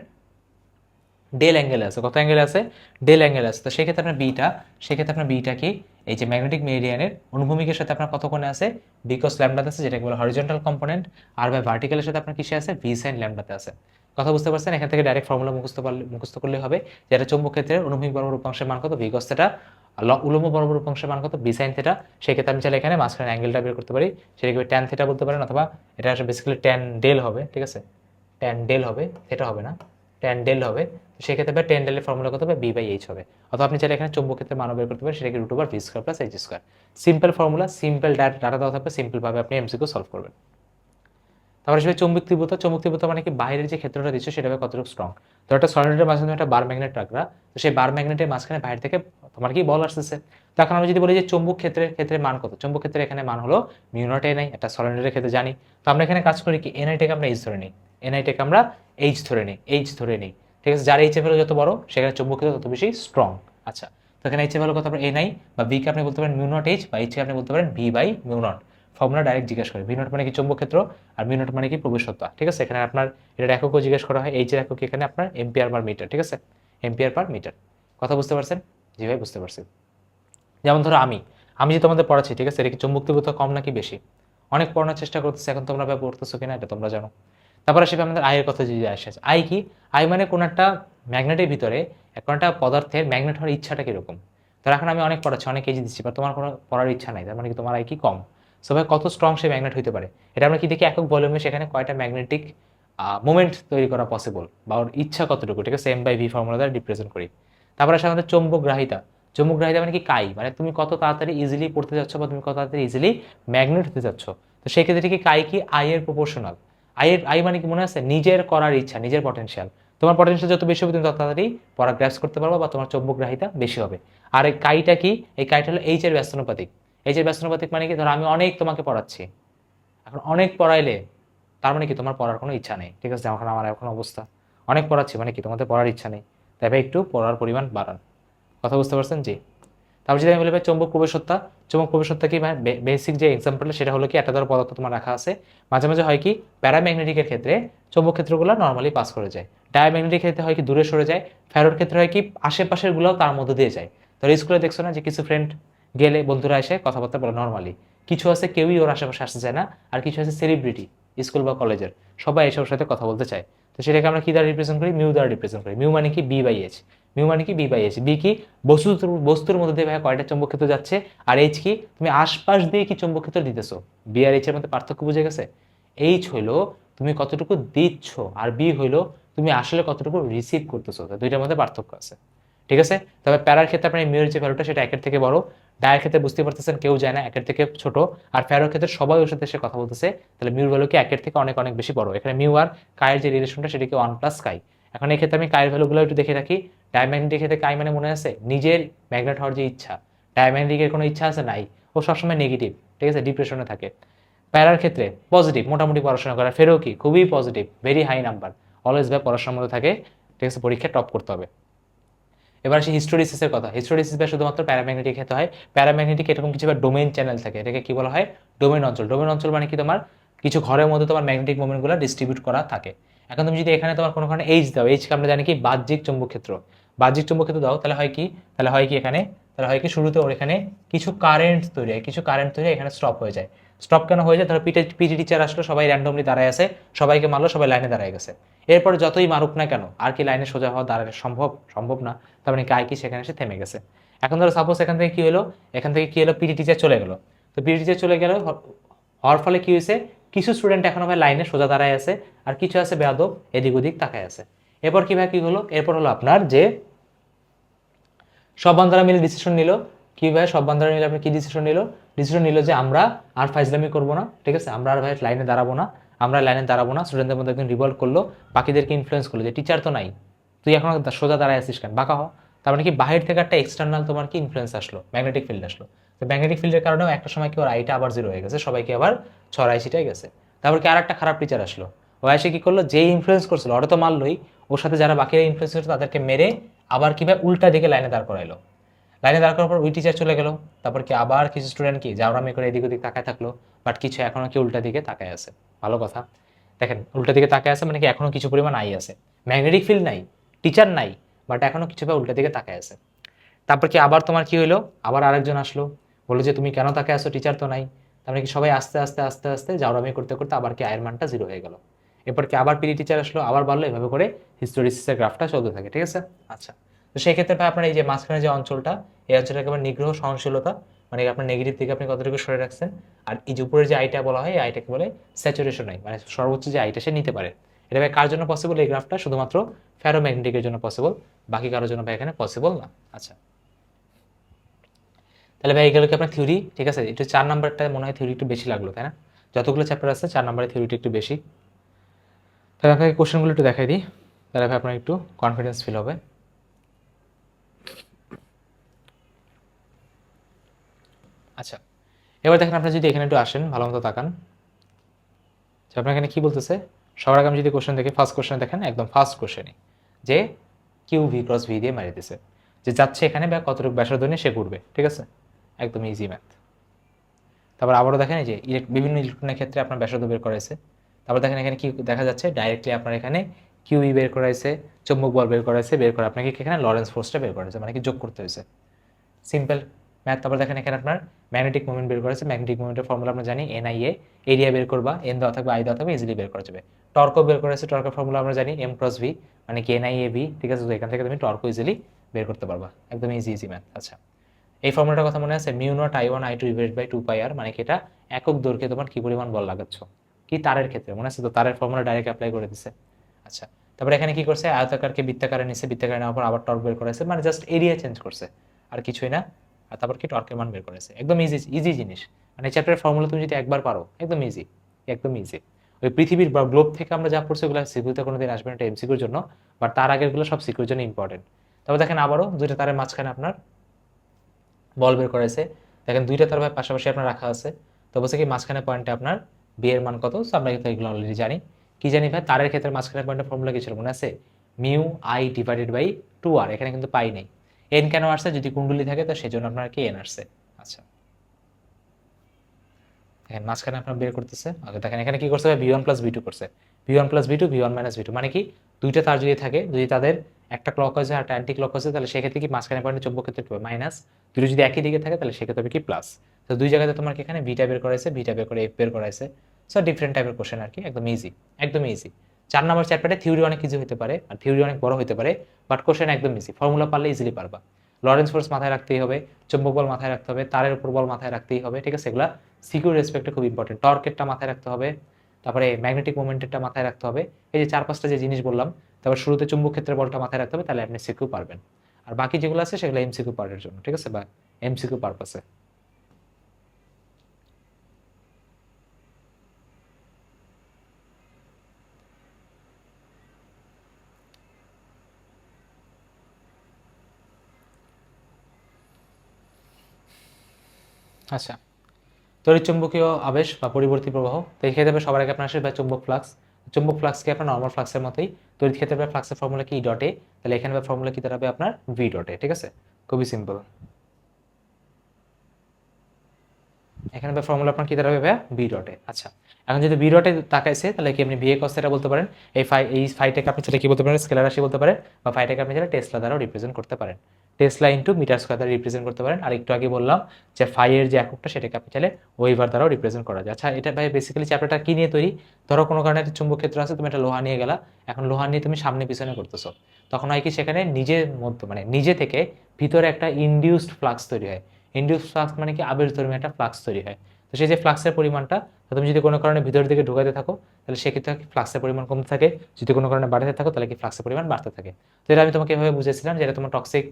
ডেল অ্যাঙ্গেল আছে, কত অ্যাঙ্গেল আছে, ডেল অ্যাঙ্গেল আছে। তো সেক্ষেত্রে আপনার বিটা, সেক্ষেত্রে আপনার বিটা কি, এই যে ম্যাগনেটিক মেরিডিয়ানের অনুভূমিকের সাথে আপনার কত কোণে আছে, বিকজ ল্যামডাতে আছে, যেটাকে বলে হরিজন্টাল কম্পোনেন্ট, আর বাই ভার্টিক্যালের সাথে আপনার কিসে আছে, ভি সাইন ল্যামডাতে আছে। কথা বুঝতে পারছেন? এখান থেকে ডাইরেক্ট ফর্মুলা মুখস্থ করলে হবে, যেটা চৌম্বক ক্ষেত্রের অনুভূমিক বরাবর উপাংশের মান কত, বিকজ থেটা, উলম্ব বরাবর উপাংশের মান কত, বি সাইন থেটা। সেক্ষেত্রে আমি চাইলে এখানে মাঝখানে অ্যাঙ্গেলটা বের করতে পারি, সেটাকে ট্যান থেটা বলতে পারেন, অথবা এটা আসলে বেসিক্যালি ট্যান ডেল হবে, ঠিক আছে, ট্যান ডেল হবে, থেটা হবে না, ট্যান ডেল হবে। সেক্ষেত্রে ট্যান ডেলের ফর্মুলা কত হবে, বি বাই এইচ হবে। অথবা আপনি চাইলে এখানে চৌম্বক ক্ষেত্রে মানও বের করতে পারেন, সেটাকে root over V square plus H square. Simple formula, simple data দেওয়া থাকবে, সিম্পলভাবে আপনি এমসিকিউ সলভ করবেন। তারপরে আসবে চৌম্বক তীব্রতা। চৌম্বক তীব্রতা মানে কি, বাইরের যে ক্ষেত্রটা দিচ্ছে সেটা কতটুকু স্ট্রং। তো একটা সলিডের মাঝখানে একটা বার ম্যাগনেট রাখবা, তো সেই বার ম্যাগনেটের মাঝখানে বাইরে থেকে তোমার কি বল আসতেছে। তো এখন আমি যদি বলি যে চৌম্বক ক্ষেত্রের ক্ষেত্রে মান কত, চৌম্বক ক্ষেত্রে এখানে মান হলো মিউ নট এনআই, একটা সলিডের ক্ষেত্রে জানি। তো আমরা এখানে কাজ করি কি, এনআইটাকে আমরা এইচ ধরে নিই, এনআইটাকে আমরা এইচ ধরে নিই, এইচ ধরে নিই, ঠিক আছে। যার এইচ এর ভ্যালু যত বড়, সেখানে চৌম্বক ক্ষেত্র তত বেশি স্ট্রং। আচ্ছা, তো এখানে এইচ এর ভ্যালু কত, আপনার এনআই বা বি কে আপনি বলতে পারেন মিউ নট এইচ, বা এইচ কে আপনি বলতে পারেন V by mu naught. Formula direct জিজ্ঞেস করে, ভি নট মানে কি চৌম্বক ক্ষেত্র, আর মিউ নট মানে কি প্রবেশতা, ঠিক আছে। এখানে আপনার এটার এককও জিজ্ঞেস করা হয়, এইচ এর একক এখানে আপনার এম্পিয়ার পার মিটার, ঠিক আছে, এম্পিয়ার পার মিটার। কথা বুঝতে পারছেন? জি ভাই বুঝতে পারছি। যেমন ধরো আমি আমি যে তোমাদের পড়াচ্ছি, ঠিক আছে, এটা কি চৌম্বক তীব্রতা কম নাকি বেশি? অনেক পড়ানোর চেষ্টা করতেছে, এখন তোমরা ভাই পড়তেছো কিনা এটা তোমরা জানো। তারপরে আসবে আমাদের আয়ের কথা যদি আসে, আই কি, আই মানে কোন একটা ম্যাগনেটের ভিতরে কোন একটা পদার্থের ম্যাগনেট হওয়ার ইচ্ছাটা কিরকম। তো এখন আমি অনেক পড়াচ্ছি, অনেক কেজি দিচ্ছি, বা তোমার কোনো পড়ার ইচ্ছা নাই, তার মানে কি তোমার আই কি কম। সো ভাই কত স্ট্রং সে ম্যাগনেট হইতে পারে, এটা আমরা কি দেখি, একক ভলিউমে সেখানে কয়টা ম্যাগনেটিক মোমেন্ট তৈরি করা পসিবল, বা ওর ইচ্ছা কতটুকু, ঠিক আছে, এম বাই ভি ফর্মুলা দ্বারা রিপ্রেজেন্ট করি। তারপরে আসলে আমাদের চৌম্বক গ্রাহিতা। চৌম্বক গ্রাহিতা মানে কি, কাই মানে তুমি কত তাড়াতাড়ি ইজিলি পড়তে যাচ্ছ, বা তুমি কত তাড়াতাড়ি ইজিলি ম্যাগনেট হতে যাচ্ছ। তো সেই ক্ষেত্রে কি কাই কি, আই এর প্রপোর্শনাল। আই মানে কি মনে আছে, নিজের করার ইচ্ছা, নিজের পটেনশিয়াল। তোমার পটেনশিয়াল যত বেশি হবে তুমি তত তাড়াতাড়ি পড়া গ্র্যাস্প করতে পারবা বা তোমার চৌম্বকগ্রাহিতা বেশি হবে। আর এই কাইটা কি? এই কাইটা হলো এইচ এর ব্যস্তানুপাতিক। এইচ এর ব্যস্তানুপাতিক মানে কি? ধরো আমি অনেক তোমাকে পড়াচ্ছি, এখন অনেক পড়াইলে তার মানে কি তোমার পড়ার কোনো ইচ্ছা নেই, ঠিক আছে? এখন আমার এখন অবস্থা অনেক পড়াচ্ছি মানে কি তোমাদের পড়ার ইচ্ছা নেই, তাই ভাই একটু পড়ার পরিমাণ বাড়ান। কথা বুঝতে পারছেন? জি। তারপর যদি আমি বলি ভাই চৌম্বক প্রবেশকতা, চৌম্বক প্রবেশকতা কি ভাই? বেসিক যে এক্সাম্পলটা সেটা হলো কি, একটা ধরো পদার্থ তোমার রাখা আছে, মাঝে মাঝে হয় কি প্যারাম্যাগনেটিকের ক্ষেত্রে চৌম্বক ক্ষেত্রগুলো নর্মালি পাস করে যায়, ডায়াম্যাগনেটিক ক্ষেত্রে হয় কি দূরে সরে যায়, ফেরোর ক্ষেত্রে হয় কি আশেপাশের গুলোও তার মধ্যে দিয়ে যায়। ধরো স্কুলে দেখছো না যে কিছু ফ্রেন্ড গেলে বন্ধুরা এসে কথাবার্তা বলে নর্মালি, কিছু আছে কেউই ওর আশেপাশে আসতে চায় না, আর কিছু আছে সেলিব্রিটি স্কুল বা কলেজের সবাই এসব সাথে কথা বলতে চায়। তো সেটাকে আমরা কি দ্বারা রিপ্রেজেন্ট করি? মিউ দ্বারা রিপ্রেজেন্ট করি। মিউ মানে কি? B by H. মিউ মানে কি? B by H. বি কি? বস্তুর মধ্যে দিয়ে ভাই কয়টা চৌম্বক ক্ষেত্র যাচ্ছে, আর এইচ কি? তুমি আশপাশ দিয়ে কি চৌম্বক ক্ষেত্র দিতেছো। বি আর এইচ এর মধ্যে পার্থক্য বুঝে গেছে? এইচ হইলো তুমি কতটুকু দিচ্ছ, আর বি হইলো তুমি আসলে কতটুকু রিসিভ করতেছো, দুইটার মধ্যে পার্থক্য আছে, ঠিক আছে? তবে প্যারার ক্ষেত্রে আপনার মিউর যে ভ্যালুটা সেটা একের থেকে বড়, ডায়ের ক্ষেত্রে বুঝতে পারতেছেন কেউ যায় না, একের থেকে ছোট, আর ফ্যারোর ক্ষেত্রে সবাই ওর সাথে এসে কথা বলতেছে, তাহলে মিউর ভ্যালু কি একের থেকে অনেক অনেক বেশি বড়। এখানে মিউ আর কায়ের যে রিলেশনটা সেটা কি 1 + কাই। এখন এই ক্ষেত্রে আমি কায়ের ভ্যালুগুলো একটু দেখে রাখি। ডায়াম্যাগনেটিক ক্ষেত্রে কাই মানে মনে আছে নিজের ম্যাগনেট হওয়ার যে ইচ্ছা, ডায়াম্যাগনেটিকের কোনো ইচ্ছা আছে নাই, ও সবসময় নেগেটিভ, ঠিক আছে, ডিপ্রেশনে থাকে। প্যারার ক্ষেত্রে পজিটিভ, মোটামুটি পড়াশোনা করা, ফেরও কি খুবই positive, very high number, always ভাই পড়াশোনার মধ্যে থাকে, ঠিক আছে, পরীক্ষায় টপ করতে হবে। এবার আসি হিস্টোরিসিসের কথা। হিস্টোরিসিস বা শুধুমাত্র প্যারাম্যাগনেটিক ক্ষেত্রে হয়। প্যারাম্যাগনেটিক এরকম কিছু ডোমেইন চ্যানেল থাকে, এটাকে কি বলা হয়? ডোমেইন অঞ্চল। ডোমেইন অঞ্চল মানে কি? তোমার কিছু ঘরের মধ্যে তোমার ম্যাগনেটিক মোমেন্টগুলো ডিস্ট্রিবিউট করা থাকে। এখন তুমি যদি এখানে তোমার কোনোখানে এইচ দাও, এইচকে আমরা জানি কি বাহ্যিক চৌম্বক ক্ষেত্র, বাহ্যিক চৌম্বক ক্ষেত্র দাও, তাহলে হয় কি? তাহলে হয় কি এখানে, তাহলে হয় কি শুরুতে ওর এখানে কিছু কারেন্ট তৈরি হয়, কিছু কারেন্ট তৈরি হয়, এখানে স্টপ হয়ে যায়। স্টপ কেন হয়ে যায়? ধরো পিটি টিচার আসলো, সবাই র্যান্ডমলি দাঁড়ায় আছে, সবাইকে মারলো, সবাই লাইনে দাঁড়ায় গেছে। এরপর যতই মারুক না কেন আর কি লাইনে সোজা হওয়া দাঁড়ানো সম্ভব? সম্ভব না। তার মানে কাই কি সেখানে এসে থেমে গেছে। এখন ধরো সাপোজ এখান থেকে কি হলো, এখান থেকে কি হলো, পিটি টিচার চলে গেল। তো পিটি টিচার চলে গেল হওয়ার ফলে কি হয়েছে, কিছু স্টুডেন্ট এখনো ভাই লাইনে সোজা দাঁড়ায় আছে, আর কিছু আছে বেয়াদব এদিক ওদিক তাকায় আছে। এরপর কি ভাই কি হলো, এরপর হলো আপনার যে সব বান্দারা মিলে ডিসিশন নিল। কি ভাই সব বান্দারা মিলে আপনি কি ডিসিশন নিল? ডিসিশন নিল যে আমরা আর ফাইজলামি করবো না, ঠিক আছে, আমরা আর ভাই লাইনে দাঁড়াবো না, আমরা লাইনে দাঁড়াবো না। স্টুডেন্টদের মধ্যে একজন রিভল্ট করলো, বাকিদেরকে ইনফ্লুয়েন্স করলো যে টিচার তো নাই, তুই এখন সোজা দাঁড়ায় আসিস কেন, বাঁকা হ। তার মানে কি বাহির থেকে একটা এক্সটার্নাল তোমার কি ইনফ্লুয়েন্স আসলো, ম্যাগনেটিক ফিল্ড আসলো। তো ম্যাগনেটিক ফিল্ডের কারণেও একটা সময় কি ওর আইটা আবার 0 হয়ে গেছে, সবাইকে আবার ছড়াই ছিটাই গেছে। তারপর কি আর একটা খারাপ টিচার আসলো, ও এসে কি করলো, যে ইনফ্লুয়েন্স করছিল ওরা তো মারলোই, ওর সাথে যারা বাকিরা ইনফ্লুয়েন্স করছে তাদেরকে মেরে আবার কি ভাই উল্টা দিকে লাইনে দাঁড় করাইলো। লাইনে দাঁড় করার পর ওই টিচার চলে গেল। তারপর কি আবার কিছু স্টুডেন্ট কি জাউরামি করে এদিক ওদিক তাকায় থাকলো, বাট কিছু এখনো কি উল্টা দিকে তাকায় আছে। ভালো কথা, দেখেন উল্টা দিকে তাকায় আছে মানে কি এখনো কিছু পরিমাণ আই আছে, ম্যাগনেটিক ফিল্ড নাই, টিচার নাই, বাট এখনো কিছু বা উল্টা দিকে তাকায় আছে। তারপর কি আবার তোমার কি হইলো, আবার আরেকজন আসলো, বললো যে তুমি কেন তাকায় আসো, টিচার তো নাই। তারপরে কি সবাই আস্তে আস্তে আস্তে আস্তে জাউরামি করতে করতে আবার কি আয়ের মানটা 0 হয়ে গেল। এরপর কি আবার পিডি টিচার আসলো, আবার বাড়লো, এভাবে করে হিস্টোরিসিসের গ্রাফটা চলতে থাকে, ঠিক আছে? আচ্ছা, তো সেই ক্ষেত্রে ভাই আপনার এই যে মাঝখানে যে অঞ্চলটা, এই অঞ্চলটাকে আবার নিগ্রহ সহনশীলতা, মানে আপনার নেগেটিভ থেকে আপনি কতটুকু সরে রাখছেন। আর এই যে উপরের যে আইটা বলা হয়, এই আইটাকে বলে স্যাচুরেশন আই, মানে সর্বোচ্চ যে আইটা সে নিতে পারে। এটা ভাই কার জন্য পসিবল? এই গ্রাফটা শুধুমাত্র ফেরোম্যাগনেটিকের জন্য পসিবল, বাকি কারোর জন্য ভাই এখানে পসিবল না। আচ্ছা, তাহলে ভাই এগুলো কি আপনার থিওরি, ঠিক আছে? একটু 4 নাম্বারটা মনে হয় থিওরি একটু বেশি লাগলো, তাই না? যতগুলো চ্যাপ্টার আছে 4 নাম্বারের থিওরিটা একটু বেশি। তাহলে আপনাকে কোশ্চেনগুলো একটু দেখাই দিই, তাহলে ভাই আপনার একটু কনফিডেন্স ফিল হবে। আচ্ছা, এবার দেখেন আপনি যদি এখানে একটু আসেন, ভালো মতো তাকান যে আপনার এখানে কি বলতেছে। সবার আগে আমি যদি কোশ্চেন দেখি, ফার্স্ট কোশ্চেন দেখেন, একদম ফার্স্ট কোশ্চেনই যে কিউ ভি ক্রস ভি দিয়ে মারি দিছে, যে যাচ্ছে এখানে বা কতটুকু ব্যাসার্ধ নিয়ে সে ঘুরবে, ঠিক আছে, একদম ইজি ম্যাথ। তারপর আবারও দেখেন এই যে বিভিন্ন ইলেকট্রনের ক্ষেত্রে আপনার ব্যাসার্ধ বের করাইছে। তারপর দেখেন এখানে কি দেখা যাচ্ছে, ডাইরেক্টলি আপনার এখানে কিউই বের করাইছে, চৌম্বক বল বের করাইছে, বের করে আপনাকে এখানে লরেন্স ফোর্সটা বের করাইছে, মানে কি যোগ করতে হয়েছে, সিম্পল ম্যাথ। তারপর দেখেন এখানে আপনার ম্যাগনেটিক মোমেন্ট বের করেছে, ম্যাগনেটিক মোমেন্টের ফর্মুলা আমরা জানি এনআইএ, এরিয়া বের করবা, এন দেওয়া থাকবে আই দেওয়া থাকবে, ইজিলি বের করা যাবে। টর্কও বের করেছে, টর্কের ফর্মুলা আমরা জানি এম ক্রস ভি, মানে কি এনআইএ ভি, ঠিক আছে, তো এখান থেকে তুমি টর্কও ইজিলি বের করতে পারবা, একদম ইজি ইজি ম্যাথ। আচ্ছা, এই ফর্মুলাটার কথা মনে আছে, mu naught I one I two divide by 2 pi R, মানে কি এটা একক দৈর্ঘ্যে তোমার কি পরিমাণ বল লাগাচ্ছ, কি তারের ক্ষেত্রে মনে আছে তো, তারের ফর্মুলা ডাইরেক্ট অ্যাপ্লাই করে দিছে। আচ্ছা, তারপরে এখানে কি করছে, আয়তাকারকে বৃত্তাকারে নিছে, বৃত্তাকারে নেওয়ার পর আবার টর্ক বের করেছে, মানে জাস্ট এরিয়া চেঞ্জ করছে, আর কিছুই না। আর তারপর কি টর্কের মান বের করেছে, একদম ইজি ইজি জিনিস। মানে চ্যাপ্টারের ফর্মুলা তুমি যদি একবার পারো একদম ইজি, একদম ইজি। ওই পৃথিবীর বা গ্লোব থেকে আমরা যা পড়ছি ওগুলো সিকিউরিতে কোনোদিন আসবে না, এটা এমসিকিউর জন্য, বাট তার আগেরগুলো সব সিকিউর জন্য ইম্পর্টেন্ট। তবে দেখেন আবারও দুইটা তারের মাঝখানে আপনার বল বের করেছে, দেখেন দুইটা তার ভাই পাশাপাশি আপনার রাখা আছে, তো বলছে কি মাঝখানে পয়েন্টে আপনার বি এর মান কত, আমরা কিন্তু এগুলো অলরেডি জানি। কি জানি ভাই, তারের ক্ষেত্রে মাঝখানে পয়েন্টের ফর্মুলা কি ছিল মনে আছে? Mu I divided by 2r, এখানে কিন্তু পাই নেই। এন কেন আসছে? যদি কুণ্ডলী থাকে তো সেজন্য আপনার কি এন আসছে। আচ্ছা দেখেন মাঝখানে আপনার বের করতেছে, আগে দেখেন এখানে কি করছে, ভি1 প্লাস ভি2 করছে, ভি1 প্লাস ভি2, ভি1 মাইনাস ভি2, মানে কি দুইটা তার যদি থাকে, যদি তাদের একটা ক্লক হয়েছে আর একটা অ্যান্টি ক্লক হয়েছে, তাহলে সেক্ষেত্রে কি মাঝখানে পয়েন্টের চৌম্বক ক্ষেত্র কি মাইনাস, দুটো যদি একই দিকে থাকে তাহলে সেক্ষেত্রে হবে কি প্লাস। তো দুই জায়গাতে তোমার কি এখানে ভিটা বের করাইছে, ভিটা বের করে এফ বের করাইছে। সো ডিফারেন্ট টাইপের কোশ্চেন আর কি, একদম ইজি, একদম ইজি। 4 নম্বর চ্যাপ্টারে থিওরি অনেক কিছু হতে পারে আর থিওরি অনেক বড় হতে পারে, বাট কোশ্চেন একদম ইজি, ফর্মুলা পারলে ইজিলি পারবা। লরেন্স ফোর্স মাথায় রাখতেই হবে, চৌম্বক বল মাথায় রাখতে হবে, তারের উপর বল মাথায় রাখতেই হবে, ঠিক আছে? এগুলা সিকিউর রেসপেক্টে খুব ইম্পর্টেন্ট, টর্কেরটা মাথায় রাখতে হবে, তারপরে ম্যাগনেটিক মোমেন্টেরটা মাথায় রাখতে হবে, এই যে 4-5টা যে জিনিস বললাম, তারপর শুরুতে চুম্বক ক্ষেত্রের বলটা মাথায় রাখতে হবে, তাহলে আপনি সিকিউ পারবেন। আর বাকি যেগুলো আছে সেগুলো এমসিকিউ পার্টের জন্য, ঠিক আছে, বা এমসিকিউ পারপাসে। আচ্ছা, তড়িৎচুম্বকীয় আবেশ বা পরিবর্তী প্রবাহ, তো এই ক্ষেত্রে সবার আগে আপনার আসে বা চুম্বক ফ্লাক্স। চুম্বক ফ্লাক্সকে আপনার নর্মাল ফ্লাক্সের মতোই, তড়িৎ ক্ষেত্রে ফ্লাক্সের ফর্মুলা কি ডটে, তাহলে এখানে ফর্মুলা কি দাঁড়াবে আপনার ভি ডটে, ঠিক আছে, খুবই সিম্পল। এখানে ফর্মুলা আপনার কি দাঁড়াবে ভাইয়া বি ডটে। আচ্ছা, এখন যদি বি ডটে তাকাইছে তাহলে কি আপনি ভিএ কস থিটা বলতে পারেন, এই ফাইটাকে আপনি সেটা কি বলতে পারেন, স্কেলার রাশি বলতে পারেন, বা ফাইটাকে আপনি সেটা টেসলা দ্বারাও রিপ্রেজেন্ট করতে পারেন, টেসলা ইন্টু মিটার স্কয়ার দ্বারা রিপ্রেজেন্ট করতে পারেন। আর একটু আগে বললাম যে ফাই এর যে এককটা সেটাকে আপনি চাইলে ওয়েভার দ্বারাও রিপ্রেজেন্ট করা যায়। আচ্ছা, এটা ভাই বেসিক্যালি চ্যাপ্টারটা কি নিয়ে তৈরি? ধরো কোনো কারণে একটা চুম্বক ক্ষেত্র আছে, তুমি একটা লোহা নিয়ে গেলা, এখন লোহা নিয়ে তুমি সামনে পিছনে করতেছো, তখন হয় কি সেখানে নিজের মধ্যে মানে নিজে থেকে ভিতরে একটা ইনডিউসড ফ্লাক্স তৈরি হয়। ইনডিউসড ফ্লাক্স মানে কি আবেশধর্মী একটা ফ্লাক্স তৈরি হয়। তো সেই যে ফ্লাক্সের পরিমাণটা, তুমি যদি কোনো কারণে ভিতরের দিকে ঢুকাতে থাকো তাহলে সেক্ষেত্রে ফ্লাক্সের পরিমাণ কমতে থাকে, যদি কোনো কারণে বাড়াতে থাকো তাহলে কি ফ্লাক্সের পরিমাণ বাড়তে থাকে। তো এটা আমি তোমাকে এভাবে বুঝেছিলাম যে এটা তোমার টক্সিক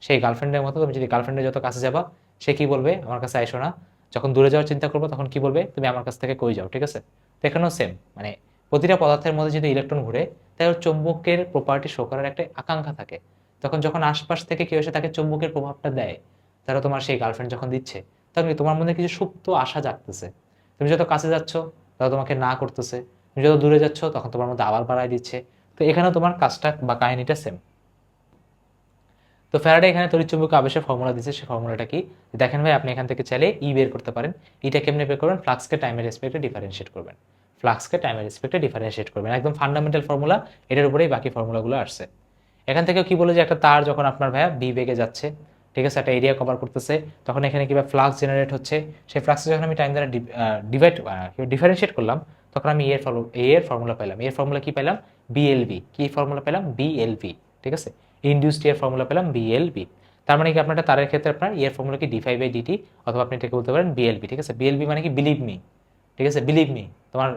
সেই গার্লফ্রেন্ডের মতো, তুমি যদি গার্লফ্রেন্ডের যত কাছে যাবা সে কি বলবে, আমার কাছে আইসো না, যখন দূরে যাওয়ার চিন্তা করবো তখন কি বলবে, তুমি আমার কাছ থেকে কই যাও, ঠিক আছে? তো এখানেও সেম, মানে প্রতিটা পদার্থের মধ্যে যদি ইলেকট্রন ঘুরে তাই ওর চৌম্বকের প্রপার্টি শো করার একটা আকাঙ্ক্ষা থাকে, তখন যখন আশপাশ থেকে কেউ এসে তাকে চৌম্বকের প্রভাবটা দেয়, তারা তোমার সেই গার্লফ্রেন্ড যখন দিচ্ছে, তখন তোমার মধ্যে কিছু সুপ্ত আশা জাগতেছে, তুমি যত কাছে যাচ্ছ তত তোমাকে না করতেছে, তুমি যত দূরে যাচ্ছ তখন তোমার মধ্যে আবার বাড়ায় দিচ্ছে। তো এখানেও তোমার কাজটা বা কাহিনীটা সেম। তো ফ্যারাডে এখানে তড়িৎচুম্বকীয় আবেশের ফর্মুলা দিচ্ছে, সেই ফর্মুলাটা কি দেখেন ভাই, আপনি এখান থেকে চাইলে ই বের করতে পারেন। ইটা কেমনে বের করবেন, ফ্লাক্সকে টাইমের রেসপেক্টে ডিফারেন্সিয়েট করবেন, ফ্লাক্সকে টাইমের রেসপেক্টে ডিফারেন্সিয়েট করবেন, একদম ফান্ডামেন্টাল ফর্মুলা, এটার উপরেই বাকি ফর্মুলাগুলো আসছে। এখান থেকেও কি বলে যে একটা তার যখন আপনার ভাইয়া বি বেগে যাচ্ছে, ঠিক আছে, একটা এরিয়া কভার করতেছে, তখন এখানে কিভাবে ফ্লাক্স জেনারেট হচ্ছে, সেই ফ্লাক্সে যখন আমি টাইম দ্বারা ডিফারেন্সিয়েট করলাম, তখন আমি এর ফর্মুলা পাইলাম, এর ফর্মুলা কি পাইলাম, বিএলবি, কি ফর্মুলা পেলাম, বিএলবি, ঠিক আছে, ইনডিউসড এর ফর্মুলা পেলাম বিএলবি। তার মানে কি আপনার তারের ক্ষেত্রে আপনার এর ফর্মুলা কি ডি5 বাই ডিটি, অথবা আপনি এটাকে বলতে পারেন বিএলবি, ঠিক আছে, বিএলবি মানে কি বিলিভ মি, ঠিক আছে, বিলিভ মি, তোমার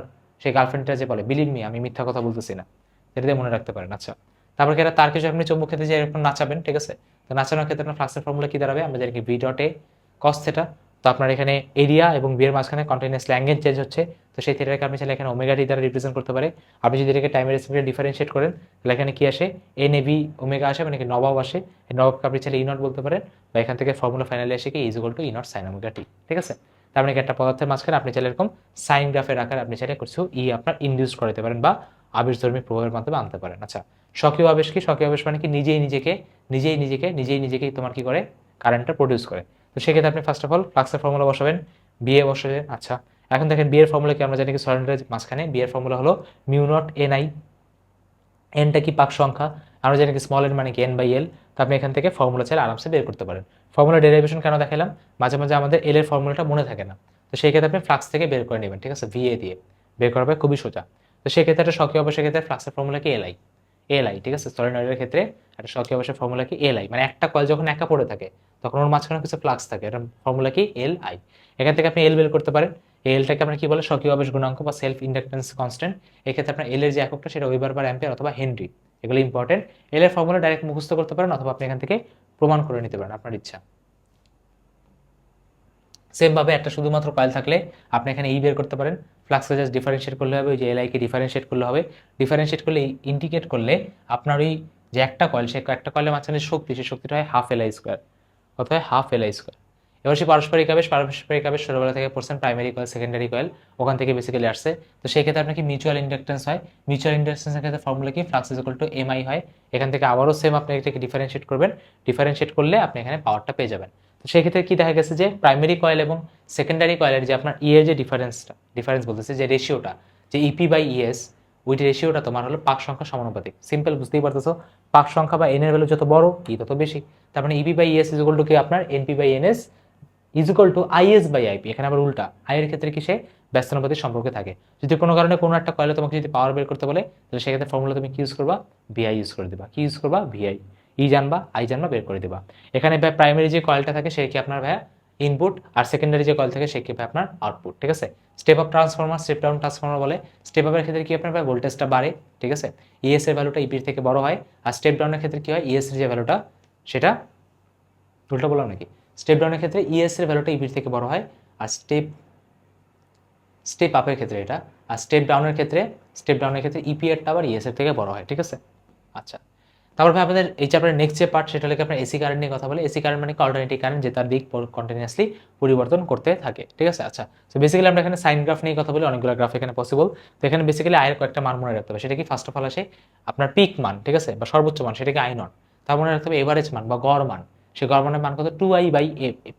সেই গার্লফ্রেন্ডটা যে বলে বিলিভ মি আমি মিথ্যা কথা বলতেছি না, এটা দিয়ে মনে রাখতে পারেন। আচ্ছা, তারপর কি তার কিছু আপনি চৌম্বক ক্ষেত্রে যে এরকম নাচাবেন, ঠিক আছে, তো নাচানোর ক্ষেত্রে আপনার ফ্লাক্সের ফর্মুলা কি দাঁড়াবে, আমরা জানি কি V dot A cos theta. তো আপনার এখানে এরিয়া এবং বিয়ের মাঝখানে কন্টিনিউয়াসলি অ্যাঙ্গেল চেঞ্জ হচ্ছে, তো সেই থিটাকে আপনি চাইলে এখানে ওমেগা টি দ্বারা রিপ্রেজেন্ট করতে পারে। আপনি যদি এটাকে টাইমের রেসপেক্টে ডিফারেন্সিয়েট করেন তাহলে এখানে কি আসে, এন এ বি ওমেগা আসে, মানে কি নবাব আসে, এই নবাবকে আপনি চাইলে ই নট বলতে পারেন, বা এখান থেকে ফর্মুলা ফাইনালি আসে কি is equal to E naught sine omega T, ঠিক আছে। তার মানে কি একটা পদার্থের মাঝখানে আপনি চাইলে এরকম সাইন গ্রাফের আকারে আপনি চাইলে কিছু আপনার ইনডিউস করতে পারেন বা আবেশধর্মী প্রভাবের মাধ্যমে আনতে পারেন। আচ্ছা, স্বকীয় আবেশ কি, স্বকীয় আবেশ মানে কি নিজেই নিজেকেই তোমার কি করে, কারেন্টটা প্রডিউস করে। তো সেক্ষেত্রে আপনি ফার্স্ট অফ অল ফ্লাক্সের ফর্মুলা বসাবেন, বিএ বসাবেন। আচ্ছা, এখন দেখেন বিয়ের ফর্মুলা কি, আমরা জানি কি সলিডের মাঝখানে বিয়ের ফর্মুলা হলো মিউ নট এন আই, এনটা কি পাক সংখ্যা, আমরা জানি কি স্মল এন মানে কি এন বাই এল। তো আপনি এখান থেকে ফর্মুলা চাইলে আরামসে বের করতে পারেন। ফর্মুলা ডেরিভেশন কেন দেখালাম, মাঝে মাঝে আমাদের এল এর ফর্মুলাটা মনে থাকে না, তো সেই ক্ষেত্রে আপনি ফ্লাক্স থেকে বের করে নেবেন, ঠিক আছে, ভিএ দিয়ে বের করা হবে, খুবই সোজা। তো সেক্ষেত্রে একটা স্বকীয় অবশ্যই ক্ষেত্রে ফ্লাক্সের ফর্মুলা কি এলআই, এলআই, ঠিক আছে, সলিনয়েডের ক্ষেত্রে একটা স্বকীয় অবশ্যই ফর্মুলা কি এলআই, মানে একটা কয়েল যখন একা পড়ে থাকে তখন ওর মাঝখানে কিছু ফ্লাক্স থাকে, এটা ফর্মুলা কি এলআই। এখান থেকে আপনি এল বের করতে পারেন, এই এলটাকে আমরা কি বলে স্বকীয় আবেশ গুণাঙ্ক বা সেলফ ইন্ডাকটেন্স কনস্ট্যান্ট। এক্ষেত্রে আপনার এল এর যে এককটা সেটা ওয়েবার পার অ্যাম্পিয়ার অথবা হেনরি, এগুলো ইম্পর্টেন্ট। এল এর ফর্মুলা ডাইরেক্ট মুখস্থ করতে পারেন অথবা আপনি এখান থেকে প্রমাণ করে নিতে পারেন, আপনার ইচ্ছা। সেম ভাবে একটা শুধুমাত্র কয়েল থাকলে আপনি এখানে ই বের করতে পারেন, ফ্লাক্সকে জাস্ট ডিফারেন্সিয়েট করলে হবে, ওই যে এলআই কে ডিফারেন্সিয়েট করলে হবে, ডিফারেন্সিয়েট করলে ইন্ডিকেট করলে আপনার ওই যে একটা কয়েল, সে একটা কয়েলের মাঝখানে শক্তি, সেই শক্তিটা হয় হাফ এলআই স্কোয়ার, কত হয় হাফ এলআই স্কোয়ার। এবার সে পারস্পরিক আবেশ ছোটবেলা থেকে পড়ছেন, প্রাইমারি কয়েল সেকেন্ডারি কয়েল, ওখান থেকে বেসিক্যালি আসছে। তো সেই ক্ষেত্রে আপনার কি মিউচুয়াল ইন্ডাকটেন্স হয়, মিউচুয়াল ইন্ডাকটেন্সের ক্ষেত্রে ফর্মুলা কি, flux is equal to MI হয়। এখান থেকে আবারও সেম আপনি এটাকে ডিফারেন্সিয়েট করবেন, ডিফারেন্সিয়েট করলে আপনি এখানে পাওয়ারটা পেয়ে যাবেন। তো সেই ক্ষেত্রে কি দেখা গেছে যে প্রাইমারি কয়েল এবং সেকেন্ডারি কয়েলের যে আপনার এর যে ডিফারেন্স বলতেছে যে রেশিওটা, যে ইপি বাই ইএস, ওই রেশিওটা তোমার হলো পাক সংখ্যা সমানুপাতিক। সিম্পল, বুঝতেই পারতেছো, পাক সংখ্যা বা এন এর ভ্যালু যত বড় ই তত বেশি। তার মানে EP by ES is equal to কি আপনার NP by NS is equal to IS by IP. এখানে আবার উল্টা, আই এর ক্ষেত্রে কি সে ব্যস্তানুপাতিক সম্পর্কে থাকে। যদি কোনো কারণে কোনো একটা কয়েলে তোমাকে যদি পাওয়ার বের করতে বলে, তাহলে সেক্ষেত্রে ফর্মুলা তুমি কি ইউজ করবা, ভিআই ইউজ করে দিবা। কি ইউজ করবা, ভিআই। ই জানবা, আই জানবা, বের করে দিবা। এখানে ভাই প্রাইমারি যে কয়েলটা থাকে সে কি আপনার ভাইয়া ইনপুট, আর সেকেন্ডারি যে কয়েল থাকে সে কি ভাই আপনার আউটপুট। ঠিক আছে, step up transformer, step down transformer বলে। স্টেপ আপের ক্ষেত্রে কি আপনার ভাই ভোল্টেজটা বাড়ে, ঠিক আছে, ইএস এর ভ্যালুটা ইপির থেকে বড় হয়। আর স্টেপ ডাউনের ক্ষেত্রে কি হয়, ইএস এর যে ভ্যালুটা সেটা উল্টা বললাম নাকি, স্টেপ ডাউনের ক্ষেত্রে ইএস এর ভ্যালুটা ইপির থেকে বড় হয়, আর স্টেপ আপের ক্ষেত্রে এটা, আর স্টেপ ডাউনের ক্ষেত্রে ইপি এরটা আবার ইএস এর থেকে বড় হয়। ঠিক আছে, আচ্ছা। তারপর ভাই আপনাদের এই চ্যাপ্টারের নেক্সট যে পার্ট সেটা হলো আপনার এসি কারেন্ট নিয়ে কথা বলে। এসি কারেন্ট মানে অল্টারনেটিং কারেন্ট, যে তার দিক কন্টিনিউয়াসলি পরিবর্তন করতে থাকে। ঠিক আছে, আচ্ছা। তো বেসিক্যালি আমরা এখানে সাইন গ্রাফ নিয়ে কথা বলি, অনেকগুলো গ্রাফ এখানে পসিবল। তো এখানে বেসিক্যালি আয়ের কয়েকটা মান মনে রাখতে হবে। সেটা কি, ফার্স্ট অফ অল আসে আপনার পিক মান, ঠিক আছে, বা সর্বোচ্চ মান, সেটাকে আই নট। তার মনে রাখতে হবে এভারেজ মান বা গড় মান, সে গড় মানের মান কত, 2i বাই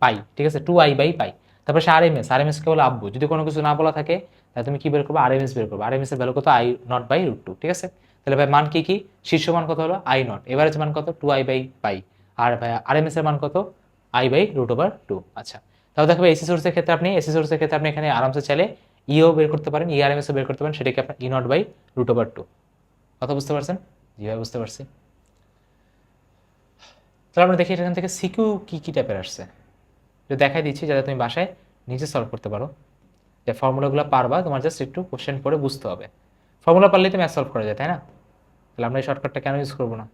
পাই। ঠিক আছে, 2i বাই পাই। তারপর সে আরএমএস কে বলে আব্বু। যদি কোনো কিছু না বলা থাকে তাহলে তুমি কি বের করবে, আরএমএস বের করবে। আরএমএস এর ভ্যালু কত, আই নট বাই √2। ঠিক আছে, তাহলে ভাই মান কি কি, শীর্ষ মান কত হলো আই নট, এভারেজ মান কত 2i বাই পাই, আর ভাই আরএমএস এর মান কত আই বাই √2। আচ্ছা, তাহলে দেখো এসি সোর্সের ক্ষেত্রে আপনি এখানে আরামসে চাইলে ইও বের করতে পারেন, ইআরএমএস ও বের করতে পারেন, সেটাকে আপনার ই নট বাই √2। কথা বুঝতে পারছেন? জি ভাই, বুঝতে পারছি। তাহলে আমরা দেখি এখান থেকে সিকিউ কি কি টাইপের আসছে, দেখাই দিচ্ছি যাতে তুমি বাসায় নিজে সলভ করতে পারো। যে ফর্মুলাগুলো পারবা, তোমার জাস্ট একটু কোশ্চেন পড়ে বুঝতে হবে। ফর্মুলা পারলেই তো ম্যাথ সলভ করা যায়, তাই না? তাহলে আমরা এই শর্টকাটটা কেন ইউজ করবো না?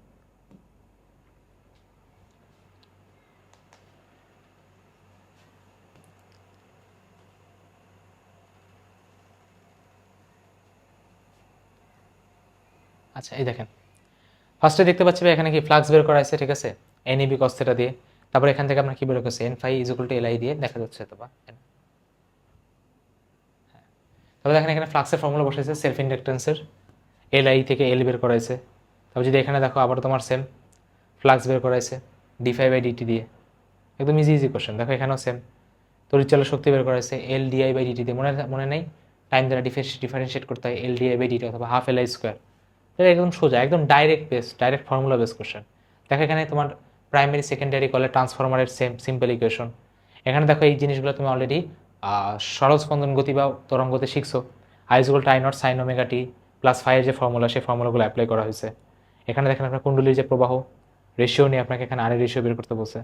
আচ্ছা, এই দেখেন, ফার্স্টে দেখতে পাচ্ছি এখানে কি ফ্লাক্স বের করা আছে, ঠিক আছে, এনইবি কস থিটা দিয়ে। তারপর এখান থেকে আপনার কি বের করছে, N phi is equal to LI দিয়ে দেখা যাচ্ছে তো বা। তারপর দেখেন এখানে ফ্লাক্সের ফর্মুলা বসেছে সেলফ ইন্ডাকটেন্সের, এলআই থেকে এল বের করাইছে। তারপর যদি এখানে দেখো আবার তোমার সেম ফ্লাক্স বের করাইছে ডিফাই বাই ডিটি দিয়ে, একদম ইজি ইজি কোশ্চেন। দেখো এখানেও সেম তড়িৎচালক শক্তি বের করাইছে এল ডিআই বাই ডিটি দিয়ে, মনে নেই টাইম দ্বারা ডিফারেন্সিয়েট করতে হয়, এল ডিআই বাই ডিটি অথবা হাফ এলআই স্কোয়ার। এটা একদম সোজা, একদম ডাইরেক্ট ফর্মুলা বেস কোশ্চেন। দেখো এখানে তোমার প্রাইমারি সেকেন্ডারি কলে ট্রান্সফরমারের সেম সিম্পল ইকুয়েশন। এখানে দেখো এই জিনিসগুলো তুমি অলরেডি সরল স্পন্দন গতি বা তরঙ্গতে শিখছো। I is equal to I naught sine omega T plus ফাইয়ের যে ফর্মুলা, সেই ফর্মুলাগুলো অ্যাপ্লাই করা হয়েছে। এখানে দেখেন আপনার কুণ্ডলীর যে প্রবাহ রেশিও নিয়ে আপনাকে এখানে আর রেশিও বের করতে বলছে।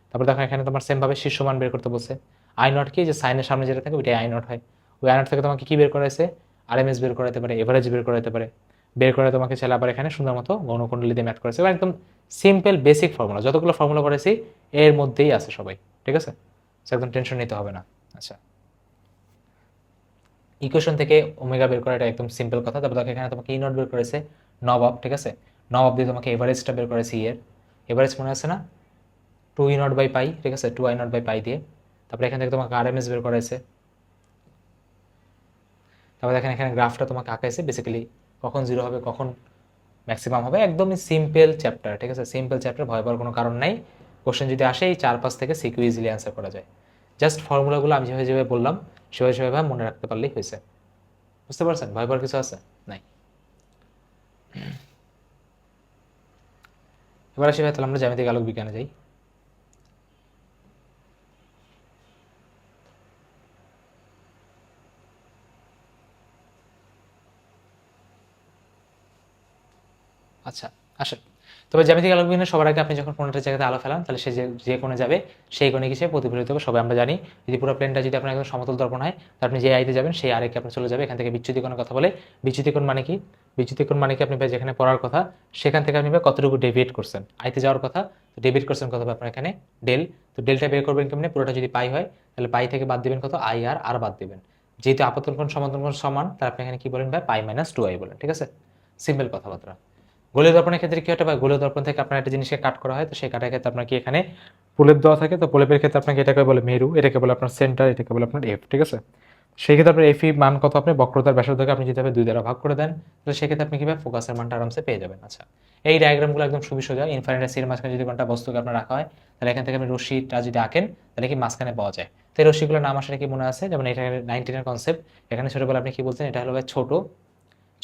তারপর দেখো এখানে তোমার সেমভাবে শীর্ষমান বের করতে বলছে। আই নট কি, যে সাইনের সামনে যেটা থাকে ওইটাই আই নট হয়। ওই আই নট থেকে তোমাকে কি বের করাইছে, আরএমএস বের করাতে পারে, এভারেজ বের করাতে পারে। বের করে তোমাকে চাইলে আবার এখানে সুন্দর মতো গণকুণ্ডলী দিয়ে ম্যাথ করেছে। একদম সিম্পল বেসিক ফর্মুলা, যতগুলো ফর্মুলা করেছি এর মধ্যেই আছে সবাই। ঠিক আছে, একদম টেনশন নিতে হবে না। আচ্ছা, ইকুয়েশন থেকে ওমেগা বের করা এটা একদম সিম্পল কথা। তারপর দেখো এখানে তোমাকে ই নট বের করেছে নবাব। ঠিক আছে, নবাব দিয়ে তোমাকে এভারেজটা বের করেছে এর এভারেজ মনে আছে না, 2 ই নট বাই পাই। ঠিক আছে, 2 আই নট বাই পাই দিয়ে। তারপরে এখান থেকে তোমাকে আরএমএস বের করাইছে। তারপর দেখেন এখানে গ্রাফটা তোমাকে আঁকাইছে, বেসিক্যালি কখন জিরো হবে কখন ম্যাক্সিমাম হবে। একদমই সিম্পল চ্যাপ্টার। ঠিক আছে, সিম্পল চ্যাপ্টার, ভয় পাওয়ার কোনো কারণ নাই। কোশ্চেন যদি আসে এই 4-5 থেকে সিকিউ ইজিলি অ্যান্সার করা যায়। জাস্ট ফর্মুলাগুলো আমি যেভাবে বললাম সেভাবে মনে রাখতে পারলেই হয়েছে। বুঝতে পারছেন, ভয় পাওয়ার কিছু আছে নাই। এবার আসি ভাই, তাহলে আমরা জ্যামিতিক আলোক বিজ্ঞানে যাই। আচ্ছা, আসেন। তবে জ্যামিতিক আলোক বিজ্ঞানে সবার আগে আপনি যখন কোনো একটা জায়গাতে আলো ফেলান তাহলে সে যে কোণে যাবে সেই কোণে কি সে প্রতিফলিত হবে, সবাই আমরা জানি। যদি পুরো প্লেনটা যদি আপনার একদম সমতল দর্পণ হয় তাহলে আপনি যে আইতে যাবেন সেই আরেকে আপনি চলে যাবে। এখান থেকে বিচ্যুতি কোণের কথা বলে, বিচ্যুতি কোণ মানে কি, বিচ্যুতি কোণ মানে কি আপনি যেখানে পড়ার কথা সেখান থেকে আপনি কতটুকু ডেভিয়েট করছেন, আইতে যাওয়ার কথা তো ডেভিয়েট করছেন কত হবে আপনার এখানে ডেল। তো ডেলটা বের করবেন কেমনে, পুরোটা যদি পাই হয় তাহলে পাই থেকে বাদ দিবেন কত আই, আর বাদ দিবেন। যেহেতু আপতন কোণ সমান্তর কোণ সমান তাহলে আপনি এখানে কি বলেন ভাই পাই মাইনাস 2i বলেন, ঠিক আছে, সিম্পল কথাবার্তা। গোলীয় দর্পণের ক্ষেত্রে কি হতে পারে, গোলীয় দর্পণ থেকে আপনার একটা জিনিসকে কাট করা হয়, তো সেই কাটার ক্ষেত্রে আপনার কি এখানে প্রলেপ দেওয়া থাকে, তো প্রলেপের ক্ষেত্রে আপনাকে এটাকে বলে মেরু, এটাকে বলে আপনার সেন্টার, এটাকে বলে আপনার এফ, ঠিক আছে। সেই ক্ষেত্রে আপনার এফি মান কত, আপনি বক্রতার ব্যাসার্ধকে আপনি যেভাবে 2 দ্বারা ভাগ করে দেন তাহলে সেক্ষেত্রে আপনি কিভাবে ফোকাসের মানটা আরামসে পেয়ে যাবেন। আচ্ছা, এই ডায়াগ্রামগুলো একদম খুবই সোজা। ইনফাইনাইট সির মাঝখানে যদি কোনটা বস্তুকে আপনার রাখা হয় তাহলে এখান থেকে আপনি রশ্মিটা যদি আঁকেন তাহলে কি মাঝখানে পাওয়া যায়। তো এই রশ্মিগুলোর নাম আসলে কি মনে আছে, যেমন এটা 19-এর কনসেপ্ট, এখানে ছোটবেলা আপনি কি বলছেন, এটা হলো ভাই ছোট,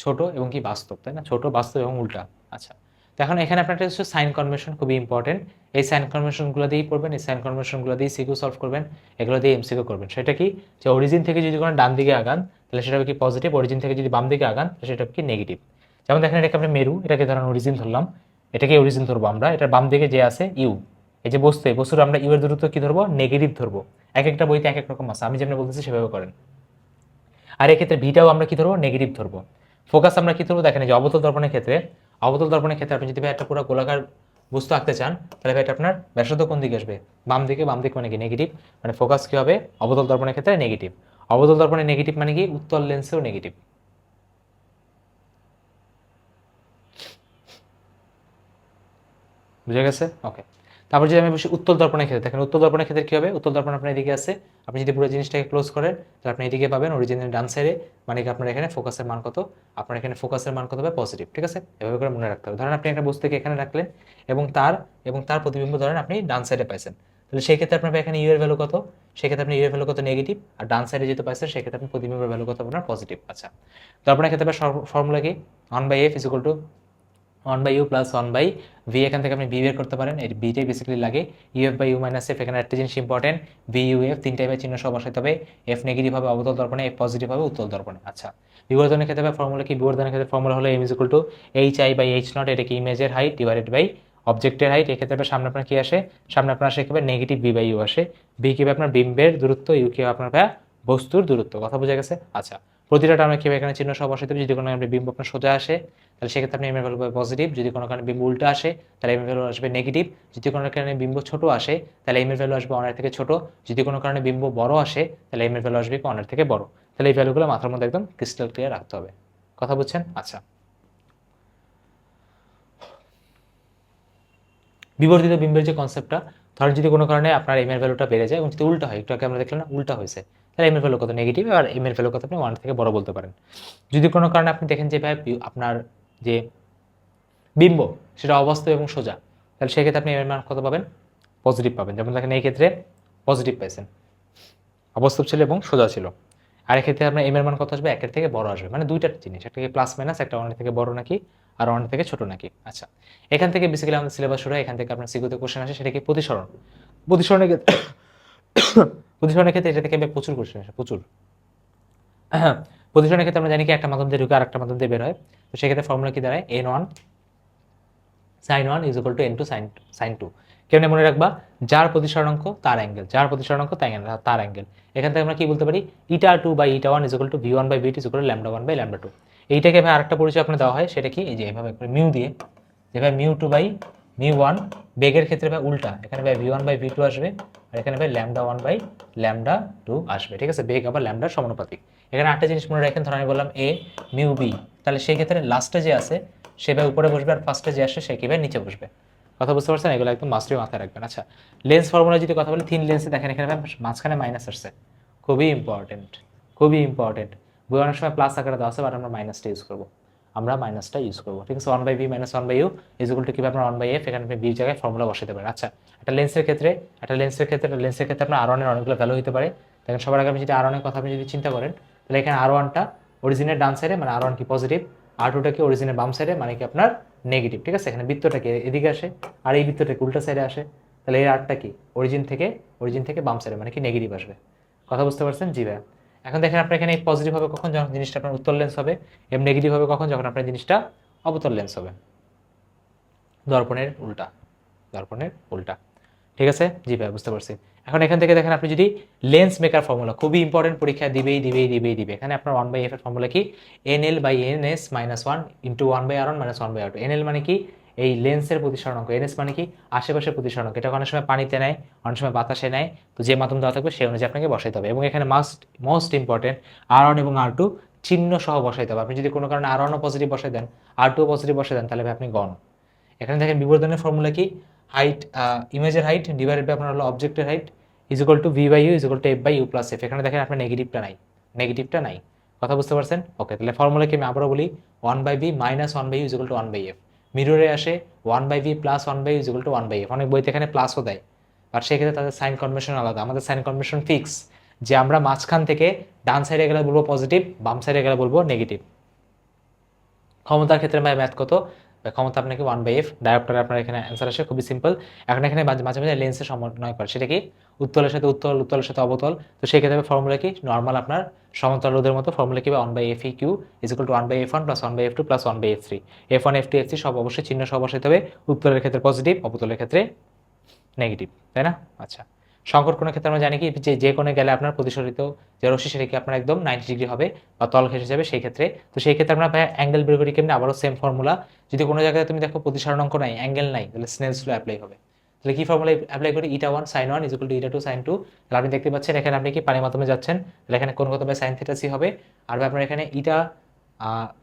ছোট এবং কি বাস্তব, তাই না, ছোট বাস্তব এবং উল্টা। আচ্ছা, তো এখন এখানে আপনার একটা সাইন কনভেনশন খুবই ইম্পর্টেন্ট, এই সাইন কনভেনশনগুলো দিয়েই পড়বেন, এই সাইন কনভেনশনগুলো দিয়ে সিকিউ সলভ করবেন, এগুলো দিয়ে এমসিকিউ করবেন। সেটা কি, যে অরিজিন থেকে যদি কোনো ডান দিকে আগান তাহলে সেটা কি পজিটিভ, অরিজিন থেকে যদি বাম দিকে আগান তাহলে সেটা কি নেগেটিভ। যেমন দেখেন এটাকে আপনি মেরু, এটাকে ধরেন অরিজিন ধরলাম, এটাকে অরিজিন ধরবো আমরা, এটার বাম দিকে যে আছে ইউ, এই যে বস্তু, এই বস্তুর আমরা ইউ এর দূরত্ব কি ধরবো, নেগেটিভ ধরবো। এক একটা বইতে এক এক রকম আছে, আমি যেমন বলতেছি সেভাবে করেন। আর এক্ষেত্রে ভিটাও আমরা কি ধরবো, নেগেটিভ ধরবো। ফোকাস আমরা কি ধরবো, দেখেন যে অবতল দর্পণের ক্ষেত্রে, অবতল দর্পণের ক্ষেত্রে আপনি যদি একটা পুরো গোলাকার বস্তু আঁকতে চান তাহলে এটা আপনার ব্যাসার্ধ কোন দিকে আসবে, বাম দিকে, বাম দিক মানে কি নেগেটিভ, মানে ফোকাস কি হবে অবতল দর্পণের ক্ষেত্রে নেগেটিভ। অবতল দর্পণে নেগেটিভ মানে কি উত্তল লেন্সেও নেগেটিভ। বুঝে গেছে, ওকে। তারপর যদি আমি বসি উত্তল দর্পণের ক্ষেত্রে, দেখেন উত্তল দর্পণের ক্ষেত্রে কি হবে, উত্তল দর্পণ আপনার এদিকে আছে, আপনি যদি পুরো জিনিসটাকে ক্লোজ করেন তাহলে আপনি এদিকে পাবেন অরিজিনাল ডান সাইডে, মানে কি আপনার এখানে ফোকাসের মান কত, আপনার এখানে ফোকাসের মান কত হবে পজিটিভ, ঠিক আছে, এভাবে করে মনে রাখতে হবে। ধরেন আপনি একটা বস্তুকে এখানে রাখলেন এবং তার প্রতিবিম্ব ধরেন আপনি ডান সাইডে পাইছেন, তাহলে সেই ক্ষেত্রে আপনার এখানে ইউ এর ভ্যালু কত, সেক্ষেত্রে আপনি ইউ এর ভ্যালু কত নেগেটিভ, আর ডান সাইডে যেহেতু পাইছেন সেক্ষেত্রে আপনি প্রতিবিম্বের ভ্যালু কত আপনার পজিটিভ। আচ্ছা, দর্পণের ক্ষেত্রে ফর্মুলা কি, 1/f = 1/u + 1/v, এখান থেকে আপনি বি বের করতে পারেন, এই বিটাই বেসিক্যালি লাগে। uf/u - f, এখানে একটা জিনিস ইম্পর্টেন্ট, ভি ইউ এফ 3 টাইপের চিহ্ন সহ বসাইতে হবে, এফ নেগেটিভ হবে অবতল দর্পণে, এফ পজিটিভ হবে উত্তল দর্পণে। আচ্ছা, বিবর্ধনের ক্ষেত্রে ফর্মুলা কি, বিবর্ধনের ক্ষেত্রে ফর্মুলা হলো m = hi/h0, এটা কি ইমেজের হাইট ডিভাইডেড বাই অবজেক্টের হাইট। এক্ষেত্রে সামনে আপনার কি আসে, সামনে আপনার আসে কিভাবে নেগেটিভ v/u আসে, ভি কিভাবে আপনার বিম্বের দূরত্ব, ইউ কিভাবে আপনার বস্তুর দূরত্ব, কথা বোঝা গেছে। আচ্ছা, প্রতিটা টার্মে কিভাবে এখানে চিহ্ন সহ বসাইতে হবে, যদি কোনো বিম্ব আপনার সোজা আসে তাহলে সেক্ষেত্রে আপনি এম এর ভ্যালু পাবে পজিটিভ, যদি কোনো কারণে বিম্ব উল্টা আসে তাহলে এম এর ভ্যালু আসবে নেগেটিভ, যদি কোনো কারণে বিম্ব ছোট আসে তাহলে এম এর ভ্যালু আসবে অনের থেকে ছোট, যদি কোনো কারণে বিম্ব বড় আসে তাহলে এম এর ভ্যালু আসবে অনের থেকে বড়। তাহলে এই ভ্যালুগুলো মাথার মধ্যে একদম ক্রিস্টাল ক্লিয়ার রাখতে হবে, কথা বুঝছেন। আচ্ছা, বিবর্ধিত বিম্বের যে কনসেপ্টটা, ধরেন যদি কোনো কারণে আপনার এম এর ভ্যালুটা বেড়ে যায় এবং যদি উল্টা হয়, একটু আগে আমরা দেখলাম না উল্টা হয়েছে, তাহলে এম এর ভ্যালু কত নেগেটিভ, আর এম এর ভ্যালু কত আপনি ওয়ান থেকে বড় বলতে পারেন। যদি কোনো কারণে আপনি দেখেন যে ভাই আপনার যে বিম্ব সেটা অবাস্তব এবং সোজা, তাহলে সেক্ষেত্রে আপনি এম এর মান কত পাবেন, পজিটিভ পাবেন। যেমন দেখেন এই ক্ষেত্রে পজিটিভ পাইছেন, অবাস্তব ছিল এবং সোজা ছিল। আর এক্ষেত্রে আপনার এম এর মান কত আসবে, একের থেকে বড় আসবে, মানে দুইটা জিনিস, একটা কি প্লাস মাইনাস, একটা ওয়ানের থেকে বড় নাকি আর ওয়ানের থেকে ছোট নাকি। আচ্ছা, এখান থেকে বেসিক্যালি আমাদের সিলেবাস শুরু হয়, এখান থেকে আপনার সিকিউতে কোশ্চেন আসে, সেটা কি প্রতিসরণ। প্রতিসরণের ক্ষেত্রে প্রতিসরণের ক্ষেত্রে এটা থেকে প্রচুর কোশ্চেন আসে, প্রচুর। প্রতিসরণের ক্ষেত্রে আমরা জানি কি একটা মাধ্যম দিয়ে ঢুকে আর একটা মাধ্যম দিয়ে বের হয়, তো সেক্ষেত্রে ফর্মুলা কি দাঁড়ায়, n1 sin1 = n2 sin2। কেমনে মনে রাখবা, যার প্রতিসরণাঙ্ক তার অ্যাঙ্গেল, যার প্রতিসরণাঙ্ক তার অ্যাঙ্গেল। এখান থেকে আমরা কি বলতে পারি, η2/η1 = v1/v2 = λ1/λ2। এইটাকে ভাই আরেকটা পরিচয় আপনার দেওয়া হয়, সেটা কি এই যে এভাবে মিউ দিয়ে, যেভাবে μ2/μ1, বেগের ক্ষেত্রে ভাই উল্টা, এখানে ভাই v1/v2 আসবে আর এখানে ভাই λ1/λ2 আসবে, ঠিক আছে, বেগ আবার ল্যামডার সমানুপাতিক। এখানে আরেকটা জিনিস মনে রাখেন, ধরেন আমি বললাম a মিউ b, তাহলে সেই ক্ষেত্রে লাস্টে যে আছে সে ভাই উপরে বসবে আর ফার্স্টে যে আসে সে কি ভাই নিচে বসবে, কথা বুঝতে পারছেন, এগুলো একদম মাস্টারি মাথায় রাখবেন। আচ্ছা, লেন্স ফর্মুলা যদি কথা বলি, থিন লেন্সে দেখেন এখানে ভাই মাঝখানে মাইনাস আসছে, খুবই ইম্পর্টেন্ট, খুবই ইম্পর্টেন্ট। বই অনেক সময় প্লাস আকারে দেওয়া আছে, বাট আমরা মাইনাসটা ইউজ করবো, আমরা মাইনাসটা ইউজ করবো, ঠিক আছে। 1/v - 1/u = কিভাবে আপনার 1/f, এখানে আপনি বি জায়গায় ফর্মুলা বসাতে পারেন। আচ্ছা, একটা লেন্সের ক্ষেত্রে আপনার R1 এর অনেকগুলো ভ্যালু হতে পারে। দেখেন সবার আগে আপনি যদি R1 এর কথা আপনি যদি চিন্তা করেন তাহলে এখানে R1টা অরিজিনের ডান সাইডে, মানে R1 কি পজিটিভ, R2টা কি অরিজিনের বাম সাইডে, মানে কি আপনার নেগেটিভ, ঠিক আছে। এখানে বৃত্তটা কি এদিকে আসে আর এই বৃত্তটা কি উল্টা সাইডে আসে, তাহলে এই আরটা কি অরিজিন থেকে বাম সাইডে, মানে কি নেগেটিভ আসবে, কথা বুঝতে পারছেন। জি ভাই, এখন দেখেন আপনার এখানে পজিটিভ হবে কখন, যখন জিনিসটা আপনার উত্তল লেন্স হবে, এবং নেগেটিভ হবে কখন, যখন আপনার জিনিসটা অবতল লেন্স হবে। দর্পণের উল্টা, দর্পণের উল্টা। ঠিক আছে, জি ভাই বুঝতে পারছি। এখন এখান থেকে দেখেন আপনি যদি লেন্স মেকার ফর্মুলা, খুবই ইম্পর্টেন্ট, পরীক্ষা দিবে। এখানে আপনার 1/f এর ফর্মুলা কি, NL/NS - 1 × 1/R1 - 1/R2। NL মানে কি, এই লেন্সের প্রতিসরণাঙ্ক, NS মানে কি, আশেপাশের প্রতিসরণাঙ্ক। এটা অনেক সময় পানিতে নেয়, অনেক সময় বাতাসে নেয়, তো যে মাধ্যম দেওয়া থাকবে সেই অনুযায়ী আপনাকে বসাইতে হবে। এবং এখানে মোস্ট ইম্পর্টেন্ট R1 এবং R2 চিহ্ন সহ বসাইতে হবে। আপনি যদি কোনো কারণে R1 ও পজিটিভ বসাই দেন, R2 ও পজিটিভ বসাই দেন, তাহলে আপনি গণ। এখানে দেখেন বিবর্ধনের ফর্মুলা কি, হাইট, ইমেজের হাইট ডিভাইডেড বাই আপনার হলো অবজেক্টের height is equal two v/u is equal two f/u plus f। এখানে দেখেন আপনার নেগেটিভটা নাই। কথা বুঝতে পারছেন? ওকে, তাহলে ফর্মুলা কি আমি আবারও বলি, 1/v - 1/u is equal two 1/f। মিররে আসে 1/v plus 1/u is equal two 1/f। অনেক বইতে এখানে প্লাসও দেয়, আর সেক্ষেত্রে তাদের সাইন কনভেনশন আলাদা। আমাদের সাইন কনভেনশন ফিক্স, যে আমরা মাঝখান থেকে ডান সাইডে গেলে বলবো পজিটিভ, বাম সাইডে গেলে বলবো নেগেটিভ। ক্ষমতার ক্ষেত্রে ম্যাথ কত, ক্ষমতা আপনাকে 1/f। ডায়োপ্টারে আপনার এখানে অ্যান্সার আসে, খুবই সিম্পল। এখন এখানে মাঝে মাঝে লেন্সের সমন্বয় করে, সেটা কি, উত্তলের সাথে উত্তল, উত্তলের সাথে অবতল। তো সেই ক্ষেত্রে ফর্মুলা কি, নর্মাল আপনার সমতল রোধের মতো ফর্মুলা কি, 1/f(q) is equal two 1/f1 plus 1/f2 plus 1/f3। f1 f2 f3 সব অবশ্যই চিহ্ন সহ বসাইতে হবে। উত্তলের ক্ষেত্রে পজিটিভ, অবতলের ক্ষেত্রে নেগেটিভ, তাই না? আচ্ছা, সংকট কোণের ক্ষেত্রে আমরা জানি কি, যে কোণে গেলে আপনার প্রতিসরিত যে রশ্মি সেটা কি আপনার একদম 90 ডিগ্রি হবে বা তল ঘেঁষে যাবে সেই ক্ষেত্রে। তো সেই ক্ষেত্রে আমরা অ্যাঙ্গেল বের করি কেমনি, আবারও সেম ফর্মুলা। যদি কোনো জায়গায় তুমি দেখো প্রতিসরণাঙ্ক নাই, অ্যাঙ্গেল নাই, তাহলে স্নেলস ল অ্যাপ্লাই হবে। তাহলে কি ফর্মুলা অ্যাপ্লাই করি, η1 sin 1 is equal to η2 sin 2। তাহলে আপনি দেখতে পাচ্ছেন এখানে আপনি কি পানির মাধ্যমে যাচ্ছেন, তাহলে এখানে কোণ কত হবে, sin θ c হবে। আর আপনার এখানে ইটা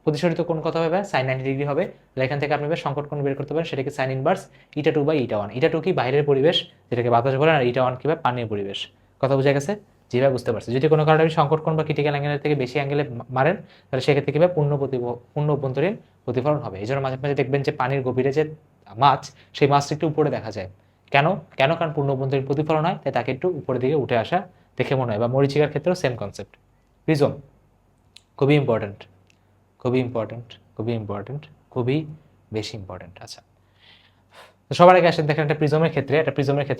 প্রতিসরিত কোণ কত হবে, sin 90 ডিগ্রি হবে। তাহলে এখান থেকে আপনি সংকট কোণ বের করতে পারেন, সেটাকে sin ইনভার্স η2/η1। η2 কি বাইরের পরিবেশ, যেটাকে বাতাস বলেন, আর η1 কি পানির পরিবেশ। কথা বোঝা গেছে? যেভাবে বুঝতে পারছি। যদি কোনো কারণে সংকট কোণ বা ক্রিটিক্যাল অ্যাঙ্গেলের থেকে বেশি অ্যাঙ্গেলে মারেন, তাহলে সেক্ষেত্রে কিভাবে পূর্ণ অভ্যন্তরীণ প্রতিফলন হবে। এই জন্য মাঝে মাঝে দেখবেন যে পানির গভীরে যে মাছ, সেই মাছটা একটু উপরে দেখা যায়। কেন? কারণ পূর্ণ অভ্যন্তরীণ প্রতিফলন হয়, তাই তাকে একটু উপরের দিকে উঠে আসা দেখে মনে হয়। বা মরিচিকার ক্ষেত্রেও সেম কনসেপ্ট। প্রিজম খুবই ইম্পর্টেন্ট, খুবই বেশি ইম্পর্টেন্ট। আচ্ছা, তো সবার আগে আসেন দেখেন একটা প্রিজমের ক্ষেত্রে,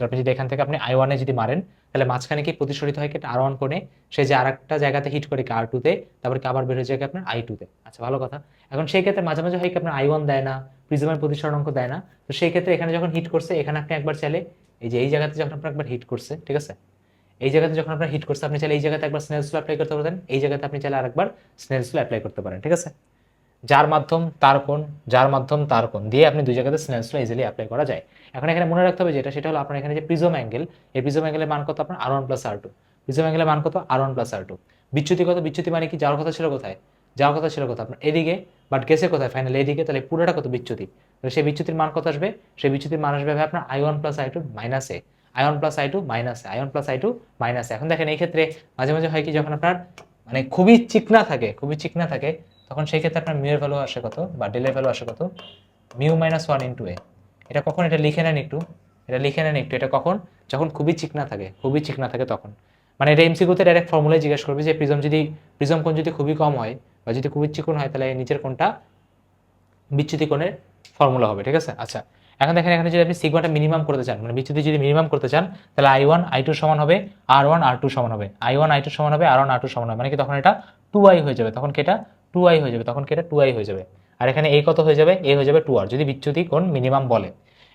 আপনি যদি এখান থেকে আপনি I1 এ যদি মারেন, তাহলে মাঝখানে কি প্রতিসরিত হয় কি R1 কোণে, সে যে আরেকটা জায়গাতে হিট করে কি R2 তে, তারপর কি আবার বের হয়ে যায় আপনার I2 তে। আচ্ছা, ভালো কথা। এখন সেই ক্ষেত্রে মাঝে মাঝে হয় কি আপনার I1 দেয় না, প্রিজমের প্রতিসরণাঙ্ক দেয় না। তো সেই ক্ষেত্রে এখানে যখন হিট করছে, এখানে আপনি একবার চাইলে এই জায়গাতে যখন আপনার একবার হিট করছে, ঠিক আছে, এই জায়গাতে যখন আপনার হিট করছে, আপনি চাইলে এই জায়গাতে একবার স্নেলস ল অ্যাপ্লাই করতে পারেন, এই জায়গাতে আপনি চাইলে আরেকবার স্নেলস ল অ্যাপ্লাই করতে পারেন, ঠিক আছে। যার মাধ্যম তার কোণ দিয়ে আপনি দুই জায়গাতে স্নেলস ল ইজিলি অ্যাপ্লাই করা যায়। এখন এখানে মনে রাখতে হবে সেটা হলো আপনার এখানে যে প্রিজম অ্যাঙ্গেল, এই প্রিজম অ্যাঙ্গেলের মান কত আপনার R1 প্লাস R2। প্রিজম অ্যাঙ্গেলের মান কত, R1 প্লাস R2। বিচ্যুতি কত, বিচ্যুতি মানে কি, যাওয়ার কথা ছিল কোথায়, আপনার এদিকে, বাট গেছে কোথায়, ফাইনাল এদিকে। তাহলে পুরোটা কত, বিচ্যুতি। তাহলে সেই বিচ্যুতির মান কত আসবে, সেই বিচ্যুতির মান আসবে আপনার I1 প্লাস I2 মাইনাস এ, I1 প্লাস I2 মাইনাস এ, I1 প্লাস I2 মাইনাস এ। এখন দেখেন এই ক্ষেত্রে মাঝে মাঝে হয় কি, যখন আপনার মানে খুবই চিকনা থাকে, তখন সেই ক্ষেত্রে আপনার মিউ এর ভ্যালু আসে কত, বা ডেল এর ভ্যালু আসে কত, মিউ মাইনাস 1 ইন্টু এ। এটা কখন, এটা লিখে নেন একটু, এটা কখন, যখন খুবই চিকনা থাকে তখন। মানে এটা এমসিকিউতে ডাইরেক্ট ফর্মুলায় জিজ্ঞেস করবে যে প্রিজম কোণ যদি খুবই কম হয় বা যদি খুবই চিকন হয়, তাহলে নিচের কোণটা বিচ্যুতি কোণের ফর্মুলা হবে, ঠিক আছে। আচ্ছা, এখন দেখেন এখানে যদি আপনি সিগমাটা মিনিমাম করতে চান, মানে বিচ্যুতি যদি মিনিমাম করতে চান, তাহলে I1 I2 সমান হবে R1 R2 সমান হবে, I1 I2 সমান হবে R1 R2 সমান হবে। মানে কি, তখন এটা 2i হয়ে যাবে, তখন কি এটা 2i হয়ে যাবে। আর এখানে a কত হয়ে যাবে, a হয়ে যাবে 2r, যদি বিচ্যুতি কোণ মিনিমাম বলে।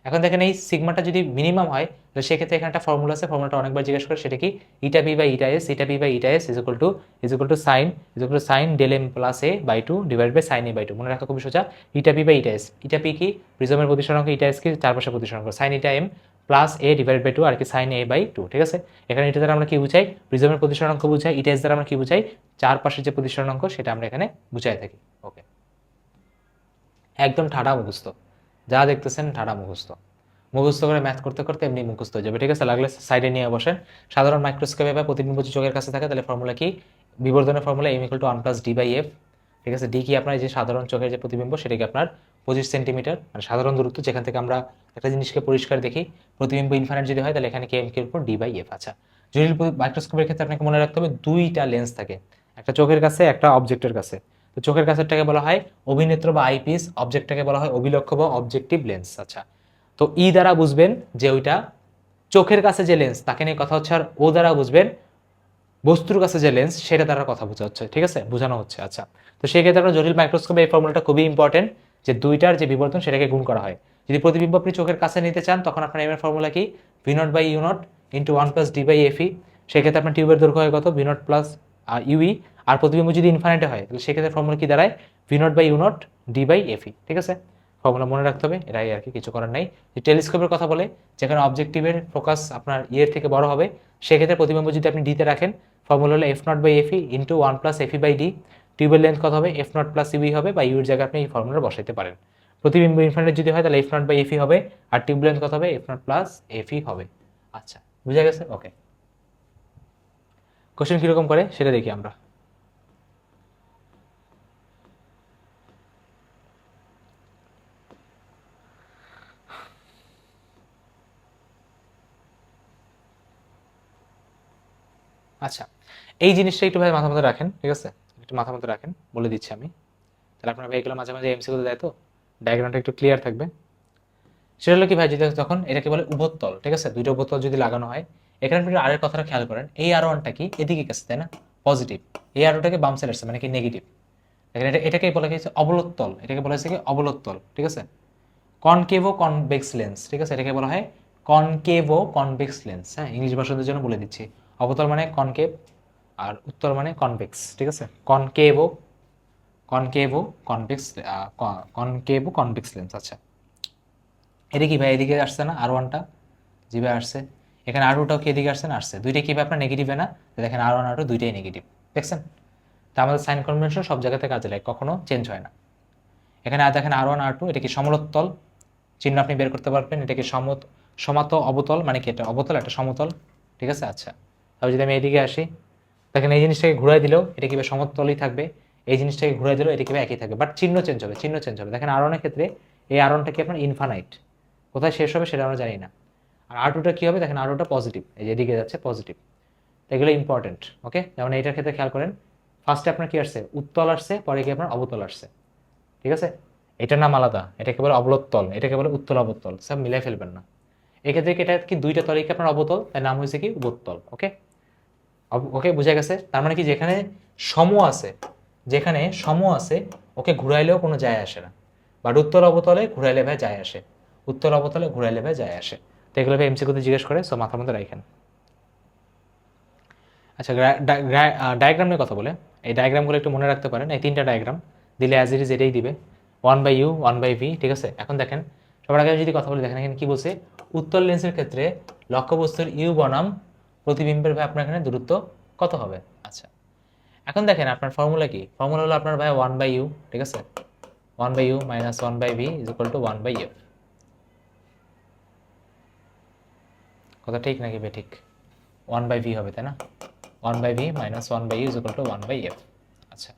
এখন দেখেন এই সিগমাটা যদি মিনিমাম হয়, তো সেক্ষেত্রে এখানে একটা ফর্মুলা আছে, ফর্মুলাটা অনেকবার জিজ্ঞেস করে, সেটা কি, eta P by eta S is equal to sine del M plus A by 2 divide by sine A by 2। মনে রাখা খুবই সোজা। Eta P by eta S, eta P কি, প্রিজমের প্রতিসরণাঙ্ক, ইটা এস কি চারপাশে প্রতিসরণাঙ্ক, sine eta M plus A divide by 2 আর কি সাইন এ বাই 2, ঠিক আছে। এখানে এটা দ্বারা আমরা কি বুঝাই, প্রিজমের প্রতিসরণাঙ্ক বুঝাই, ইটা এস দ্বারা আমরা কি বুঝাই, চারপাশের যে প্রতিসরণাঙ্ক সেটা আমরা এখানে বুঝাই থাকি। ওকে, একদম ঠাডা মুখস্থ, যা দেখতেছেন ঠাডা মুখস্থ করে ম্যাথ করতে করতে এমনি মুখস্থ হয়ে যাবে, ঠিক আছে। লাগলে সাইডে নিয়ে বসেন। সাধারণ মাইক্রোস্কোপে বা প্রতিবিম্ব চোখের কাছে থাকে, তাহলে ফর্মুলা কি, বিবর্ধনের ফর্মুলা m = 1 + d/f, ঠিক আছে। ডি কি আপনার যে সাধারণ চোখের যে প্রতিবিম্ব, সেটাকে আপনার 25 সেন্টিমিটার, মানে সাধারণ দূরত্ব যেখান থেকে আমরা একটা জিনিসকে পরিষ্কার দেখি। প্রতিবিম্ব ইনফাইনাইট যদি হয়, তাহলে এখানে কি m এর উপর d/f। আচ্ছা, জটিল মাইক্রোস্কোপের ক্ষেত্রে আপনাকে মনে রাখতে হবে দুইটা লেন্স থাকে, একটা চোখের কাছে, একটা অবজেক্টের কাছে। তো চোখের কাছেরটাকে বলা হয় অভিনেত্র বা আইপিস, অবজেক্টটাকে বলা হয় অভিলক্ষ্য বা অবজেক্টিভ লেন্স। আচ্ছা, তো ই দ্বারা বুঝবেন যে ওইটা চোখের কাছে যে লেন্স তাকে নিয়ে কথা হচ্ছে, আর ও দ্বারা বুঝবেন বস্তুর কাছে যে লেন্স সেটা দ্বারা কথা বোঝা হচ্ছে, ঠিক আছে, বোঝানো হচ্ছে। আচ্ছা, তো সেই ক্ষেত্রে আপনার জটিল মাইক্রোস্কোপে এই ফর্মুলাটা খুবই ইম্পর্টেন্ট, যে দুইটার যে বিবর্তন সেটাকে গুণ করা হয়। যদি প্রতিবিম্ব আপনি চোখের কাছে নিতে চান তখন আপনার এম এর ফর্মুলা কি V naught by U naught into 1 plus D by F E. সেক্ষেত্রে আপনার টিউবের দৈর্ঘ্য হয় কত ভি নট প্লাস ইউই। আর প্রতিবিম্ব যদি ইনফাইনাইটে হয় তাহলে সেক্ষেত্রে ফর্মুলা কি দাঁড়ায় V naught by U naught D by F E. ঠিক আছে, ফর্মুলা মনে রাখতে হবে, এটাই আর কি, কিছু করার নাই। যে টেলিস্কোপের কথা বলে যেখানে অবজেক্টিভের ফোকাস আপনার ইয়ের থেকে বড় হবে সেক্ষেত্রে প্রতিবিম্ব যদি আপনি ডিতে রাখেন ফর্মুলা হলো F naught by F E into 1 plus F E by D. টিউবের লেন্থ কত হবে এফ নট প্লাস ইউই হবে, বা ইউর জায়গায় আপনি এই ফর্মুলা বসাইতে পারেন। প্রতিবিম্ব ইনফাইনাইট যদি হয় তাহলে F naught by F E হবে, আর টিউব লেন্থ কত হবে F naught plus F E হবে। আচ্ছা, বুঝা গেছে? ওকে, কোশ্চেন কীরকম করে সেটা দেখি আমরা। আচ্ছা, এই জিনিসটা একটু ভাই মাথা মধ্যে রাখেন, ঠিক আছে, একটু মাথা মধ্যে রাখেন, বলে দিচ্ছি আমি। তাহলে আপনার ভাই এগুলো মাঝে মাঝে এমসিকিউ দেয় তো ডায়াগ্রামটা একটু ক্লিয়ার থাকবে। সেটা হলো কি ভাই, যদি তখন এটাকে বলে উভত্তল, ঠিক আছে, দুইটা উভত্তল যদি লাগানো হয়, এখানে আপনি আরের কথাটা খেয়াল করেন, এই আর ওয়ানটা কি এদিকে গেছে তাই না, পজিটিভ, এই আরোটাকে বাম সাইড আসছে মানে কি নেগেটিভ। দেখেন এটাকে বলা হয়েছে অবলোত্তল, এটাকে বলা হয়েছে কি অবলোত্তল, ঠিক আছে, কনকেভো কনভেক্স লেন্স, ঠিক আছে, এটাকে বলা হয় কনকেভো কনভেক্স লেন্স। হ্যাঁ, ইংলিশ ভাষাদের জন্য বলে দিচ্ছি, অবতল মানে কনকেভ আর উত্তল মানে কনভেক্স, ঠিক আছে, কনকেভো কনকেভো কনভেক্স কনকেভো কনভেক্স লেন্স। আচ্ছা, এটা কি ভাই এদিকে আসছে না আর ওয়ানটা, জি ভাই আসছে, এখানে আর টুটাও কি এদিকে আসছে না, আসছে, দুইটাই কি ভাই আপনার নেগেটিভে না, দেখেন আর ওয়ান আর টু দুইটাই নেগেটিভ, দেখছেন? তা আমাদের সাইন কনভেনশন সব জায়গাতে কাজে লাগে, কখনো চেঞ্জ হয় না। এখানে আর দেখেন আর ওয়ান আর টু, এটা কি সমলোত্তল চিহ্ন আপনি বের করতে পারবেন, এটা কি সমাত অবতল মানে কি, এটা অবতল একটা সমতল, ঠিক আছে। আচ্ছা, তাহলে যদি আমি এদিকে আসি, দেখেন এই জিনিসটাকে ঘুরাই দিলেও এটা কিভাবে সমতলই থাকবে, এই জিনিসটাকে ঘুরাই দিলেও এটা কিভাবে একই থাকবে, বাট চিহ্ন চেঞ্জ হবে, চিহ্ন চেঞ্জ হবে। দেখেন আর ওয়ানের ক্ষেত্রে এই আর ওয়ানটা কি আপনার ইনফানাইট, কোথায় শেষ হবে সেটা আমরা জানি না। আর আর টুটা কী হবে, দেখেন আর টুটা পজিটিভ, এই যে এদিকে যাচ্ছে পজিটিভ, এগুলো ইম্পর্টেন্ট। ওকে, যেমন এইটার ক্ষেত্রে খেয়াল করেন, ফার্স্টে আপনার কি আসছে উত্তল আসছে, পরে কি আপনার অবতল আসছে, ঠিক আছে, এটার নাম আলাদা, এটাকে বলে অবলোত্তল, এটাকে বলে উত্তল অবতল, সব মিলাই ফেলবেন না। এক্ষেত্রে এটা কি দুইটা তলে কি আপনার অবতল, তার নাম হয়েছে কি উবোত্তল। ওকে, ওকে, বুঝা গেছে? তার মানে কি যেখানে সম আছে, যেখানে সম আছে ওকে ঘুরাইলেও কোনো যায় আসে না, বাট উত্তর অবতলে ঘুরাইলে ভাই যায় আসে, উত্তর অবতলে ঘুরাইলে ভাই যায় আসে। তো এগুলো ভাই এমসিকিউতে জিজ্ঞেস করে, সো মাথার মধ্যে রাখেন। আচ্ছা, ডায়াগ্রাম নিয়ে কথা বলে, এই ডায়াগ্রামগুলো একটু মনে রাখতে পারেন, এই তিনটা ডায়াগ্রাম দিলে অ্যাজ ইট ইজ এটাই দিবে, 1/u 1/v, ঠিক আছে। এখন দেখেন সবার আগে যদি কথা বলি, দেখেন এখানে কি বলছে, উত্তল লেন্সের ক্ষেত্রে লক্ষ্যবস্তুর ইউ বনাম প্রতিবিম্বের ভাই আপনার এখানে দূরত্ব কত হবে। আচ্ছা, এখন দেখেন আপনার ফর্মুলা কি, ফর্মুলা হলো আপনার ভাই 1/u, ঠিক আছে, 1/u minus 1/v is equal two 1/f। কথা ঠিক নাকি বে ঠিক, 1/v হবে তাই না, 1/v minus 1/u is equal two 1/f। আচ্ছা,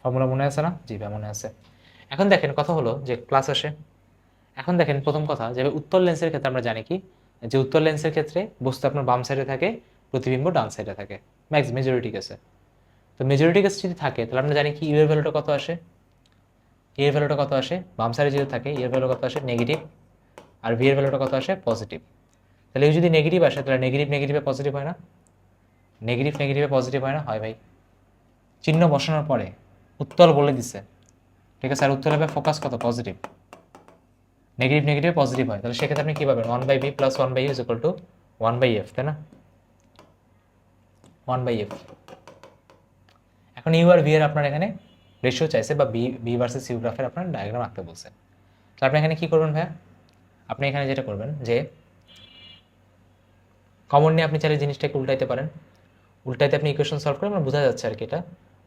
ফর্মুলা মনে আছে না? জি ভাই মনে আছে। এখন দেখেন কথা হলো যে ক্লাস আসে, এখন দেখেন প্রথম কথা যে উত্তল লেন্সের ক্ষেত্রে আমরা জানি কি, যে উত্তল লেন্সের ক্ষেত্রে বস্তু আপনার বাম সাইডে থাকে, প্রতিবিম্ব ডান সাইডে থাকে, মেজরিটি কেসে। তো মেজরিটি কেস যদি থাকে তাহলে আমরা জানি কি ইউ এর ভ্যালুটা কত আসে, এর ভ্যালুটা কত আসে, বাম সাইডে যদি থাকে এর ভ্যালু কত আসে নেগেটিভ, আর ভি এর ভ্যালুটা কত আসে পজিটিভ। তাহলে ইউ যদি নেগেটিভ আসে তাহলে নেগেটিভ নেগেটিভে পজিটিভ হয় না, নেগেটিভ নেগেটিভে পজিটিভ হয় না, হয় ভাই। চিহ্ন বসানোর পরে উত্তল বলে দিছে, ঠিক আছে, আর উত্তর হবে ফোকাস কত পজিটিভ, নেগেটিভ নেগেটিভ পজিটিভ হয়, তাহলে সেক্ষেত্রে আপনি কী পাবেন 1/v plus 1/u is equal two 1/f, তাই না, 1/f। এখন ইউ আর ভি এর আপনার এখানে রেশিও চাইছে, বা বি ভার্সেস ইউ গ্রাফের আপনার ডায়াগ্রাম আঁকতে বলছে। তো আপনি এখানে কী করবেন ভাইয়া, আপনি এখানে যেটা করবেন যে কমন নিয়ে আপনি চাইলে জিনিসটাকে উল্টাইতে পারেন, উল্টাইতে আপনি ইকুয়েশন সলভ করেন, বোঝা যাচ্ছে আর কি এটা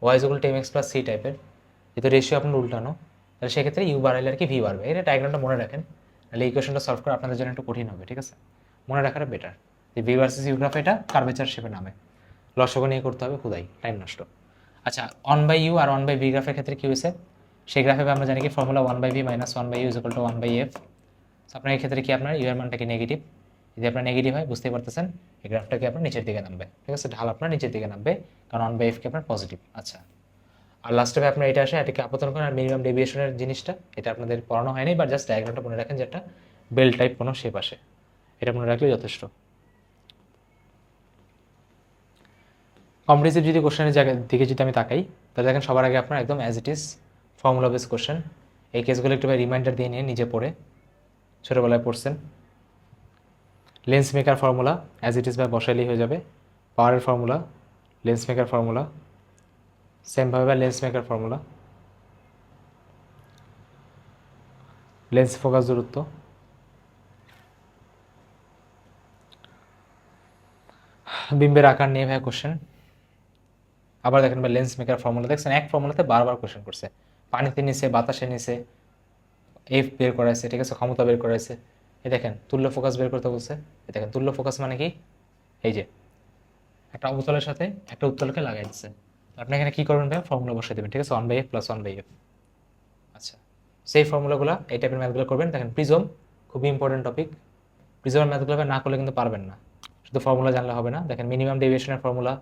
Y is equal to mx plus C টাইপের, যেহেতু রেশিও আপনার উল্টানো, তাহলে সেক্ষেত্রে ইউ বাড়াইলে আর কি ভি বাড়বে। এটা ডায়াগ্রামটা মনে রাখেন, তাহলে ইকুয়েশনটা সলভ করা আপনাদের জন্য একটু কঠিন হবে, ঠিক আছে, মনে রাখাটা বেটার। যে ভি ভার্সেস ইউ গ্রাফ এটা কার্ভেচার শেপে নামে, লসগো নিয়ে করতে হবে, খুদাই টাইম নষ্ট। আচ্ছা, 1/u আর 1/v গ্রাফের ক্ষেত্রে কী হয়েছে, সেই গ্রাফে আমরা জানি কি formula 1/v minus 1/u is equal two 1/f। আপনার এই ক্ষেত্রে কি আপনার ইউ এর মানটা কি নেগেটিভ, যদি আপনার নেগেটিভ হয় বুঝতেই পারতেছেন এই গ্রাফটাকে আপনার নিচের দিকে নামবে, ঠিক আছে, ঢাল আপনার নিচের দিকে নামবে, কারণ 1/f কে আপনার পজিটিভ। আচ্ছা, আর লাস্টে আপনার এটা আসে, এটাকে আপতন করেন, আর মিনিমাম ডেভিয়েশনের জিনিসটা এটা আপনাদের পড়ানো হয়নি, বা জাস্ট ডায়াগ্রামটা মনে রাখেন যে একটা বেল টাইপ কোনো শেপ আসে, এটা মনে রাখলে যথেষ্ট। কম্প্রিহেনসিভ যদি কোশ্চেনের দিকে যদি আমি তাকাই, তাহলে দেখেন সবার আগে আপনার একদম as it is formula base question, এই কেসগুলো একটু রিমাইন্ডার দিয়ে নিয়ে নিজে পড়ে, ছোটোবেলায় পড়ছেন। Lens maker formula as it is ভাই বসাইলেই হয়ে যাবে। পাওয়ারের ফর্মুলা, লেন্স মেকার ফর্মুলা, সেমভাবে বা lens maker formula, lens focus দূরত্ব, বিম্বের আকার নিয়ে ভাই কোশ্চেন। আবার দেখেন ভাই লেন্স মেকার ফর্মুলা দেখছেন, এক ফর্মুলাতে বারবার কোশ্চেন করছে। পানিতে নিচে, বাতাসে নিচে, এফ বের করাইছে, ঠিক আছে, ক্ষমতা বের করাইছে। এই দেখেন তুল্য ফোকাস বের করতে বলছে। এই দেখেন তুল্য ফোকাস মানে কি, এই যে একটা অবতলের সাথে একটা উত্তলকে লাগাই দিচ্ছে। আপনি এখানে কি করবেন ভাই, ফর্মুলা বসিয়ে দেবেন, ঠিক আছে, 1/f + 1/f। আচ্ছা, সেই ফর্মুলাগুলো এই টাইপের ম্যাথগুলো করবেন। দেখেন প্রিজম খুবই ইম্পর্টেন্ট টপিক। প্রিজমের ম্যাথগুলো না করলে কিন্তু পারবেন না, শুধু ফর্মুলা জানলে হবে না। দেখেন মিনিমাম ডেভিয়েশনের ফর্মুলা,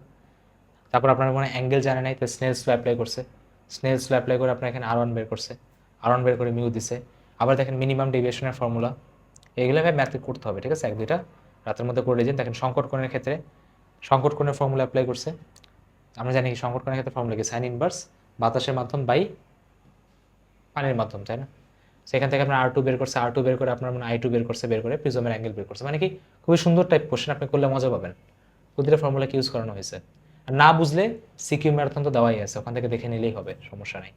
তারপর আপনার মনে অ্যাঙ্গেল জানে নাই, তো স্নেলস ল অ্যাপ্লাই করছে। স্নেলস ল অ্যাপ্লাই করে আপনার এখানে R1 বের করছে, R1 বের করে মিউ দিছে। আবার দেখেন মিনিমাম ডেভিয়েশনের ফর্মুলা, এইগুলো ভাই ম্যাথে করতে হবে, ঠিক আছে, 1-2টা রাতের মধ্যে করে দিন। দেখেন সংকট কোণের ক্ষেত্রে সংকট কোণের ফর্মুলা অ্যাপ্লাই করছে। আমরা জানি কি সংকট কোণের ক্ষেত্রে ফর্মুলা কি, সাইন ইনভার্স বাতাসের মাধ্যম বাই পানির মাধ্যম, তাই না? সেখান থেকে আপনার R2 বের করছে, R2 বের করে আপনার I2 বের করছে, বের করে প্রিজমের অ্যাঙ্গেল বের করছে। মানে কি খুবই সুন্দর টাইপ কোশ্চেন, আপনি করলে মজা পাবেন। প্রতিটা ফর্মুলা কি ইউজ করানো হয়েছে। আর না বুঝলে সিকিউ ম্যারাথন তো দেওয়াই আছে, ওখান থেকে দেখে নিলেই হবে, সমস্যা নাই।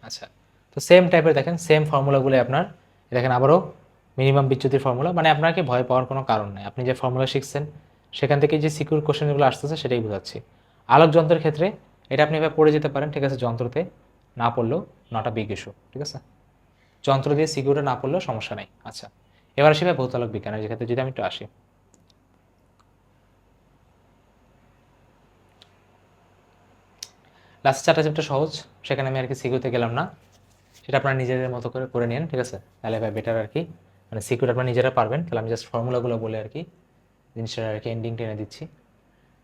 আচ্ছা, তো সেম টাইপের দেখেন সেম ফর্মুলাগুলো আপনার দেখেন আবারও মিনিমাম বিচ্যুতির ফর্মুলা। মানে আপনাকে ভয় পাওয়ার কোনো কারণ নেই, আপনি যে ফর্মুলা শিখছেন সেখান থেকে যে সিকিউর কোশ্চেনগুলো আসতেছে সেটাই বোঝাচ্ছি। আলোক যন্ত্রের ক্ষেত্রে এটা আপনি এভাবে পড়ে যেতে পারেন, ঠিক আছে, যন্ত্রতে না পড়লেও নট আ বিগ ইস্যু, ঠিক আছে, যন্ত্র দিয়ে সিকিউরটা না পড়লেও সমস্যা নেই। আচ্ছা, এবার আসি ভাই ভৌতালোক বিজ্ঞানের ক্ষেত্রে যদি আমি একটু আসি। লাস্ট 4টা চ্যাপ্টার সহজ, সেখানে আমি আর কি সিকিউতে গেলাম না, সেটা আপনারা নিজেদের মতো করে করে নিন, ঠিক আছে, তাহলে ভাই বেটার আর কি, মানে সিকিউর আপনারা নিজেরা পারবেন। তাহলে আমি জাস্ট ফর্মুলাগুলো বলে আর কি জিনিসটা আর কি এন্ডিং টেনে দিচ্ছি।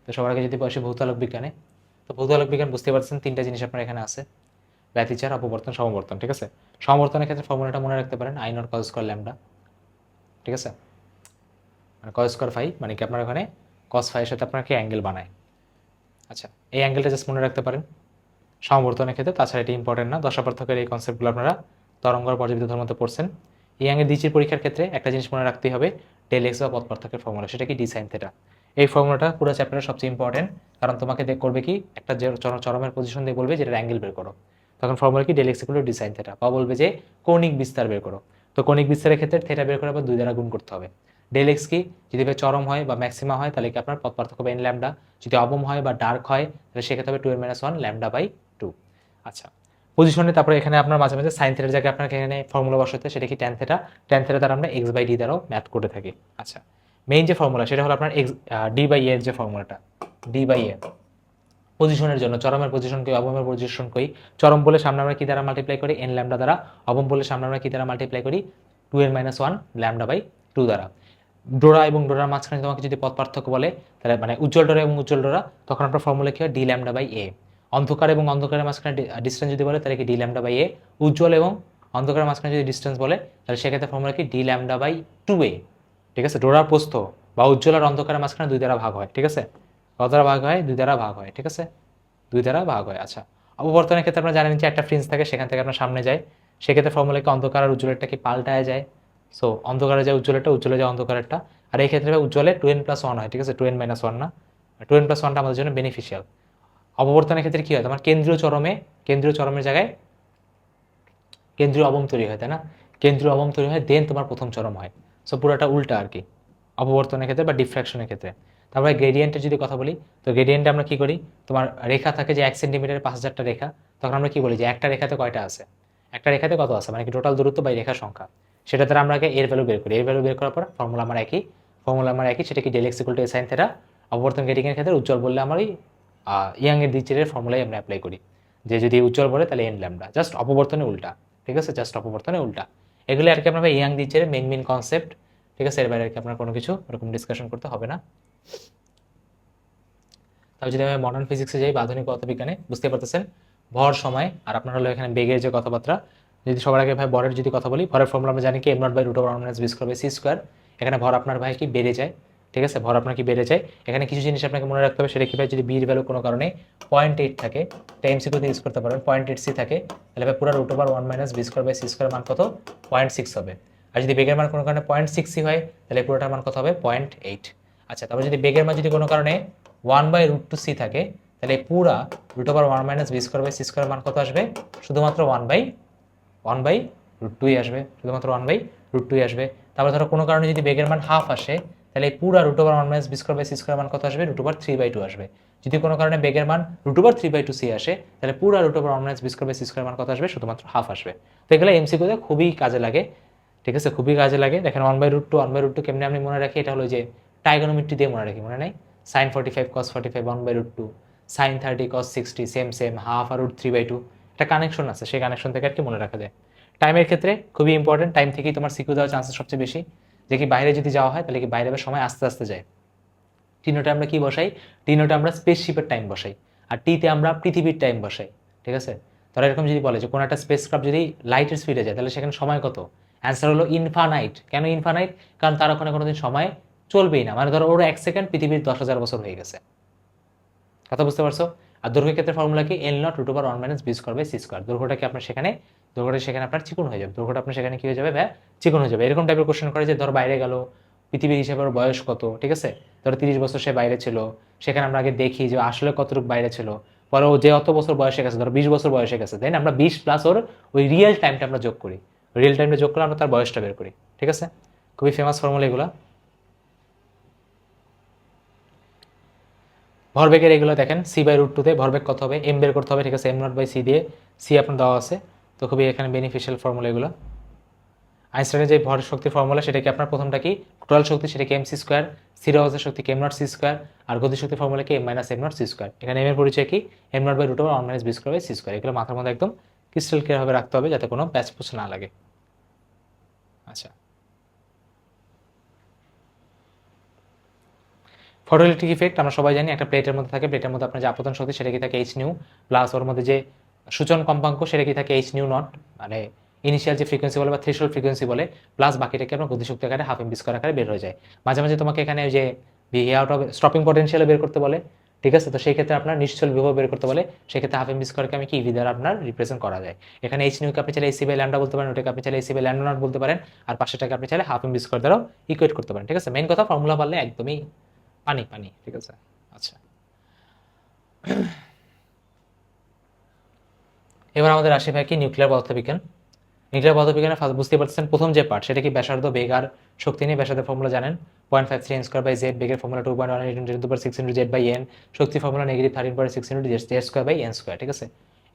তো সবার আগে যদি বসে ভৌতালোক বিজ্ঞানে, তো ভৌতালোক বিজ্ঞান বুঝতে পারছেন 3টা জিনিস আপনার এখানে আছে, ব্যতিচার, অপবর্তন, সমবর্তন, ঠিক আছে। সমবর্তনের ক্ষেত্রে ফর্মুলাটা মনে রাখতে পারেন I0 cos স্কয়ার ল্যামডা, ঠিক আছে, মানে cos স্কয়ার ফাই, মানে কি আপনার ওখানে cos ফাই এর সাথে আপনার কি অ্যাঙ্গেল বানায়। আচ্ছা, এই অ্যাঙ্গেলটা জাস্ট মনে রাখতে পারেন সমবর্তনের ক্ষেত্রে, তাছাড়া এটি ইম্পর্টেন্ট না। দশা পার্থক্যের এই কনসেপ্টগুলো আপনারা তরঙ্গ আর পর্যাবৃত্ত ধর্মতে পড়ছেন। ইয়াংয়ের দ্বিচির পরীক্ষার ক্ষেত্রে একটা জিনিস মনে রাখতেই হবে, ডেল এক্স বা পথ পার্থক্যের ফর্মুলা, সেটা কি ডি সাইন থেটা। এই ফর্মুলাটা পুরো চ্যাপ্টারের সবচেয়ে ইম্পর্টেন্ট, কারণ তোমাকে করবে কি একটা যে চরমের পজিশন দিয়ে বলবে যেটা অ্যাঙ্গেল বের করো, তখন ফর্মুলা কি del X equal to D sine theta, বা বলবে যে কৌণিক বিস্তার বের করো, তো কৌণিক বিস্তারের ক্ষেত্রে থেটা বের করে আবার 2 দ্বারা গুণ করতে হবে। ডেল এক্স কি যদি চরম হয় বা ম্যাক্সিমা হয় তাহলে কি আপনার পথ পার্থক্য বা এন ল্যামডা, যদি অবম হয় বা ডার্ক হয় তাহলে সেক্ষেত্রে হবে 2n-1 λ/2। আচ্ছা, পজিশনে তারপরে এখানে আপনার মাঝে মাঝে সাইন থেটার জায়গায় আপনাকে এখানে ফর্মুলা বসাতে, সেটা কি ট্যান থেটা, ট্যান থেটা দ্বারা আমরা x/d দ্বারাও ম্যাথ করে থাকি। আচ্ছা, মেইন যে ফর্মুলা সেটা হলো আপনার d/a এর যে ফর্মুলাটা, d/a পজিশনের জন্য, চরমের পজিশন কই, অবমের পজিশন কই, চরম বলে সামনে আমরা কি দ্বারা মাল্টিপ্লাই করি, n ল্যামডা দ্বারা, অবম বলে সামনে আমরা কি দ্বারা মাল্টিপ্লাই করি, 2n-1 λ/2 দ্বারা। ডোরা এবং ডোরার মাঝখানে তোমাকে যদি পথ পার্থক্য বলে, তাহলে মানে উজ্জ্বল ডোরা এবং উজ্জ্বল ডোরা, তখন আপনার ফর্মুলা কি হয়, ডি λ/a। অন্ধকার এবং অন্ধকারের মাঝখানে ডিস্টেন্স যদি বলে তাহলে কি ডি λ/a। উজ্জ্বল এবং অন্ধকারের মাঝখানে যদি ডিস্টেন্স বলে তাহলে সেক্ষেত্রে ফর্মুলা কি ডি λ/2a, ঠিক আছে। ডোরার প্রস্থ বা উজ্জ্বল আর অন্ধকারের মাঝখানে 2 দ্বারা ভাগ হয়, ঠিক আছে, কত দ্বারা ভাগ হয়, 2 দ্বারা ভাগ হয়, ঠিক আছে, 2 দ্বারা ভাগ হয়। আচ্ছা, অপবর্তনের ক্ষেত্রে আপনারা জানেন যে একটা ফ্রিঞ্জ থাকে, সেখান থেকে আপনার সামনে যায়, সেক্ষেত্রে ফর্মুলা কি অন্ধকার আর উজ্জ্বলেরটা কি পাল্টায় যায়, সো অন্ধকারে যায় উজ্জ্বলেরটা, উজ্জ্বলে যায় অন্ধকারেরটা। আর এই ক্ষেত্রে উজ্জ্বলে 2n+1 হয়, ঠিক আছে, 2n-1 না, 2n+1টা আমাদের জন্য বেনিফিশিয়াল। অপবর্তনের ক্ষেত্রে কি হয়, তোমার কেন্দ্রীয় চরমের জায়গায় কেন্দ্রীয় অবম তৈরি হয়, তাই না, কেন্দ্রীয় অবম তৈরি হয়, দেন তোমার প্রথম চরম হয়। সো পুরোটা উল্টা আর কি অপবর্তনের ক্ষেত্রে বা ডিফ্র্যাকশনের ক্ষেত্রে। তারপরে গ্রেডিয়েন্টের যদি কথা বলি, তো গ্রেডিয়েন্টে আমরা কি করি, তোমার রেখা থাকে যে 1 সেন্টিমিটারে 5000টা রেখা, তখন আমরা কি বলি যে একটা রেখাতে কয়টা আছে, একটা রেখাতে কত আছে, মানে কি টোটাল দূরত্ব বা রেখার সংখ্যা, সেটা দ্বারা আমরা এর ভ্যালু বের করি। এর ভ্যালু বের করার পর ফর্মুলা আমার একই, সেটা কি del X equal to A sine theta. অপবর্তন গ্রেডিয়েন্টের ক্ষেত্রে উজ্জ্বল বললে আমার ইয়াংয়ের দ্বিচিরের ফর্মুলাই আমরা অ্যাপ্লাই করি, যে যদি উজ্জ্বল বলে তাহলে এন ল্যামডা, জাস্ট অপবর্তনে উল্টা, ঠিক আছে, জাস্ট অপবর্তনে উল্টা। এগুলো আর কি আপনার ইয়াং দ্বিচিরের মেইন কনসেপ্ট, ঠিক আছে, এর বাইরে আর কি আপনার কোনো কিছু ওরকম ডিসকাশন করতে হবে না। তাহলে যদি আমি মডার্ন ফিজিক্সে যাই বা আধুনিক পদার্থবিজ্ঞানে, বুঝতে পারতেছেন ভর, সময় আর আপনার হলো এখানে বেগের যে কথাবার্তা। যদি সবার আগে ভাই ভরের যদি কথা বলি, ভরের ফর্মুলা আমরা জানি কি m0/√1/v²/c²। এখানে ভর আপনার ভাই কি বেড়ে যায়, ঠিক আছে, ভর আপনার কি বেড়ে যায়। এখানে কিছু জিনিস আপনাকে মনে রাখতে হবে, সেটা কি ভাই, যদি বির ভ্যালু কোনো কারণে 0.8 থাকে, এটা এমসিকিউতে ইউজ করতে পারবেন, 0.8 সি থাকে, তাহলে ভাই পুরো √1 - b² / c² মান কত, 0.6 হবে। আর যদি বেগের মান কোনো কারণে 0.6 সি হয়, তাহলে পুরোটার মান কত হবে, 0.8। আচ্ছা, তারপর যদি বেগের মান যদি কোনো কারণে 1/√2 সি থাকে, তাহলে পুরা √1 - b²/c² মান কত আসবে, শুধুমাত্র 1/√2 আসবে, শুধুমাত্র 1/√2 আসবে। তারপর ধরো কোনো কারণে যদি বেগের মান হাফ আসে, তাহলে পুরা √1 - b²/c² মান কত আসবে, √3/2 আসবে। যদি কোনো কারণে বেগের মান √3/2 সি আসে, তাহলে পুরা √1 - b²/c² মান কত আসবে, শুধুমাত্র হাফ আসবে। তো এগুলো এমসিকিউতে খুবই কাজে লাগে, ঠিক আছে, খুবই কাজে লাগে। দেখেন 1/√2 কেমনে আমি মনে রাখি, এটা হলো যে ট্রাইগোনোমেট্রি দিয়ে মনে রাখি, মনে নাই, sin 45 cos 45 1/√2, sin 30 cos 60 same half আর √3/2, একটা কানেকশন আছে, সেই কানেকশন থেকে আর কি মনে রাখা যায়। টাইমের ক্ষেত্রে খুবই ইম্পর্টেন্ট, টাইম থেকেই তোমার সিকিউ দেওয়ার চান্সেস সবচেয়ে বেশি। যে কি বাইরে যদি যাওয়া হয়, তাহলে কি বাইরে সময় আস্তে আস্তে যায়। টি নোটে আমরা কি বসাই, টি নোটে আমরা স্পেসশিপের টাইম বসাই, আর টিতে আমরা পৃথিবীর টাইম বসাই, ঠিক আছে। তারা এরকম যদি বলে যে কোনো একটা স্পেস ক্রাফট যদি লাইটের স্পিডে যায়, তাহলে সেখানে সময় কত, অ্যান্সার হলো ইনফানাইট। কেন ইনফানাইট, কারণ তার ওখানে কোনোদিন সময় চলবেই না, মানে ধরো ওর 1 সেকেন্ড পৃথিবীর 10,000 বছর হয়ে গেছে। কথা বুঝতে পারছো। আর দৈর্ঘ্যের ক্ষেত্রে ফর্মুলা কি, L0 √1 - b²/c²। দৈর্ঘ্যটা কি আপনার সেখানে, দৈর্ঘ্যটা সেখানে আপনার চিকন হয়ে যাবে, দৈর্ঘ্যটা আপনার সেখানে কি হয়ে যাবে, চিকন হয়ে যাবে। এরকম টাইপের কোশ্চেন করে যে ধর বাইরে গেল, পৃথিবীর হিসেবে ওর বয়স কত, ঠিক আছে, ধরো 30 বছর সে বাইরে ছিল, সেখানে আমরা আগে দেখি যে আসলে কতটুকু বাইরে ছিল, পরে ও যে অত বছর বয়সে গেছে, ধরো 20 বছর বয়সে গেছে, দেন আমরা 20 প্লাস ওর ওই রিয়েল টাইমটা আমরা যোগ করি, রিয়েল টাইমটা যোগ করে আমরা তার বয়সটা বের করি, ঠিক আছে। খুবই ফেমাস ফর্মুলা এগুলো। ভরবেগের এগুলো দেখেন, c/√2 ভরবেগ কত হবে, এম বের করতে হবে, ঠিক আছে, m0/c দিয়ে, সি আপনার দেওয়া আছে। তো খুবই এখানে বেনিফিশিয়াল ফর্মুলা এগুলো। আইনস্টাইনের যে ভর শক্তির ফর্মুলা, সেটা কি আপনার প্রথমটা কি, টোটাল শক্তি, সেটা কি mc², স্থির অবস্থার শক্তি কি m0c², আর গতিশক্তি ফর্মুলা কি m - m0c²। এখানে এম এর পরিচয় কি, m0/√1 - b²/c²। এগুলো মাথার মধ্যে একদম ক্রিস্টাল ক্লিয়ার ভাবে রাখতে হবে, যাতে কোনো প্যাচপুচ না লাগে। আচ্ছা, ফটোইলেকট্রিক ইফেক্ট আমরা সবাই জানি, একটা প্লেটের মধ্যে থাকে, প্লেটের মধ্যে আপনার যে আপতন শক্তি, সেটা কি থাকে h নিউ, প্লাস ওর মধ্যে যে সূচন কম্পাঙ্ক, সেটা কি থাকে h নিউ নট, মানে ইনিশিয়াল যে ফ্রিকোয়েন্সি বলে বা থ্রেশহোল্ড ফ্রিকোয়েন্সি বলে, প্লাস বাকিটাকে আপনার গতিশক্তি আকারে হাফ এম বি স্কোয়ার আকারে বের হয়ে যায়। মাঝে মাঝে তোমাকে এখানে ওই যে V out of stopping potential বের করতে বলে, ঠিক আছে। তো সেই ক্ষেত্রে আপনার নিশ্চল বিভব বের করতে বলে, সেক্ষেত্রে হাফ এম বি স্কোয়ারকে আমি কি ভি দ্বারা আপনার রিপ্রেজেন্ট করা যায়। এখানে এইচ নিউকে আপনি চাইলে এসি বাই ল্যান্ডা বলতে পারেন, ওটাকে আপনি চাইলে এসি বাই ল্যান্ডা নট বলতে পারেন, আর পাশেটাকে আপনি চাইলে হাফ এম বি স্কোয়ার দ্বারাও ইকুয়েট করতে পারেন, ঠিক আছে। মেইন কথা ফর্মুলা পারলে একদমই পানি পানি, ঠিক আছে। আচ্ছা, এবার আমাদের আসি ভাই কি, নিউক্লিয়ার পদার্থবিজ্ঞান। নিউক্লিয়ার পদার্থবিজ্ঞানে বুঝতে পারছেন প্রথম যে পার্ট, সেটা কি ব্যাসার্ধ, বেগ আর শক্তি নিয়ে। ব্যাসার্ধের ফর্মুলা জানেন 0.53 n²/z, বেগের ফর্মুলা 2.1 × 10⁻⁶ জেড বাই এন, শক্তি ফর্মুলা -13.6 × z² ঠিক আছে।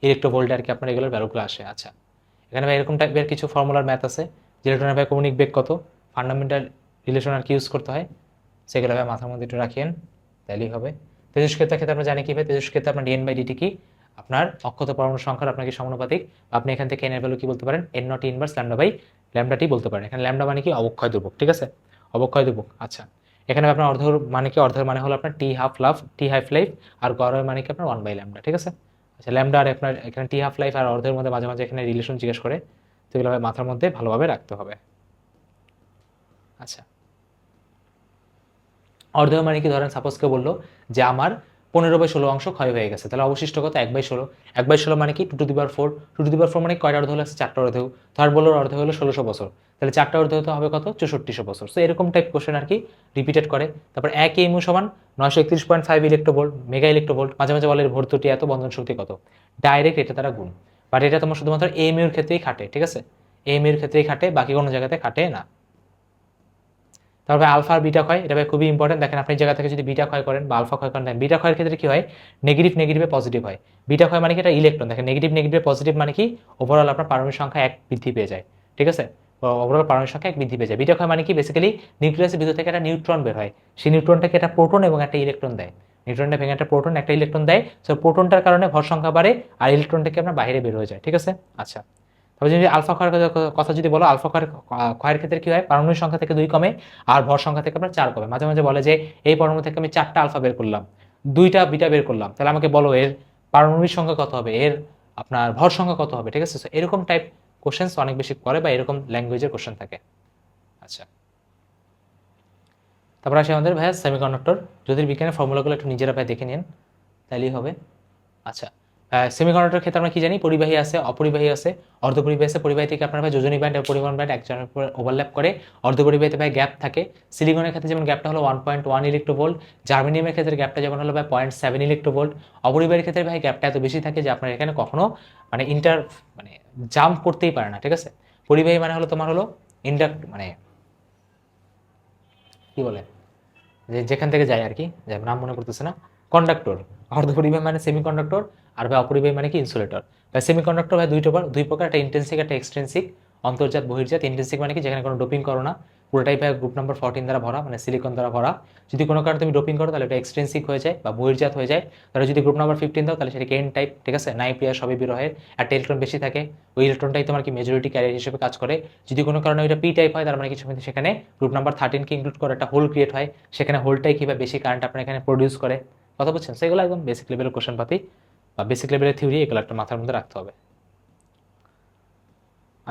ইলেকট্রোভোল্টে আর কি আপনার এগুলোর ভ্যালুগুলো আসে। আচ্ছা, এখানে ভাই এরকম টাইপের কিছু ফর্মুলার ম্যাথ আছে, যে ইলেকট্রনের ভাই কৌণিক বেগ কত, ফান্ডামেন্টাল রিলেশন আর কি ইউজ করতে হয়, সেগুলো ভাই মাথার মধ্যে একটু রাখিয়েন, তাহলেই হবে। তেজস্ক্রিয়তার ক্ষেত্রে আমরা জানি কি ভাই, তেজস্ক্রিয়তা আপনার dn/dt কি, আপনার অক্ষত পরমাণু সংখ্যার আপনাকে সমানুপাতিক। আপনি এখান থেকে n এর ভ্যালু কি বলতে পারেন, n naught inverse lambda by lambda T বলতে পারেন। এখানে ল্যামডা মানে কি, অবক্ষয় ধ্রুবক, ঠিক আছে, অবক্ষয় ধ্রুবক। আচ্ছা, এখানে আপনার অর্ধের মানে কি, অর্ধের মানে হলো আপনার টি হাফ লাইফ, আর গড়ের মানে কি আপনার 1/λ, ঠিক আছে। আচ্ছা, ল্যামডা আর আপনার এখানে টি হাফ লাইফ আর অর্ধের মধ্যে মাঝে মাঝে এখানে রিলেশন জিজ্ঞেস করে, তো এগুলো মাথার মধ্যে ভালোভাবে রাখতে হবে। আচ্ছা, অর্ধেয় মানে কি, ধরেন সাপোজ কেউ বললো যে আমার 15/16 অংশ ক্ষয় হয়ে গেছে, তাহলে অবশিষ্ট কত, 1/16। 1/16 মানে কি 2^4, 2^4 মানে কয়টা অর্ধ হলো, 4টা অর্ধ। ধর বললো অর্ধ হলো 1600 বছর, তাহলে 4টা অর্ধ হতে হবে কত, 6400 বছর। তো এরকম টাইপ কোশ্চেন আর কি রিপিটেড করে। তারপর 1 এমু সমান 931.5 ইলেকট্রোভোল্ট, মেগা ইলেকট্রোভোল্ট। মাঝে মাঝে বলে ভর্তুটি এত, বন্ধন শক্তি কত, ডাইরেক্ট এটা তারা গুণ। বাট এটা তোমার শুধুমাত্র এমইউর ক্ষেত্রেই খাটে, ঠিক আছে, এমইউর ক্ষেত্রেই খাটে, বাকি কোনো জায়গাতে খাটে না। তারপরে আলফা আর বিটা ক্ষয়, এটা ভাই খুবই ইম্পর্টেন্ট। দেখেন আপনি জায়গা থেকে যদি বিটা ক্ষয় করেন বা আলফা ক্ষয় করেন, দেখেন বিটা ক্ষয়ের ক্ষেত্রে কি হয়, নেগেটিভ নেগেটিভে পজিটিভ হয়। বিটা ক্ষয় মানে কি, এটা ইলেকট্রন, দেখেন নেগেটিভ নেগেটিভে পজিটিভ মানে কি, ওভারঅল আপনার পারমাণবিক সংখ্যা 1 বৃদ্ধি পেয়ে যায়, ঠিক আছে, ওভারঅল পারমাণবিক সংখ্যা 1 বৃদ্ধি পেয়ে যায়। বিটা ক্ষয় মানে কি, বেসিক্যালি নিউক্লিয়াসের ভিতর থেকে একটা নিউট্রন বের হয়, সেই নিউট্রনটাকে একটা প্রোটন এবং একটা ইলেকট্রন দেয়। নিউট্রনটা ভেঙে একটা প্রোটন একটা ইলেকট্রন দেয়, সো প্রোটনটার কারণে ভর সংখ্যা বাড়ে, আর ইলেকট্রনটাকে আপনার বাইরে বের হয়ে যায়, ঠিক আছে। আচ্ছা, তবে যদি আলফা ক্ষয়ের কথা যদি বলো, আলফা ক্ষয়ের ক্ষেত্রে কি হয়, পারমাণবিক সংখ্যা থেকে 2 কমে, আর ভর সংখ্যা থেকে আপনার 4 কমে। মাঝে মাঝে বলে যে এই পরমাণু থেকে আমি 4টা আলফা বের করলাম, 2টা বিটা বের করলাম, তাহলে আমাকে বলো এর পারমাণবিক সংখ্যা কত হবে, এর আপনার ভর সংখ্যা কত হবে, ঠিক আছে। এরকম টাইপ কোশ্চেন অনেক বেশি করে, বা এরকম ল্যাঙ্গুয়েজের কোশ্চেন থাকে। আচ্ছা, তারপর আসে আমাদের ভাইয়া সেমিকন্ডাক্টর। জ্যোতির্বিজ্ঞানের ফর্মুলাগুলো একটু নিজেরা ভাই দেখে নিন, তাইলেই হবে। আচ্ছা, সেমিকন্ডাক্টর ক্ষেত্রে আমরা কি জানি, পরিবাহী আছে, অপরিবাহী আছে, অর্ধপরিবাহী আছে। পরিবাহী থেকে আপনার ভাই যোজনী ব্যান্ড এবং পরিবহন ব্যান্ড একজনের উপর ওভারল্যাপ করে। অর্ধপরিবাহীতে ভাই গ্যাপ থাকে। সিলিকনের ক্ষেত্রে যেমন গ্যাপটা হলো 1.1 ইলেকট্রোভোল্ট, জার্মেনিয়ামের ক্ষেত্রে গ্যাপটা যেমন হলো ভাই 0.7 ইলেকট্রোভোল্ট। অপরিবাহীর ক্ষেত্রে ভাই গ্যাপটা এত বেশি থাকে যে আপনার এখানে কখনো মানে মানে জাম্প করতেই পারে না, ঠিক আছে। পরিবাহী মানে হলো তোমার হলো ইন্ডাক্ট, মানে কি বলে, যেখান থেকে যায় আর কি, নাম মনে করতেছে না, কন্ডাক্টর। অর্ধপরিবাহী মানে সেমিকন্ডাক্টর, আর ভাই অপরিবাহী মানে কি ইনসুলেটর। ভাই সেমিকন্ডাক্টর ভাই দুই প্রকার, একটা ইন্টেন্সিক একটা এক্সট্রেন্সিক, অন্তর্জাত বহির্জাত। ইন্টেন্সিক মানে কি যেখানে কোনো ডোপিং করো না, পুরোটাই ভাই গ্রুপ নাম্বার 14 দ্বারা ভরা, মানে সিলিকন দ্বারা ভরা। যদি কোনো কারণে তুমি ডোপিং করো তাহলে এটা এক্সট্রেন্সিক হয়ে যায় বা বহির্জাত হয়ে যায়। তাহলে যদি গ্রুপ নাম্বার 15 দাও তাহলে সেটা এন টাইপ, ঠিক আছে। নাইট্রিয়া সবই বিরহের, একটা ইলেকট্রন বেশি থাকে, ওই ইলেকট্রনটাই তোমার কি মেজরিটি ক্যারিয়ার হিসেবে কাজ করে। যদি কোনো কারণে ওইটা পি টাইপ হয় তার মানে কিছু সেখানে গ্রুপ নাম্বার 13 কে ইনক্লুড করে একটা হোল ক্রিয়েট হয়, সেখানে হোলটাই কিভাবে বেশি কারেন্ট আপনার এখানে প্রডিউস করে। কথা বলছেন, সেগুলো একদম বেসিক লেভেলের কোশ্চেন পাতি বা বেসিক লেভেলের থিওরি, এগুলো একটা মাথার মধ্যে রাখতে হবে।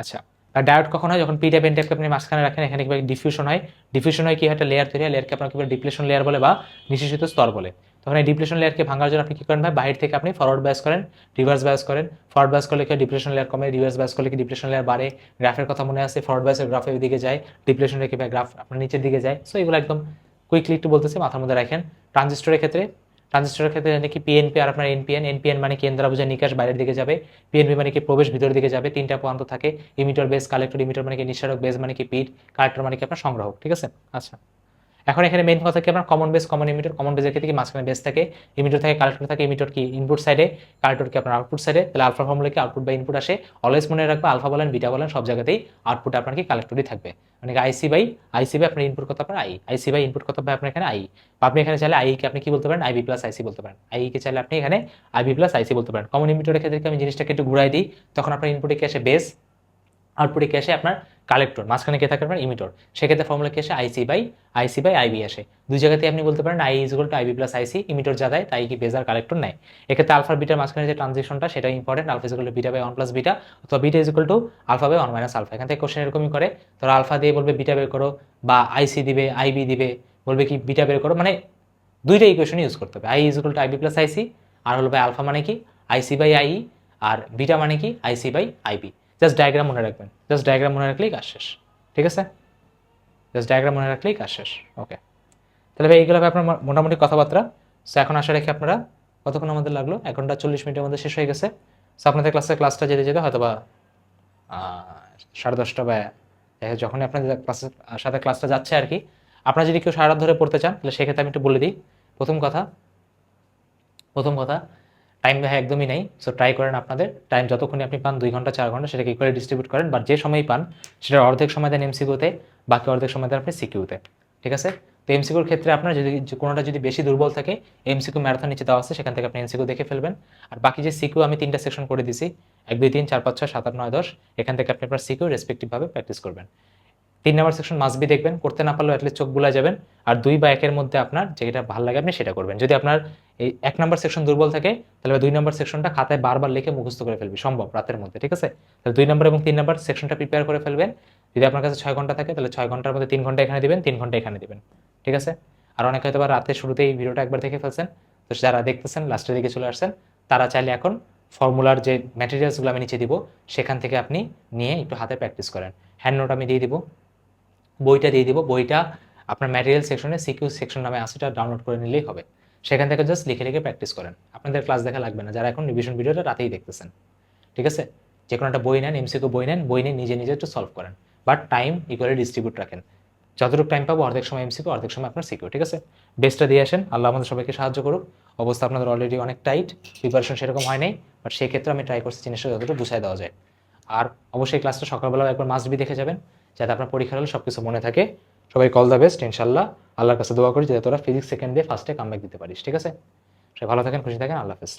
আচ্ছা, আর ডায়োড কখন হয়, যখন পি টাইপ এন টাইপকে আপনি মাঝখানে রাখেন, এখানে কিভাবে ডিফিউশন হয়। ডিফিউশন হয় কি একটা লেয়ার তৈরি হয়, লেয়ারকে আপনার কিভাবে ডিপ্লেশন লেয়ার বলে বা নিঃশেষিত স্তর বলে। তখন এই ডিপ্লেশন লেয়ারকে ভাঙার জন্য আপনি কি করেন ভাই, বাইরে থেকে আপনি ফরওয়ার্ড বায়াস করেন, রিভার্স বায়াস করেন। ফরওয়ার্ড বায়াস করলে কি ডিপ্লেশন লেয়ার কমে, রিভার্স বায়াস করলে কি ডিপ্লেশন লেয়ার বাড়ে। গ্রাফের কথা মনে আছে, ফরওয়ার্ড বায়াসের গ্রাফের দিকে যায়, ডিপ্লেশন রেখে ভাই গ্রাফ আপনার নিচের দিকে যায়। সো এগুলো একদম কুইকলি একটু বলতেছে, মাথার মধ্যে রাখেন। ট্রানজিস্টরের ক্ষেত্রে, জানি কি পিএনপি আর আপনার এনপিএন। এনপিএন মানে কি, দ্বারা বোঝায় নিকাশ বাইরের দিকে যাবে। পিএনপি মানে কি প্রবেশ ভিতরের দিকে যাবে। তিনটা প্রান্ত থাকে, ইমিটর, বেস, কালেক্টর। ইমিটর মানে কি নিঃসারক, বেস মানে কি পিট, কালেক্টর মানে কি আপনার সংগ্রাহক, ঠিক আছে। আচ্ছা, এখন এখানে মেইন কথা কি, আপনার common base, common emitter. Common বেসের ক্ষেত্রে কি মাঝখানে বেস থাকে, ইমিটর থাকে, কালেক্টর থাকে। ইমিটর কি ইনপুট সাইডে, কালেক্টর কি আপনার আউটপুট সাইডে। তাহলে আলফা ফর্মুলা কি আউটপুট বা ইনপুট আসে। অলওয়েজ মনে রাখবে, আলফা বলেন বিটা বলেন সব জায়গাতেই আউটপুট আপনার কি কালেক্টরই থাকবে। মানে আইসি বাই আপনার ইনপুট কত আপনার আইসি বাই ইনপুট কত আপনার এখানে আই। আপনি এখানে চাইলে আই কে আপনি কি বলতে পারেন, আইবি প্লাস আইসি বলতে পারেন। আই কে চাইলে আপনি এখানে আইবি প্লাস আইসি বলতে পারেন। কমন ইমিটরের ক্ষেত্রে আমি জিনিসটাকে একটু ঘুরাই দিই, তখন আপনার ইনপুটে কি আসে বেস, আউটপুটে কি আসে আপনার কালেক্টর, মাঝখানে কে থাকে আপনার ইমিটর। সেক্ষেত্রে ফর্মুলা কি আসে আইসি বাই আইবি আসে। দুই জায়গাতে আপনি বলতে পারেন I is equal to IB plus IC, emitter যা দেয় তাই কি বেস আর কালেক্টর নেয়। এক্ষেত্রে আলফা বিটার মাঝখানে যে ট্রানজিশনটা সেটা important. Alpha is equal to beta by 1 plus beta, অথবা beta is equal to alpha by 1 minus alpha. এখান থেকে কোশ্চেন এরকমই করে, ধরো আলফা দিয়ে বলবে বিটা বের করো, বা আইসি দিবে আইবি দিবে, বলবে কি বিটা বের করো, মানে দুইটা ইকুয়েশন ইউজ করতে হবে। I is equal to IB plus IC, আর হলো ভাই আলফা মানে কি আইসি বাই আই, আর বিটা মানে কি IC by IB. Just diagram মনে রাখবেন, জাস্ট ডায়াগ্রাম মনে রাখলেই কাজ শেষ, ঠিক আছে। জাস্ট ডায়াগ্রাম মনে রাখলেই কাজ শেষ। ওকে, তাহলে ভাই এইগুলো আপনার মোটামুটি কথাবার্তা। সো এখন আশা রেখে আপনারা, কতক্ষণ আমাদের লাগলো, 1 ঘন্টা 40 মিনিটের মধ্যে শেষ হয়ে গেছে। সো আপনাদের ক্লাসটা যেতে যেতে হয়তো বা 10:30 বা যখনই আপনাদের ক্লাসের সাথে ক্লাসটা যাচ্ছে আর কি। আপনারা যদি কেউ সারা রাত ধরে পড়তে চান তাহলে সেক্ষেত্রে আমি একটু বলে দিই। প্রথম কথা টাইম ভাই একদমই নেই। সো ট্রাই করেন, আপনাদের টাইম যতক্ষণই আপনি পান, 2 ঘন্টা 4 ঘন্টা, সেটাকে ইকুয়ালি ডিস্ট্রিবিউট করেন। বা যে সময়ই পান সেটার অর্ধেক সময় দেন এমসিকিউতে, বাকি অর্ধেক সময় দেন আপনি সিকিউতে, ঠিক আছে। তো এমসিকিউর ক্ষেত্রে আপনার যদি কোনোটা যদি বেশি দুর্বল থাকে, এমসিকিউ ম্যারাথন নিচে দেওয়া আছে, সেখান থেকে আপনি এমসিকিউ দেখে ফেলবেন। আর বাকি যে সিকিউ আমি 3টা সেকশন করে দিছি, 1 2 3 4 5 6 7 8 9 10, এখান থেকে আপনি আপনার সিকিউ রেসপেক্টিভভাবে প্র্যাকটিস করবেন। 3 নাম্বার সেকশন মাস্ট বি দেখবেন, করতে না পারলেও অ্যাটলিস্ট চোখ বুলা যাবেন। আর 2 বা 1-এর মধ্যে আপনার যেটা ভালো লাগে আপনি সেটা করবেন। যদি আপনার এই 1 নাম্বার সেকশন দুর্বল থাকে তাহলে 2 নাম্বার সেকশনটা খাতায় বারবার লিখে মুখস্থ করে ফেলবি, সম্ভব রাতের মধ্যে, ঠিক আছে। তাহলে 2 নাম্বার এবং 3 নাম্বার সেকশনটা প্রিপেয়ার করে ফেলবেন। যদি আপনার কাছে 6 ঘন্টা থাকে তাহলে 6 ঘন্টার মধ্যে 3 ঘন্টা এখানে দিবেন, 3 ঘন্টা এখানে দিবেন, ঠিক আছে। আর অনেকে হয়তো বা রাতে শুরুতেই ভিডিওটা একবার দেখে ফেলছেন, তো যারা দেখতেছেন লাস্টের দিকে চলে আসছেন, তারা চাইলে এখন ফর্মুলার যে ম্যাটেরিয়ালসগুলো আমি নিচে দিব সেখান থেকে আপনি নিয়ে একটু হাতে প্র্যাকটিস করেন। হ্যান্ড নোট আমি দিয়ে দিব, বইটা দিয়ে দিব। বইটা আপনার ম্যাটেরিয়াল সেকশনে সিকিউ সেকশন নামে আছে, এটা ডাউনলোড করে নিলেই হবে। সেখান থেকে জাস্ট লিখে লিখে প্র্যাকটিস করেন, আপনাদের ক্লাস দেখা লাগবে না যারা এখন রিভিশন ভিডিওটা রাতেই দেখতেছেন, ঠিক আছে। যে কোনো একটা বই নেন, এমসিকিউ বই নেন, বই নিয়ে নিজে নিজে একটু সলভ করেন, বাট টাইম ইকুয়ালি ডিস্ট্রিবিউট রাখেন। যতটুকু টাইম পাবো অর্ধেক সময় এমসিকিউ, অর্ধেক সময় আপনার সিকিউ, ঠিক আছে। বেস্টটা দিয়ে আসেন, আল্লাহ আমাদের সবাইকে সাহায্য করুক। অবস্থা আপনাদের অলরেডি অনেক টাইট, প্রিপারেশন সেরকম হয় নাই, বাট সেই ক্ষেত্রে আমি ট্রাই করছি জিনিসটা যতটুকু বুঝাই দেওয়া যায়। আর অবশ্যই ক্লাসটা সকালবেলা একবার মাস্ট বি দেখে যাবেন, যাতে আপনার পরীক্ষার হলে সব কিছু মনে থাকে। সবাই কল দ্য বেস্ট, ইনশাল্লাহ। আল্লাহর কাছে দোয়া করি যাতে তোরা ফিজিক্স সেকেন্ড দিয়ে ফার্স্টে কামব্যাক দিতে পারিস, ঠিক আছে। সবাই ভালো থাকেন, খুশি থাকেন, আল্লাহ হাফেজ।